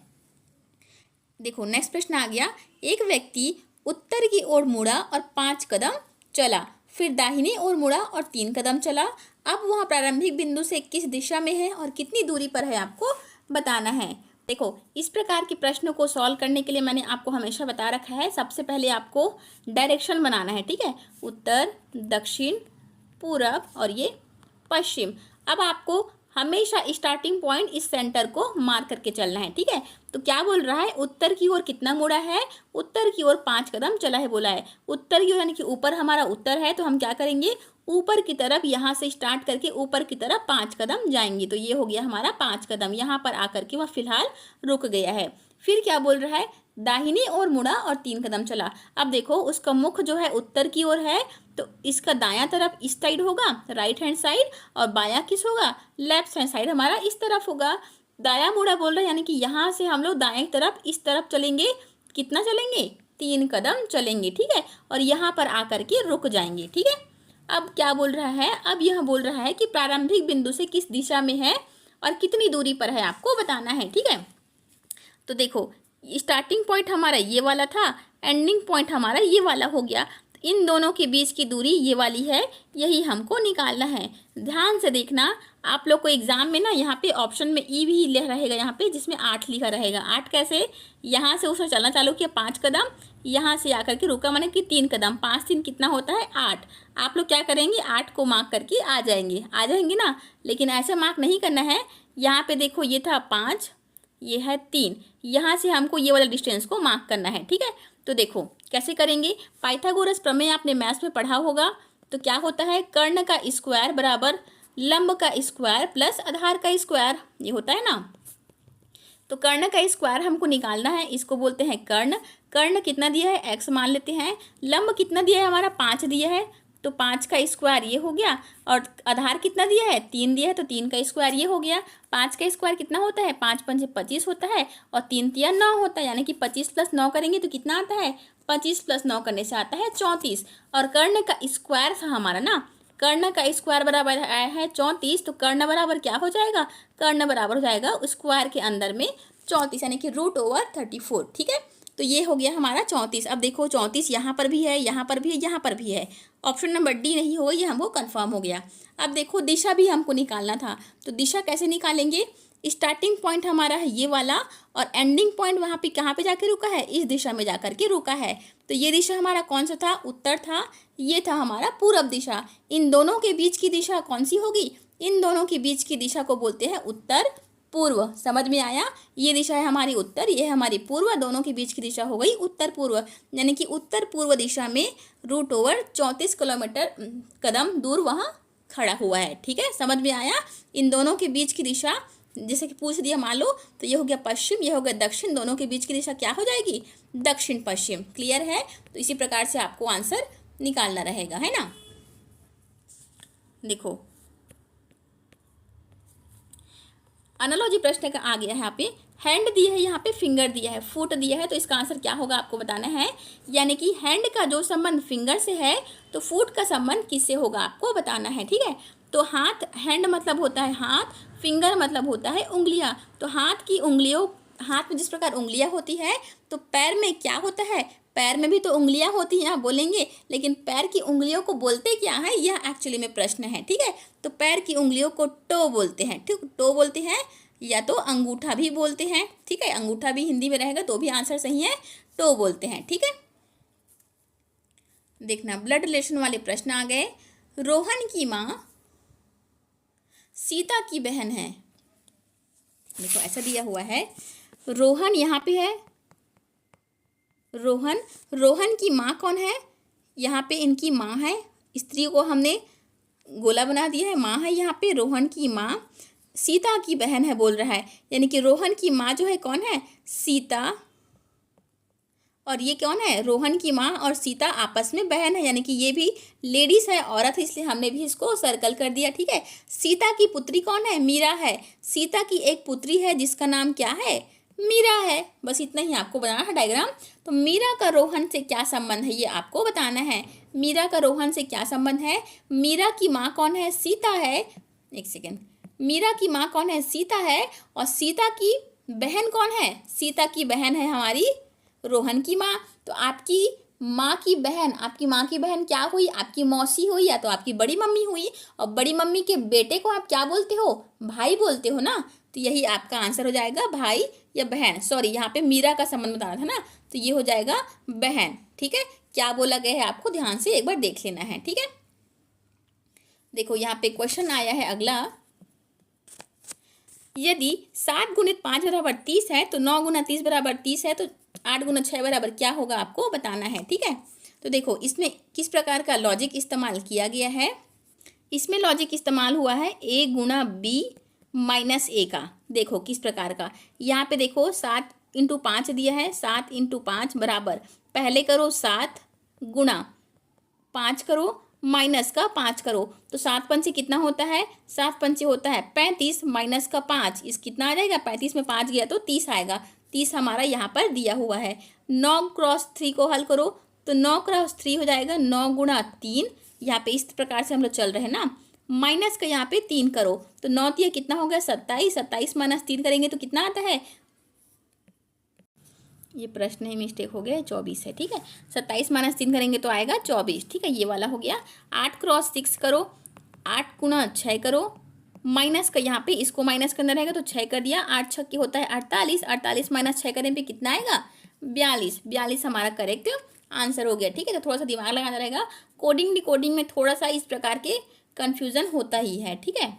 देखो नेक्स्ट प्रश्न आ गया। एक व्यक्ति उत्तर की ओर मुड़ा और 5 कदम चला, फिर दाहिनी ओर मुड़ा और 3 कदम चला। अब वह प्रारंभिक बिंदु से किस दिशा में है और कितनी दूरी पर है आपको बताना है। देखो इस प्रकार के प्रश्न को सॉल्व करने के लिए मैंने आपको हमेशा बता रखा है, सबसे पहले आपको डायरेक्शन बनाना है। ठीक है, उत्तर, दक्षिण, पूरब और ये पश्चिम। अब आपको हमेशा स्टार्टिंग पॉइंट इस सेंटर को मार्क करके चलना है, ठीक है। तो क्या बोल रहा है, उत्तर की ओर कितना मुड़ा है, उत्तर की ओर 5 कदम चला है बोला है। उत्तर की ओर यानी कि ऊपर हमारा उत्तर है, तो हम क्या करेंगे, ऊपर की तरफ यहाँ से स्टार्ट करके ऊपर की तरफ 5 कदम जाएंगे। तो ये हो गया हमारा 5 कदम। यहाँ पर आकर के वह फिलहाल रुक गया है। फिर क्या बोल रहा है, दाहिनी ओर मुड़ा और 3 कदम चला। अब देखो उसका मुख जो है उत्तर की ओर है, तो इसका दायां तरफ इस साइड होगा, राइट हैंड साइड, और बायां किस होगा, लेफ्ट हैंड साइड हमारा इस तरफ होगा। दायां मुड़ा बोल रहा है यानी कि यहाँ से हम लोग दाएं तरफ इस तरफ चलेंगे। कितना चलेंगे, 3 कदम चलेंगे, ठीक है। और यहाँ पर आकर के रुक जाएंगे, ठीक है। अब क्या बोल रहा है, अब यह बोल रहा है कि प्रारंभिक बिंदु से किस दिशा में है और कितनी दूरी पर है, आपको बताना है, ठीक है। तो देखो स्टार्टिंग पॉइंट हमारा ये वाला था, एंडिंग पॉइंट हमारा ये वाला हो गया। तो इन दोनों के बीच की दूरी ये वाली है, यही हमको निकालना है। ध्यान से देखना, आप लोग को एग्जाम में ना यहाँ पे ऑप्शन में ई भी लिखा रहेगा, यहाँ पे जिसमें 8 लिखा रहेगा। 8 कैसे, यहाँ से उसने चलना चालू किया 5 कदम, यहाँ से आकर के रुका माने कि 3 कदम, 5 3 कितना होता है 8। आप लोग क्या करेंगे, 8 को मार्क करके आ जाएंगे ना। लेकिन ऐसे मार्क नहीं करना है। यहाँ पे देखो ये था 5, ये है 3, यहाँ से हमको ये वाला डिस्टेंस को मार्क करना है, ठीक है। तो देखो कैसे करेंगे, पाइथागोरस प्रमेय आपने मैथ्स में पढ़ा होगा। तो क्या होता है, कर्ण का स्क्वायर बराबर लंब का स्क्वायर प्लस आधार का स्क्वायर, ये होता है ना। तो कर्ण का स्क्वायर हमको निकालना है, इसको बोलते हैं कर्ण। कर्ण कितना दिया है, x मान लेते हैं। लंब कितना दिया है हमारा, 5 दिया है, तो 5 का स्क्वायर ये हो गया। और आधार कितना दिया है, 3 दिया है, तो 3 का स्क्वायर ये हो गया। 5 का स्क्वायर कितना होता है, 5 पंजे 25 होता है, और 3 तिया 9 होता है, यानी कि 25 प्लस 9 करेंगे तो कितना आता है, 25 प्लस 9 करने से आता है 34। और कर्ण का स्क्वायर था हमारा ना, कर्ण का स्क्वायर बराबर आया है 34। तो कर्ण बराबर क्या हो जाएगा, कर्ण बराबर हो जाएगा स्क्वायर के अंदर में 34, यानी कि √34, ठीक है। तो ये हो गया हमारा 34। अब देखो 34 यहाँ पर भी है, यहाँ पर भी है, यहाँ पर भी है। ऑप्शन नंबर डी नहीं होगा, ये हमको कंफर्म हो गया। अब देखो दिशा भी हमको निकालना था, तो दिशा कैसे निकालेंगे, स्टार्टिंग पॉइंट हमारा है ये वाला, और एंडिंग पॉइंट वहाँ पे कहाँ पे जाके रुका है, इस दिशा में जाकर के रुका है। तो ये दिशा हमारा कौन सा था, उत्तर था, ये था हमारा पूरब दिशा। इन दोनों के बीच की दिशा कौन सी होगी, इन दोनों के बीच की दिशा को बोलते हैं उत्तर पूर्व। समझ में आया, ये दिशा है हमारी उत्तर, ये है हमारी पूर्व, दोनों के बीच की दिशा हो गई उत्तर पूर्व। यानी कि उत्तर पूर्व दिशा में √34 किलोमीटर कदम दूर वहाँ खड़ा हुआ है, ठीक है। समझ में आया, इन दोनों के बीच की दिशा जैसे कि पूछ दिया मान लो, तो ये हो गया पश्चिम, ये हो गया दक्षिण, दोनों के बीच की दिशा क्या हो जाएगी, दक्षिण पश्चिम। क्लियर है, तो इसी प्रकार से आपको आंसर निकालना रहेगा, है ना। देखो एनालॉजी प्रश्न का आ गया है, यहाँ पे हैंड दिया है, यहाँ पे फिंगर दिया है, फुट दिया है, तो इसका आंसर क्या होगा आपको बताना है। यानी कि हैंड का जो संबंध फिंगर से है, तो फुट का संबंध किससे होगा आपको बताना है, ठीक है। तो हाथ, हैंड मतलब होता है हाथ, फिंगर मतलब होता है उंगलियां। तो हाथ की उंगलियों, हाथ में जिस प्रकार उंगलियां होती है, तो पैर में क्या होता है, पैर में भी तो उंगलियां होती हैं, आप बोलेंगे, लेकिन पैर की उंगलियों को बोलते क्या है, यह एक्चुअली में प्रश्न है, ठीक है। तो पैर की उंगलियों को टो बोलते हैं, ठीक, टो बोलते हैं, या तो अंगूठा भी बोलते हैं, ठीक है। अंगूठा भी हिंदी में रहेगा तो भी आंसर सही है, टो बोलते हैं, ठीक है। देखना ब्लड रिलेशन वाले प्रश्न आ गए। रोहन की माँ सीता की बहन है। देखो ऐसा दिया हुआ है, रोहन यहाँ पे है, रोहन, रोहन की माँ कौन है, यहाँ पे इनकी माँ है, स्त्री को हमने गोला बना दिया है, माँ है यहाँ पे, रोहन की माँ सीता की बहन है बोल रहा है। यानी कि रोहन की माँ जो है कौन है, सीता, और ये कौन है, रोहन की माँ और सीता आपस में बहन है, यानी कि ये भी लेडीज है, औरत है, इसलिए हमने भी इसको सर्कल कर दिया, ठीक है। सीता की पुत्री कौन है, मीरा है। सीता की एक पुत्री है जिसका नाम क्या है, मीरा है। बस इतना ही आपको बनाना है डायग्राम। तो मीरा का रोहन से क्या संबंध है, ये आपको बताना है। मीरा का रोहन से क्या संबंध है, मीरा की माँ कौन है, सीता है। एक सेकेंड, मीरा की माँ कौन है, सीता है, और सीता की बहन कौन है, सीता की बहन है हमारी रोहन की माँ। तो आपकी माँ की बहन, आपकी माँ की बहन क्या हुई, आपकी मौसी हुई, या तो आपकी बड़ी मम्मी हुई। और बड़ी मम्मी के बेटे को आप क्या बोलते हो, भाई बोलते हो ना। तो यही आपका आंसर हो जाएगा, भाई या बहन। सॉरी, यहाँ पे मीरा का संबंध बताना था ना, तो ये हो जाएगा बहन, ठीक है। क्या बोला गया है आपको ध्यान से एक बार देख लेना है, ठीक है। देखो यहाँ पे क्वेश्चन आया है अगला, यदि 7 गुणित 5 बराबर 30 है तो 9 गुना 30 बराबर 30 है, तो 8 गुना 6 बराबर क्या होगा आपको बताना है। ठीक है, तो देखो इसमें किस प्रकार का लॉजिक इस्तेमाल किया गया है। इसमें लॉजिक इस्तेमाल हुआ है a Guna b minus a का। देखो किस प्रकार का, यहाँ पे देखो 7 इंटू 5 दिया है, 7 इंटू 5 बराबर, पहले करो 7 गुणा 5 करो माइनस का 5 करो, तो 7 पंचे कितना होता है, 7 पंचे होता है 35 माइनस का 5, इस कितना आ जाएगा, 35 में 5 गया तो 30 आएगा। 30 हमारा यहाँ पर दिया हुआ है। 9 क्रॉस 3 को हल करो तो 9 क्रॉस 3 हो जाएगा 9 गुणा 3, यहाँ पे इस प्रकार से हम लोग चल रहे हैं ना। माइनस का यहाँ पे 3 करो तो 9 3 कितना हो गया 27, 27 माइनस 3 करेंगे तो कितना आता है, ये प्रश्न में मिस्टेक हो गया, 24 है। ठीक है, 27 माइनस 3 करेंगे तो आएगा 24। ठीक है, ये वाला हो गया। 8 क्रॉस 6 करो, 8 गुणा 6 करो, माइनस का यहाँ पे इसको माइनस करना रहेगा तो 6 कर दिया, 8 6 होता है 48, 48 माइनस 6 करने पे कितना आएगा 42, 42 हमारा करेक्ट आंसर हो गया। ठीक है, तो थोड़ा सा दिमाग लगाना रहेगा, कोडिंग डिकोडिंग में थोड़ा सा इस प्रकार के कन्फ्यूजन होता ही है। ठीक है,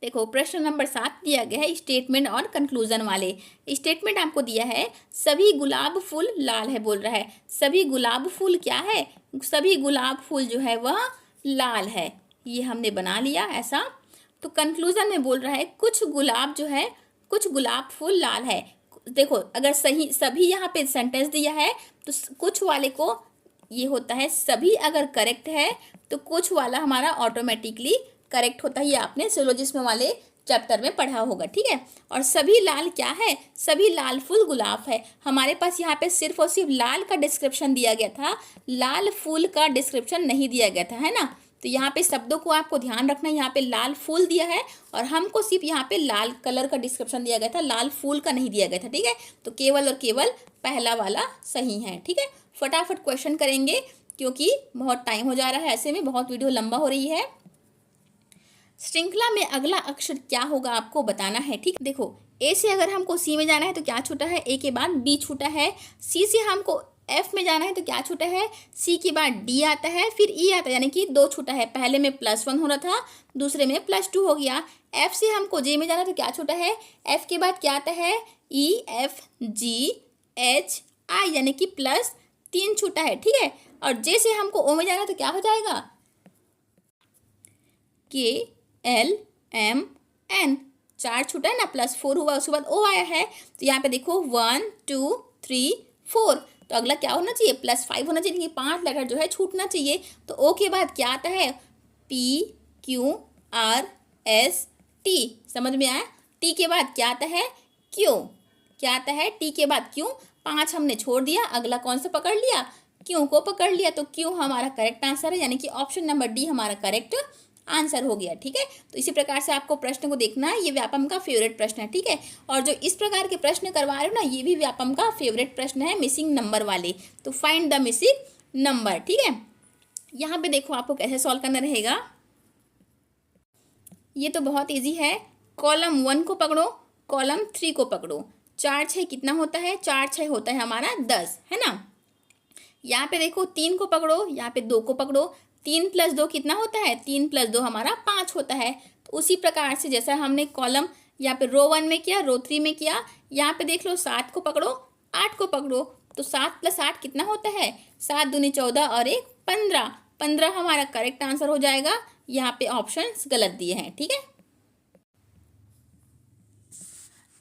देखो प्रश्न नंबर 7 दिया गया है स्टेटमेंट और कंक्लूजन वाले। स्टेटमेंट आपको दिया है सभी गुलाब फूल लाल है, बोल रहा है सभी गुलाब फूल क्या है, सभी गुलाब फूल जो है वह लाल है, ये हमने बना लिया ऐसा। तो कंक्लूजन में बोल रहा है कुछ गुलाब जो है, कुछ गुलाब फूल लाल है। देखो अगर सही सभी यहाँ पे सेंटेंस दिया है तो कुछ वाले को ये होता है सभी, अगर करेक्ट है तो कुछ वाला हमारा ऑटोमेटिकली करेक्ट होता है, ये आपने सिलोजिज्म वाले चैप्टर में पढ़ा होगा। ठीक है, और सभी लाल क्या है, सभी लाल फूल गुलाब है। हमारे पास यहाँ पे सिर्फ और सिर्फ लाल का डिस्क्रिप्शन दिया गया था, लाल फूल का डिस्क्रिप्शन नहीं दिया गया था, है ना। तो यहाँ पे शब्दों को आपको ध्यान रखना है, यहाँ पे लाल फूल दिया है और हमको सिर्फ यहाँ पे लाल कलर का डिस्क्रिप्शन दिया गया था, लाल फूल का नहीं दिया गया था। ठीक है, तो केवल और केवल पहला वाला सही है। ठीक है, फटाफट क्वेश्चन करेंगे क्योंकि बहुत टाइम हो जा रहा है, ऐसे में बहुत वीडियो लंबा हो रही है। श्रृंखला में अगला अक्षर क्या होगा आपको बताना है। ठीक, देखो ए से अगर हमको सी में जाना है तो क्या छूटा है, ए के बाद बी छूटा है। सी से हमको एफ में जाना है तो क्या छूटा है, सी के बाद डी आता है, फिर ई आता है, यानी कि 2 छूटा है। पहले में +1 हो रहा था, दूसरे में +2 हो गया। एफ से हमको जे में जाना है तो क्या छूटा है, एफ के बाद क्या आता है, E F G H I, यानी कि +3 छूटा है। ठीक है, और जे से हमको ओ में जाना है तो क्या हो जाएगा, के एल एम एन, 4 छूटा है ना, +4 हुआ, उसके बाद ओ आया है। तो यहाँ पे देखो 1 2 3 4, तो अगला क्या होना चाहिए, +5 होना चाहिए, 5 लेटर जो है छूटना चाहिए। तो ओ के बाद क्या आता है, P Q R S T, समझ में आया। टी के बाद क्या आता है, क्यू, क्या आता है, टी के बाद क्यू, 5 हमने छोड़ दिया, अगला कौन सा पकड़ लिया, क्यू को पकड़ लिया। तो क्यू हमारा करेक्ट आंसर है, यानी कि ऑप्शन नंबर डी हमारा करेक्ट आंसर हो गया। ठीक है, तो इसी प्रकार से आपको प्रश्न को देखना है, ये व्यापम का फेवरेट प्रश्न है। ठीक है, और जो इस प्रकार के प्रश्न करवा रहे हो ना, ये भी व्यापम का फेवरेट प्रश्न है, मिसिंग नंबर वाले। तो फाइंड द मिसिंग नंबर। ठीक है, यहाँ पे देखो आपको कैसे सॉल्व करना रहेगा, ये तो बहुत ईजी है। कॉलम 1 को पकड़ो, कॉलम 3 को पकड़ो, 4 6 कितना होता है, 4 6 होता है हमारा 10, है ना। यहाँ पे देखो 3 को पकड़ो, यहाँ पे 2 को पकड़ो, 3 + 2 कितना होता है, 3 + 2 हमारा 5 होता है। तो उसी प्रकार से जैसा हमने कॉलम यहाँ पे रो 1 में किया, रो 3 में किया, यहाँ पे देख लो 7 को पकड़ो, 8 को पकड़ो, तो 7 + 8 कितना होता है, 7 दूनी 14 और 1 15, 15 हमारा करेक्ट आंसर हो जाएगा। यहाँ पे ऑप्शंस गलत दिए हैं। ठीक है,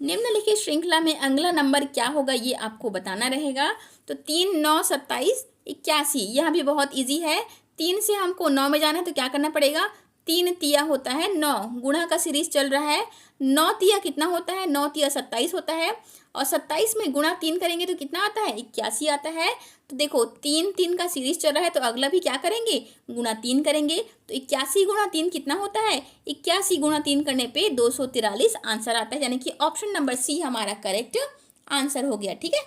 निम्नलिखित श्रृंखला में अगला नंबर क्या होगा, ये आपको बताना रहेगा। तो 3 9 27 81, यह भी बहुत इजी है। 3 से हमको 9 में जाना है तो क्या करना पड़ेगा, 3 तिया होता है 9, गुणा का सीरीज चल रहा है, 9 तिया कितना होता है, 9 तिया 27 होता है, और 27 में गुणा 3 करेंगे तो कितना आता है, 81 आता है। तो देखो 3 3 का सीरीज चल रहा है तो अगला भी क्या करेंगे, गुणा 3 करेंगे। तो 81 गुणा 3 कितना होता है, 81 गुणा 3 करने पे 243 आंसर आता है, यानी कि ऑप्शन नंबर सी हमारा करेक्ट आंसर हो गया। ठीक है,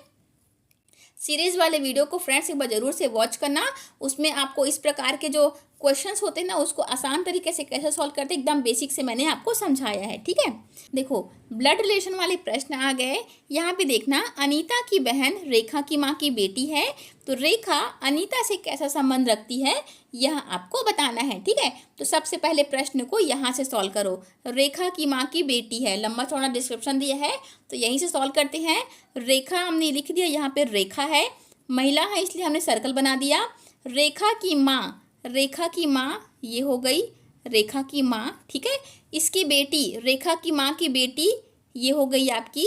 सीरीज वाले वीडियो को फ्रेंड्स एक बार जरूर से वॉच करना, उसमें आपको इस प्रकार के जो क्वेश्चंस होते हैं ना उसको आसान तरीके से कैसे सॉल्व करते हैं एकदम बेसिक से मैंने आपको समझाया है, ठीक है। देखो ब्लड रिलेशन वाले प्रश्न आ गए। यहाँ पे देखना, अनीता की बहन रेखा की माँ की बेटी है, तो रेखा अनीता से कैसा संबंध रखती है यह आपको बताना है, ठीक है। तो सबसे पहले प्रश्न को यहाँ से सॉल्व करो। रेखा की माँ की बेटी है, लंबा चौड़ा डिस्क्रिप्शन दिया है तो यहीं से सॉल्व करते हैं। रेखा हमने लिख दिया, यहाँ पे रेखा है, महिला है इसलिए हमने सर्कल बना दिया। रेखा की माँ, रेखा की माँ ये हो गई रेखा की माँ, ठीक है। इसकी बेटी, रेखा की माँ की बेटी ये हो गई आपकी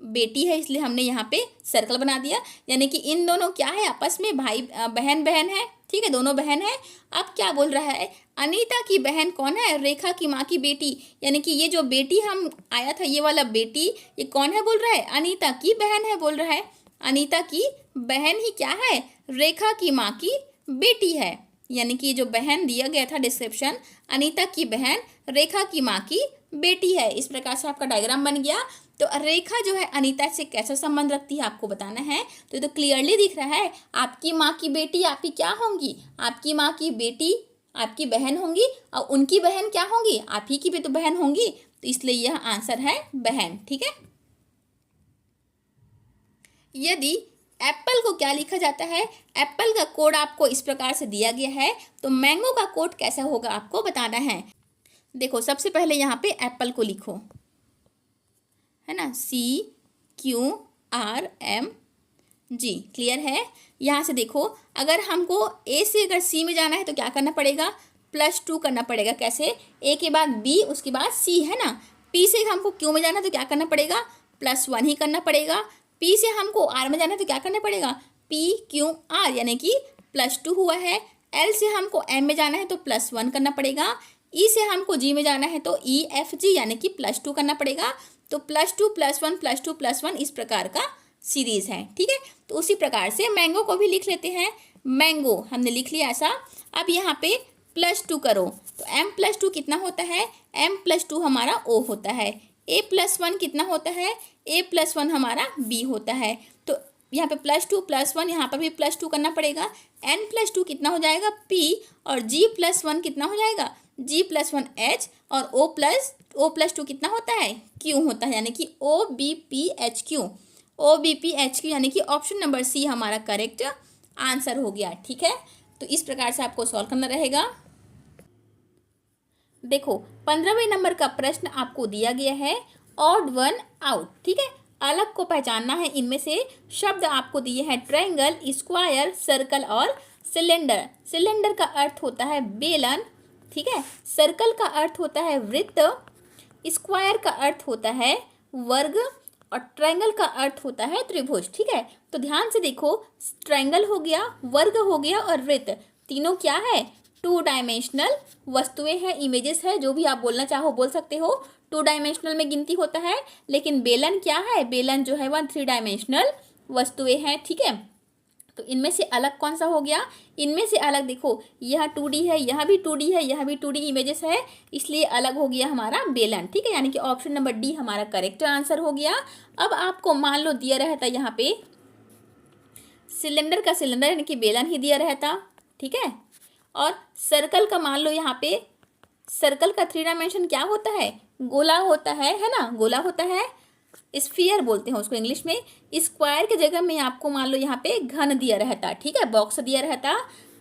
बेटी है, इसलिए हमने यहाँ पे सर्कल बना दिया। यानी कि इन दोनों क्या है, आपस में भाई बहन बहन है, ठीक है, दोनों बहन है। अब क्या बोल रहा है, अनीता की बहन कौन है, रेखा की माँ की बेटी। यानी कि ये जो बेटी हम आया था ये वाला बेटी, ये कौन है बोल रहा है, अनीता की बहन है बोल रहा है। अनीता की बहन ही क्या है, रेखा की माँ की बेटी है। यानी कि जो बहन दिया गया था डिस्क्रिप्शन, अनीता की बहन रेखा की माँ की बेटी है। इस प्रकार से आपका डायग्राम बन गया। तो रेखा जो है अनीता से कैसा संबंध रखती है आपको बताना है। तो ये तो क्लियरली दिख रहा है, आपकी माँ की बेटी आपकी क्या होंगी, आपकी माँ की बेटी आपकी बहन होंगी, और उनकी बहन क्या होंगी, आप ही की भी तो बहन होंगी, तो इसलिए यह आंसर है बहन, ठीक है। यदि एप्पल को क्या लिखा जाता है, एप्पल का कोड आपको इस प्रकार से दिया गया है, तो मैंगो का कोड कैसा होगा आपको बताना है। देखो सबसे पहले यहाँ पे एप्पल को लिखो, है ना, CQRM, क्लियर है। यहाँ से देखो, अगर हमको ए से अगर सी में जाना है तो क्या करना पड़ेगा, +2 करना पड़ेगा। कैसे, ए के बाद बी उसके बाद सी, है ना। पी से हमको क्यू में जाना है तो क्या करना पड़ेगा, +1 ही करना पड़ेगा। पी से हमको आर में जाना है तो क्या करना पड़ेगा, PQR, यानी कि +2 हुआ है। एल से हमको एम में जाना है तो +1 करना पड़ेगा। ई से हमको जी में जाना है तो EFG, यानी कि +2 करना पड़ेगा। तो +2 +1 +2 +1 इस प्रकार का सीरीज है, ठीक है। तो उसी प्रकार से मैंगो को भी लिख लेते हैं। मैंगो हमने लिख लिया ऐसा। अब यहाँ पे +2 करो तो M+2 कितना होता है, M+2 हमारा O होता है। A+1 कितना होता है, A+1 हमारा B होता है। तो यहाँ पे +2 +1, यहाँ पर भी +2 करना पड़ेगा। N+2 कितना हो जाएगा P, और G+1 कितना हो जाएगा G+1 H, और O+2 कितना होता है Q होता है, यानी कि OBPHQ, OBPHQ, यानी कि ऑप्शन नंबर सी हमारा करेक्ट आंसर हो गया, ठीक है। तो इस प्रकार से आपको सॉल्व करना रहेगा। देखो 15वें नंबर का प्रश्न आपको दिया गया है, ऑड वन आउट, ठीक है। अलग को पहचानना है। इनमें से शब्द आपको दिए हैं ट्रायंगल, स्क्वायर, सर्कल और सिलेंडर। सिलेंडर का अर्थ होता है बेलन, ठीक है। सर्कल का अर्थ होता है वृत्त, स्क्वायर का अर्थ होता है वर्ग, और ट्रायंगल का अर्थ होता है त्रिभुज, ठीक है। तो ध्यान से देखो, ट्रायंगल हो गया, वर्ग हो गया और वृत्त, तीनों क्या है, 2 डायमेंशनल वस्तुएं हैं, इमेजेस है, जो भी आप बोलना चाहो बोल सकते हो। 2 डायमेंशनल में गिनती होता है, लेकिन बेलन क्या है, बेलन जो है वह 3 डायमेंशनल वस्तुएं हैं, ठीक है। तो इनमें से अलग कौन सा हो गया, इनमें से अलग देखो, यह 2D है, यह भी 2D है, यह भी 2D इमेजेस है, इसलिए अलग हो गया हमारा बेलन, ठीक है। यानी कि ऑप्शन नंबर डी हमारा करेक्ट आंसर हो गया। अब आपको मान लो दिया रहता यहाँ पे सिलेंडर का सिलेंडर, यानी कि बेलन ही दिया रहता, ठीक है। और सर्कल का मान लो यहाँ पे, सर्कल का 3 डायमेंशन क्या होता है, गोला होता है ना, गोला होता है, स्फीयर बोलते हैं उसको इंग्लिश में। स्क्वायर के जगह में आपको मान लो यहाँ पे घन दिया रहता, ठीक है, बॉक्स दिया रहता,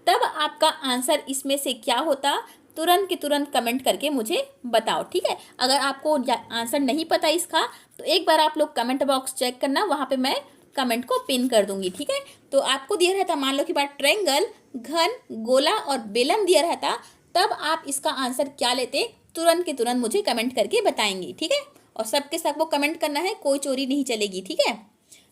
तब आपका आंसर इसमें से क्या होता, तुरंत के तुरंत कमेंट करके मुझे बताओ, ठीक है। अगर आपको आंसर नहीं पता इसका तो एक बार आप लोग कमेंट बॉक्स चेक करना, वहाँ पे मैं कमेंट को पिन कर दूंगी, ठीक है। तो आपको दिया रहता मान लो कि बात ट्रायंगल, घन, गोला और बेलन दिया रहता, तब आप इसका आंसर क्या लेते, तुरंत के तुरंत मुझे कमेंट करके बताएंगे, ठीक है। और सबके सबको कमेंट करना है, कोई चोरी नहीं चलेगी, ठीक है।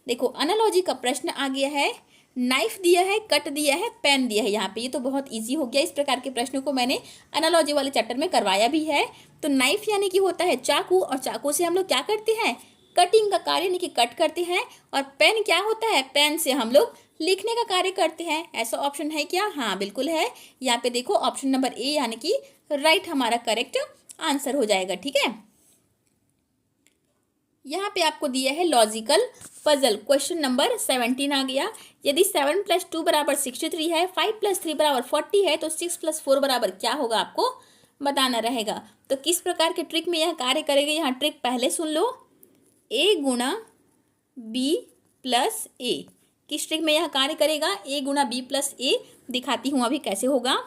देखो एनालॉजी का प्रश्न आ गया है, नाइफ दिया है, कट दिया है, पेन दिया है यहाँ पे, ये तो बहुत इजी हो गया। इस प्रकार के प्रश्नों को मैंने एनालॉजी वाले चैप्टर में करवाया भी है। तो नाइफ यानी कि होता है चाकू, और चाकू से हम लोग क्या करते हैं, कटिंग का कार्य यानी कि कट करते हैं। और पेन क्या होता है, पेन से हम लोग लिखने का कार्य करते हैं। ऐसा ऑप्शन है क्या, हाँ बिल्कुल है। यहाँ पे देखो ऑप्शन नंबर ए यानी कि राइट हमारा करेक्ट आंसर हो जाएगा, ठीक है। यहाँ पे आपको दिया है लॉजिकल पजल। क्वेश्चन नंबर 17 आ गया। यदि 7 + 2 = 63 है, 5 + 3 = 40 है, तो 6 + 4 बराबर क्या होगा आपको बताना रहेगा। तो किस प्रकार के ट्रिक में यह कार्य करेगा, यहाँ ट्रिक पहले सुन लो। a गुणा b + a, किस ट्रिक में यह कार्य करेगा, a गुणा b + a। दिखाती हूँ अभी कैसे होगा।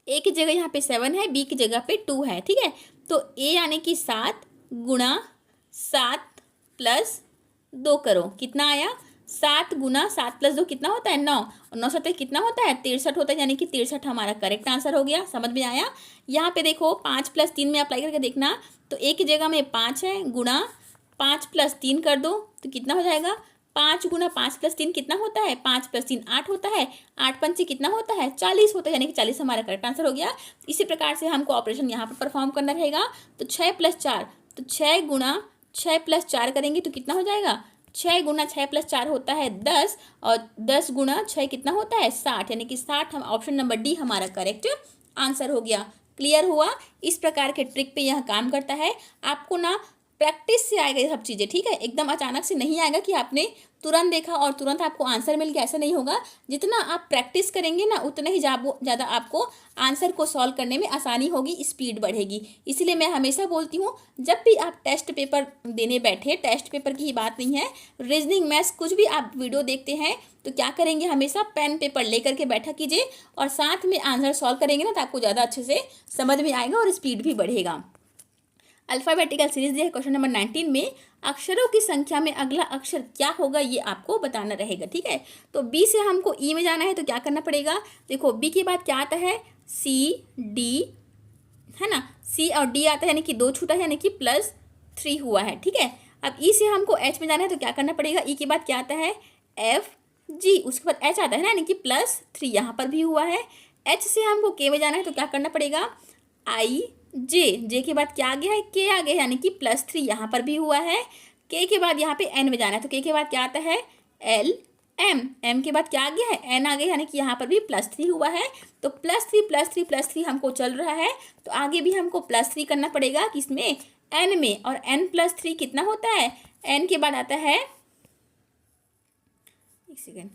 a की जगह यहाँ पे 7 है, b की जगह पे 2 है, ठीक है। तो a यानी कि 7 गुणा 7 + 2 करो, कितना आया, 7 गुना 7 + 2 कितना होता है, 9, और 9 7 कितना होता है, 63 होता है, यानी कि 63 हमारा करेक्ट आंसर हो गया। समझ में आया। यहाँ पे देखो 5 + 3 में अप्लाई करके देखना, तो a की जगह में 5 है, गुणा 5 + 3 कर दो तो कितना हो जाएगा, 5 गुना 5 + 3 कितना होता है, 5 + 3 8 होता है, 8 पंचे कितना होता है, 40 होता है, यानी कि 40 हमारा करेक्ट आंसर हो गया। इसी प्रकार से हमको ऑपरेशन यहाँ पर परफॉर्म करना रहेगा। तो 6 + 4, तो 6 गुणा 6 + 4 करेंगे तो कितना हो जाएगा, 6 गुना 6 + 4 होता है 10, और 10 गुना 6 कितना होता है 60, यानी कि 60 हम ऑप्शन नंबर डी हमारा करेक्ट आंसर हो गया। क्लियर हुआ। इस प्रकार के ट्रिक पे यह काम करता है। आपको ना प्रैक्टिस से आएगा ये सब चीज़ें, ठीक है। एकदम अचानक से नहीं आएगा कि आपने तुरंत देखा और तुरंत आपको आंसर मिल गया, ऐसा नहीं होगा। जितना आप प्रैक्टिस करेंगे ना, उतना ही ज़्यादा आपको आंसर को सॉल्व करने में आसानी होगी, स्पीड बढ़ेगी। इसीलिए मैं हमेशा बोलती हूँ, जब भी आप टेस्ट पेपर देने बैठे, टेस्ट पेपर की ही बात नहीं है, रीजनिंग मैथ्स कुछ भी आप वीडियो देखते हैं तो क्या करेंगे, हमेशा पेन पेपर लेकर के बैठा कीजिए और साथ में आंसर सॉल्व करेंगे ना, तो आपको ज़्यादा अच्छे से समझ में आएगा और स्पीड भी बढ़ेगा। अल्फ़ाबेटिकल सीरीज दिया है। क्वेश्चन नंबर 19 में अक्षरों की संख्या में अगला अक्षर क्या होगा, ये आपको बताना रहेगा, ठीक है। तो बी से हमको ई में जाना है, तो क्या करना पड़ेगा, देखो बी के बाद क्या आता है, सी डी, है ना, सी और डी आता है, यानी कि 2 छूटा है, यानी कि +3 हुआ है, ठीक है। अब ई से हमको एच में जाना है, तो क्या करना पड़ेगा, ई के बाद क्या आता है, एफ जी, उसके बाद एच आता है ना, यानी कि +3 यहाँ पर भी हुआ है। एच से हमको के में जाना है, तो क्या करना पड़ेगा, आई जे, जे के बाद क्या आ गया है, के आ गया है, यानी कि +3 यहाँ पर भी हुआ है। के के बाद यहाँ पे एन में जाना है, तो के के बाद क्या आता है, एल एम, एम के बाद क्या आ गया है, एन आ गया, यानी कि यहाँ पर भी +3 हुआ है। तो +3 हमको चल रहा है, तो आगे भी हमको +3 करना पड़ेगा, किसमें, एन में, और n+3 कितना होता है, एन के बाद आता है, एक सेकेंड,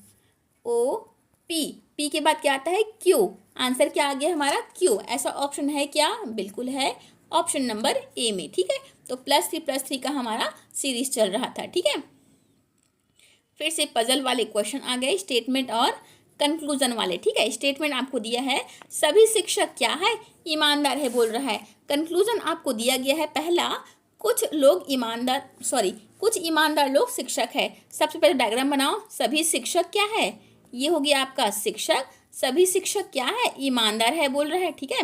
ओ पी, पी के बाद क्या आता है, क्यू। आंसर क्या आ गया हमारा, क्यू। ऐसा ऑप्शन है क्या, बिल्कुल है, ऑप्शन नंबर ए में, ठीक है। तो +3 का हमारा सीरीज चल रहा था, ठीक है। फिर से पजल वाले क्वेश्चन आ गए, स्टेटमेंट और कंक्लूजन वाले, ठीक है। स्टेटमेंट आपको दिया है, सभी शिक्षक क्या है, ईमानदार है बोल रहा है। कंक्लूजन आपको दिया गया है, पहला, कुछ ईमानदार लोग शिक्षक है। सबसे पहले डायग्राम बनाओ, सभी शिक्षक क्या है, ये हो गया आपका शिक्षक। सभी शिक्षक क्या है, ईमानदार है बोल रहा है, ठीक है।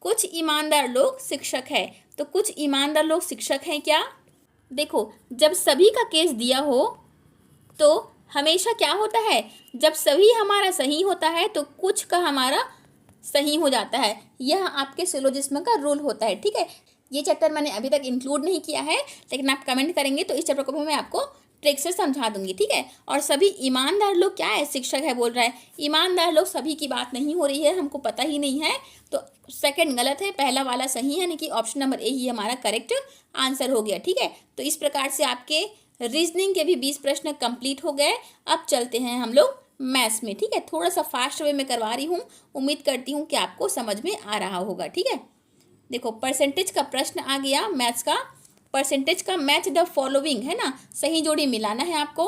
कुछ ईमानदार लोग शिक्षक है, तो कुछ ईमानदार लोग शिक्षक हैं क्या, देखो जब सभी का केस दिया हो तो हमेशा क्या होता है, जब सभी हमारा सही होता है तो कुछ का हमारा सही हो जाता है। यह आपके सिलोजिज्म का रूल होता है, ठीक है। ये चैप्टर मैंने अभी तक इंक्लूड नहीं किया है, लेकिन आप कमेंट करेंगे तो इस चैप्टर को भी मैं आपको ट्रिक से समझा दूंगी, ठीक है। और सभी ईमानदार लोग क्या है, शिक्षक है बोल रहा है। ईमानदार लोग सभी की बात नहीं हो रही है, हमको पता ही नहीं है, तो सेकंड गलत है, पहला वाला सही है, यानी कि ऑप्शन नंबर ए ही हमारा करेक्ट आंसर हो गया, ठीक है। तो इस प्रकार से आपके रीजनिंग के भी 20 प्रश्न कंप्लीट हो गए। अब चलते हैं हम लोग मैथ्स में, ठीक है। थोड़ा सा फास्ट वे में करवा रही हूँ, उम्मीद करती हूँ कि आपको समझ में आ रहा होगा, ठीक है। देखो परसेंटेज का प्रश्न आ गया मैथ्स का। परसेंटेज का मैच द फॉलोइंग है ना, सही जोड़ी मिलाना है आपको।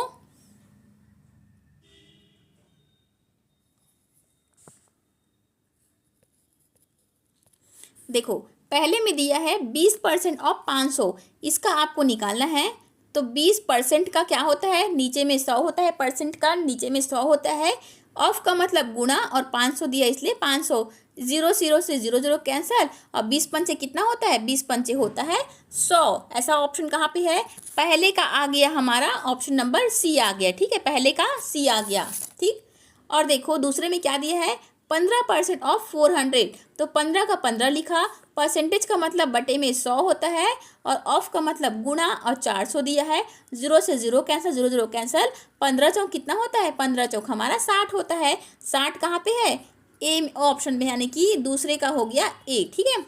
देखो पहले में दिया है 20% ऑफ 500, इसका आपको निकालना है। तो 20% का क्या होता है, नीचे में 100 होता है, परसेंट का नीचे में 100 होता है, ऑफ का मतलब गुणा, और 500 दिया इसलिए 500, 0 0 से 0 0 कैंसल, और 20 पंचे कितना होता है, 20 पंचे होता है 100। ऐसा ऑप्शन कहाँ पे है, पहले का आ गया हमारा ऑप्शन नंबर सी आ गया, ठीक है। पहले का सी आ गया, ठीक। और देखो दूसरे में क्या दिया है, 15% ऑफ 400, तो 15 का 15 लिखा, परसेंटेज का मतलब बटे में 100 होता है, और ऑफ का मतलब गुणा, और 400 दिया है, 0 से 0 कैंसल, 0 0 कैंसल, 15 चौक कितना होता है, 15 चौक हमारा 60 होता है। 60 कहाँ पे है, ए ऑप्शन में, यानी कि दूसरे का हो गया ए, ठीक है।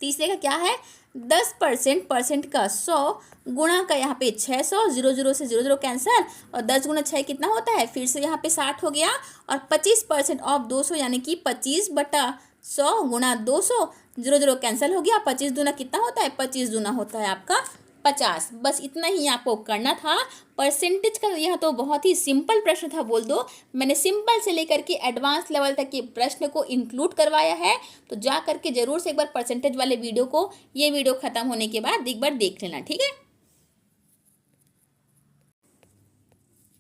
तीसरे का क्या है, 10% परसेंट का 100 गुणा का यहाँ पे 600, 0 से 0 कैंसल, और 10 गुना 6 कितना होता है, फिर से यहाँ पे 60 हो गया, और 25% ऑफ 200 यानी कि 25/100 गुणा 200, 0 कैंसल हो गया, 25 दूना कितना होता है, 25 दूना होता है आपका 50। बस इतना ही आपको करना था। परसेंटेज का यह तो बहुत ही सिंपल प्रश्न था बोल दो। मैंने सिंपल से लेकर के एडवांस लेवल तक के प्रश्न को इंक्लूड करवाया है, तो जा करके जरूर से एक बार परसेंटेज वाले वीडियो को, ये वीडियो खत्म होने के बाद एक बार देख लेना, ठीक है।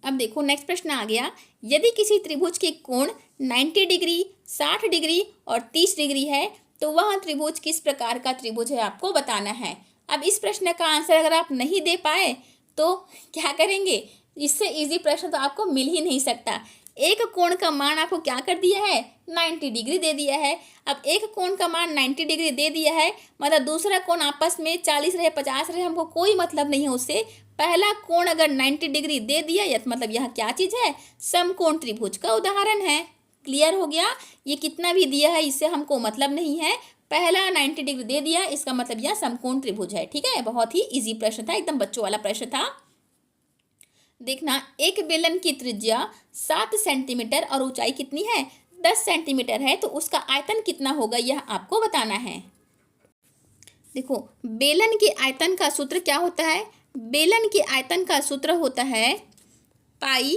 अब देखो नेक्स्ट प्रश्न आ गया, यदि किसी त्रिभुज के कोण 90 डिग्री, 60 डिग्री और 30 डिग्री है तो वह त्रिभुज किस प्रकार का त्रिभुज है, आपको बताना है। अब इस प्रश्न का आंसर अगर आप नहीं दे पाए तो क्या करेंगे, इससे इजी प्रश्न तो आपको मिल ही नहीं सकता। एक कोण का मान आपको क्या कर दिया है, 90 डिग्री दे दिया है। अब एक कोण का मान 90 डिग्री दे दिया है, मतलब दूसरा कोण आपस में 40 रहे 50 रहे, हमको कोई मतलब नहीं है उससे। पहला कोण अगर 90 डिग्री दे दिया, या मतलब यह क्या चीज़ है, समकोण त्रिभुज का उदाहरण है। क्लियर हो गया, ये कितना भी दिया है इससे हमको मतलब नहीं है। पहला 90 डिग्री दे दिया, इसका मतलब यह समकोण त्रिभुज है, ठीक है। बहुत ही इजी प्रश्न था, एकदम बच्चों वाला प्रश्न था। देखना, एक बेलन की त्रिज्या 7 सेंटीमीटर और ऊंचाई कितनी है, 10 सेंटीमीटर है, तो उसका आयतन कितना होगा, यह आपको बताना है। देखो, बेलन के आयतन का सूत्र क्या होता है, बेलन के आयतन का सूत्र होता है पाई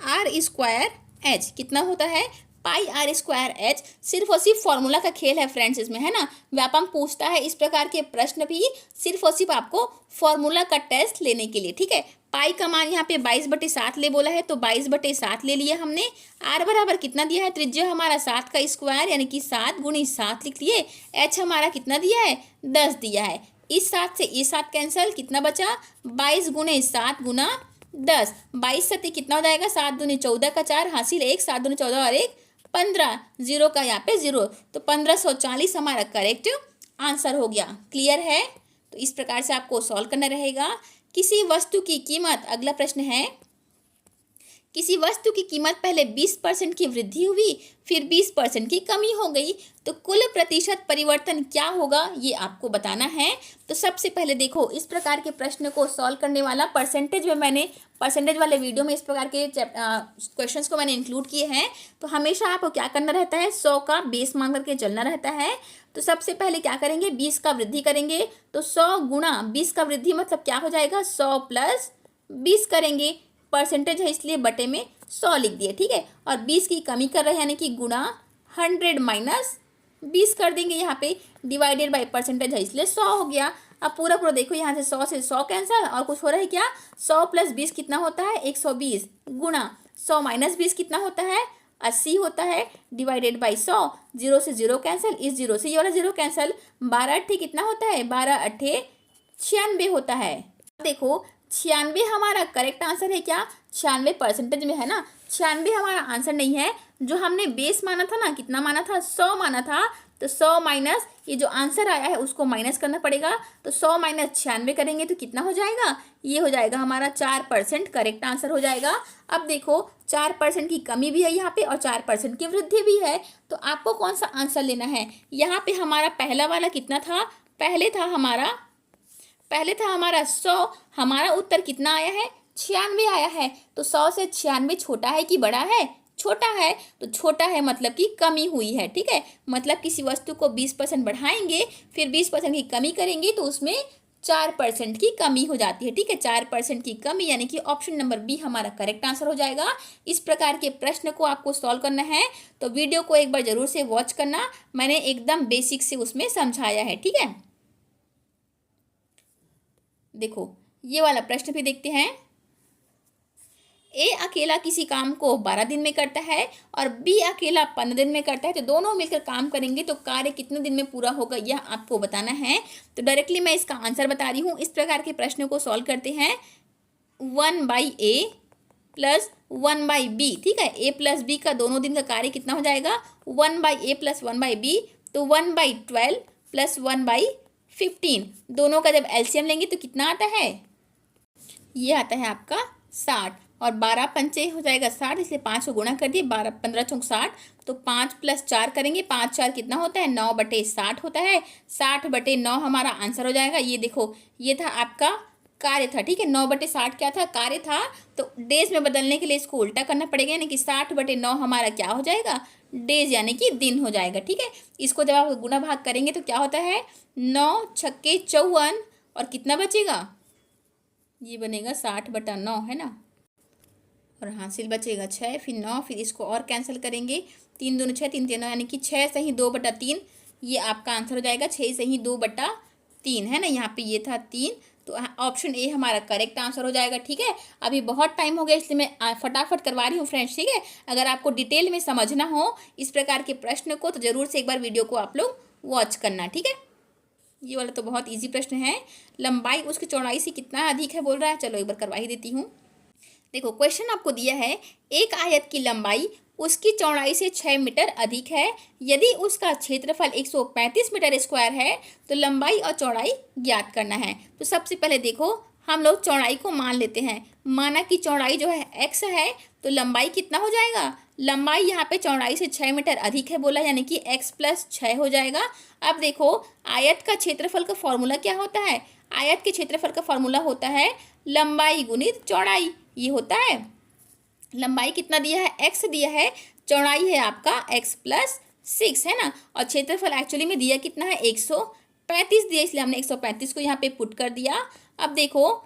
आर स्क्वायर एच। कितना होता है, पाई आर स्क्वायर एच। सिर्फ और सिर्फ फॉर्मूला का खेल है फ्रेंड्स इसमें, है ना। व्यापम पूछता है इस प्रकार के प्रश्न भी सिर्फ और सिर्फ आपको फॉर्मूला का टेस्ट लेने के लिए, ठीक है। पाई का मान यहाँ पे 22/7 ले बोला है, तो 22/7 ले लिया हमने। आर बराबर कितना दिया है, त्रिज्या हमारा 7 का स्क्वायर यानी कि 7 × 7 लिख लिए। एच हमारा कितना दिया है, 10 दिया है। इस 7 से ये 7 कैंसल, कितना बचा, 22 × 7 × 10, 22 सत्ते कितना हो जाएगा, 7 दूनी 14 का 4 हासिल 1, 7 दूनी 14 और 1 15, 0 का यहाँ पे 0, तो 1540 हमारा करेक्ट आंसर हो गया। क्लियर है, तो इस प्रकार से आपको सॉल्व करना रहेगा। किसी वस्तु की कीमत, अगला प्रश्न है, किसी वस्तु की कीमत पहले 20% की वृद्धि हुई, फिर 20% की कमी हो गई, तो कुल प्रतिशत परिवर्तन क्या होगा, ये आपको बताना है। तो सबसे पहले देखो, इस प्रकार के प्रश्न को सॉल्व करने वाला परसेंटेज में मैंने, परसेंटेज वाले वीडियो में इस प्रकार के क्वेश्चंस को मैंने इंक्लूड किए हैं। तो हमेशा आपको क्या करना रहता है, 100 का बेस मान करके चलना रहता है। तो सबसे पहले क्या करेंगे, 20 का वृद्धि करेंगे, तो 100 गुणा 20 का वृद्धि मतलब क्या हो जाएगा, 100 + 20 करेंगे। परसेंटेज है इसलिए बटे में 100 लिख दिए, ठीक है। और 20 की कमी कर रहे हैं यानी कि गुणा 100 - 20 कर देंगे यहाँ पे, डिवाइडेड बाय परसेंटेज है इसलिए 100 हो गया। अब पूरा पूरा देखो, यहाँ से 100 से 100 कैंसल, और कुछ हो रहा है क्या, 100 + 20 कितना होता है, 120 गुणा 100 - 20 कितना होता है, 80 होता है, डिवाइडेड बाई 100, 0 से 0 कैंसिल, इस 0 से ये वाला 0 कैंसिल, 12 8 कितना होता है, 12 8 96 होता है। देखो 96 हमारा करेक्ट आंसर है क्या, 96 परसेंटेज में है ना, 96 हमारा आंसर नहीं है। जो हमने बेस माना था ना, कितना माना था, 100 माना था, तो 100 माइनस ये जो आंसर आया है उसको माइनस करना पड़ेगा। तो 100 - 96 करेंगे तो कितना हो जाएगा, ये हो जाएगा हमारा 4% करेक्ट आंसर हो जाएगा। अब देखो 4% की कमी भी है यहाँ पे और 4% की वृद्धि भी है, तो आपको कौन सा आंसर लेना है। यहाँ पे हमारा पहला वाला कितना था, पहले था हमारा 100, हमारा उत्तर कितना आया है, 96 आया है। तो 100 से 96 छोटा है कि बड़ा है, छोटा है, तो छोटा है मतलब कि कमी हुई है, ठीक है। मतलब किसी वस्तु को 20% बढ़ाएंगे, फिर 20% की कमी करेंगे तो उसमें 4% की कमी हो जाती है, ठीक है। 4% की कमी यानी कि ऑप्शन नंबर बी हमारा करेक्ट आंसर हो जाएगा। इस प्रकार के प्रश्न को आपको सॉल्व करना है तो वीडियो को एक बार जरूर से वॉच करना, मैंने एकदम बेसिक से उसमें समझाया है, ठीक है। देखो ये वाला प्रश्न भी देखते हैं। ए अकेला किसी काम को 12 दिन में करता है और बी अकेला 15 दिन में करता है, तो दोनों मिलकर काम करेंगे तो कार्य कितने दिन में पूरा होगा, यह आपको बताना है। तो डायरेक्टली मैं इसका आंसर बता रही हूँ। इस प्रकार के प्रश्नों को सॉल्व करते हैं, 1/a + 1/b, ठीक है। a + b का दोनों दिन का कार्य कितना हो जाएगा, 1/a + 1/b, तो 1/12 + 1/15, दोनों का जब एलसीएम लेंगे तो कितना आता है, ये आता है आपका 60। और 12 पंचे हो जाएगा 60, इसलिए 5 को गुणा कर दिए, 12 15 चौक 60, तो 5 + 4 करेंगे, 5 4 कितना होता है 9/60 होता है, 60/9 हमारा आंसर हो जाएगा। ये देखो ये था आपका कार्य था, ठीक है। 9/60 क्या था, कार्य था, तो डेज में बदलने के लिए इसको उल्टा करना पड़ेगा, यानी कि 60/9 हमारा क्या हो जाएगा, डेज यानी कि दिन हो जाएगा, ठीक है। इसको जब आप गुणा भाग करेंगे तो क्या होता है 9 छक्के 54, और कितना बचेगा, ये बनेगा 60/9 है ना, और हासिल बचेगा 6, फिर 9, फिर इसको और कैंसिल करेंगे, 3 दूनी 6, 3 3 9, यानी कि 6 सही 2/3, ये आपका आंसर हो जाएगा 6 सही 2/3 है ना। यहाँ पे ये था 3, तो ऑप्शन ए हमारा करेक्ट आंसर हो जाएगा, ठीक है। अभी बहुत टाइम हो गया इसलिए मैं फटाफट करवा रही हूँ फ्रेंड्स, ठीक है। अगर आपको डिटेल में समझना हो इस प्रकार के प्रश्न को तो ज़रूर से एक बार वीडियो को आप लोग वॉच करना, ठीक है। ये वाला तो बहुत ईजी प्रश्न है, लंबाई उसकी चौड़ाई से कितना अधिक है बोल रहा है, चलो एक बार करवा ही देती हूँ। देखो क्वेश्चन आपको दिया है, एक आयत की लंबाई उसकी चौड़ाई से 6 मीटर अधिक है, यदि उसका क्षेत्रफल 135 मीटर स्क्वायर है तो लंबाई और चौड़ाई ज्ञात करना है। तो सबसे पहले देखो हम लोग चौड़ाई को मान लेते हैं, माना कि चौड़ाई जो है x है, तो लंबाई कितना हो जाएगा, लंबाई यहाँ पे चौड़ाई से 6 मीटर अधिक है बोला, यानी कि x + 6 हो जाएगा। अब देखो आयत का क्षेत्रफल का फॉर्मूला क्या होता है, आयत के क्षेत्रफल का फॉर्मूला होता है लंबाई गुणित चौड़ाई, ये होता है। लंबाई कितना दिया है, x दिया है, चौड़ाई है आपका x + 6 है ना, और क्षेत्रफल एक्चुअली में दिया कितना है 135 दिया, इसलिए हमने 135 को यहाँ पे पुट कर दिया। अब देखो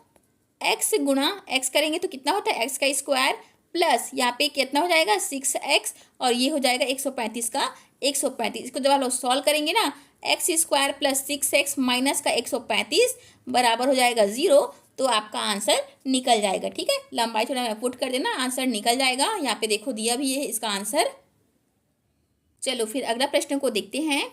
x गुणा x करेंगे तो कितना होता है x का स्क्वायर प्लस यहाँ पे कितना हो जाएगा 6x, और ये हो जाएगा 135 का 135। इसको जब आप लोग सॉल्व करेंगे ना, x² + 6x माइनस का 135 बराबर हो जाएगा 0, तो आपका आंसर निकल जाएगा, ठीक है। लंबाई थोड़ा मैं पुट कर देना, आंसर निकल जाएगा। यहाँ पे देखो दिया भी है इसका आंसर। चलो फिर अगला प्रश्न को देखते हैं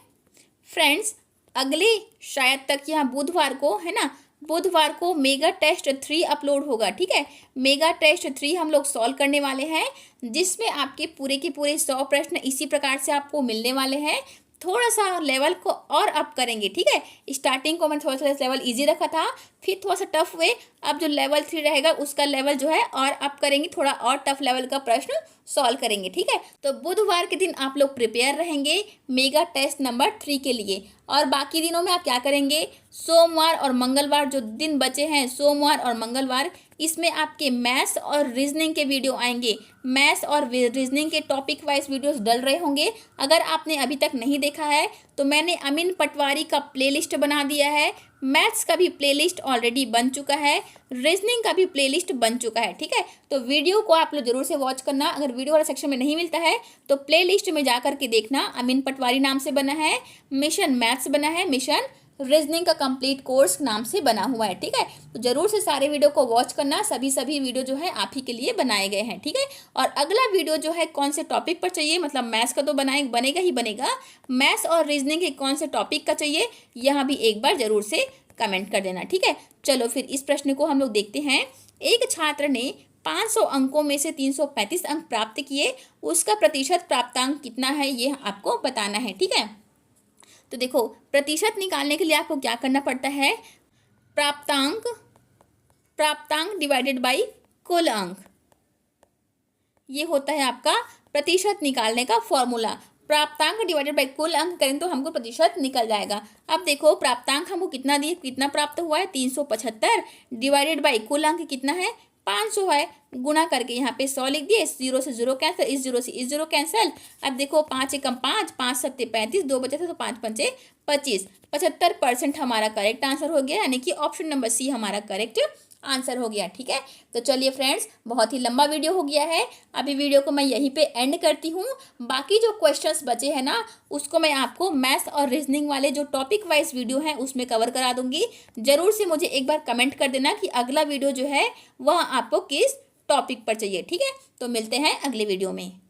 फ्रेंड्स। अगले शायद तक यहाँ बुधवार को है ना, बुधवार को मेगा टेस्ट 3 अपलोड होगा, ठीक है। मेगा टेस्ट 3 हम लोग सॉल्व करने वाले हैं, जिसमें आपके पूरे के पूरे 100 प्रश्न इसी प्रकार से आपको मिलने वाले हैं। थोड़ा सा लेवल को और अप करेंगे, ठीक है। स्टार्टिंग को मैंने थोड़ा सा लेवल इजी रखा था, फिर थोड़ा सा टफ हुए, अब जो लेवल 3 रहेगा उसका लेवल जो है और अप करेंगे, थोड़ा और टफ लेवल का प्रश्न सॉल्व करेंगे, ठीक है। तो बुधवार के दिन आप लोग प्रिपेयर रहेंगे मेगा टेस्ट नंबर 3 के लिए, और बाकी दिनों में आप क्या करेंगे, सोमवार और मंगलवार जो दिन बचे हैं, सोमवार और मंगलवार, इसमें आपके मैथ्स और रीजनिंग के वीडियो आएंगे। मैथ्स और रीजनिंग के टॉपिक वाइज वीडियोस डल रहे होंगे। अगर आपने अभी तक नहीं देखा है तो मैंने अमीन पटवारी का प्लेलिस्ट बना दिया है, मैथ्स का भी प्लेलिस्ट ऑलरेडी बन चुका है, रीजनिंग का भी प्लेलिस्ट बन चुका है, ठीक है। तो वीडियो को आप लोग जरूर से वॉच करना। अगर वीडियो वाला सेक्शन में नहीं मिलता है तो प्लेलिस्ट में जा करके देखना, अमीन पटवारी नाम से बना है, मिशन मैथ्स बना है, मिशन रीजनिंग का कंप्लीट कोर्स नाम से बना हुआ है, ठीक है। तो जरूर से सारे वीडियो को वॉच करना, सभी वीडियो जो है आप ही के लिए बनाए गए हैं, ठीक है। और अगला वीडियो जो है कौन से टॉपिक पर चाहिए, मतलब मैथ्स का तो बनेगा ही बनेगा, मैथ्स और रीजनिंग के कौन से टॉपिक का चाहिए यहाँ भी एक बार जरूर से कमेंट कर देना, ठीक है। चलो फिर इस प्रश्न को हम लोग देखते हैं। एक छात्र ने 500 अंकों में से 335 अंक प्राप्त किए, उसका प्रतिशत प्राप्तांक कितना है ये आपको बताना है, ठीक है। तो देखो प्रतिशत निकालने के लिए आपको क्या करना पड़ता है, प्राप्तांक डिवाइडेड बाई कुल अंक, ये होता है आपका प्रतिशत निकालने का फॉर्मूला। प्राप्तांक डिवाइडेड बाई कुल अंक करें तो हमको प्रतिशत निकल जाएगा। अब देखो प्राप्तांक हमको कितना दिए, कितना प्राप्त हुआ है 375, डिवाइडेड बाई कुल अंक कितना है 500 है, गुणा करके यहाँ पे 100 लिख दिए, 0 से 0 कैंसिल, इस 0 से इस 0 कैंसिल। अब देखो 5 एकम 5, 5 सत्ते 35, 2 बचे थे तो 5 पंचे 25, 75% हमारा करेक्ट आंसर हो गया, यानी कि ऑप्शन नंबर सी हमारा करेक्ट आंसर हो गया, ठीक है। तो चलिए फ्रेंड्स, बहुत ही लंबा वीडियो हो गया है, अभी वीडियो को मैं यहीं पे एंड करती हूँ। बाकी जो क्वेश्चंस बचे हैं ना, उसको मैं आपको मैथ्स और रीजनिंग वाले जो टॉपिक वाइज वीडियो हैं उसमें कवर करा दूंगी। जरूर से मुझे एक बार कमेंट कर देना कि अगला वीडियो जो है वह आपको किस टॉपिक पर चाहिए, ठीक है। तो मिलते हैं अगले वीडियो में।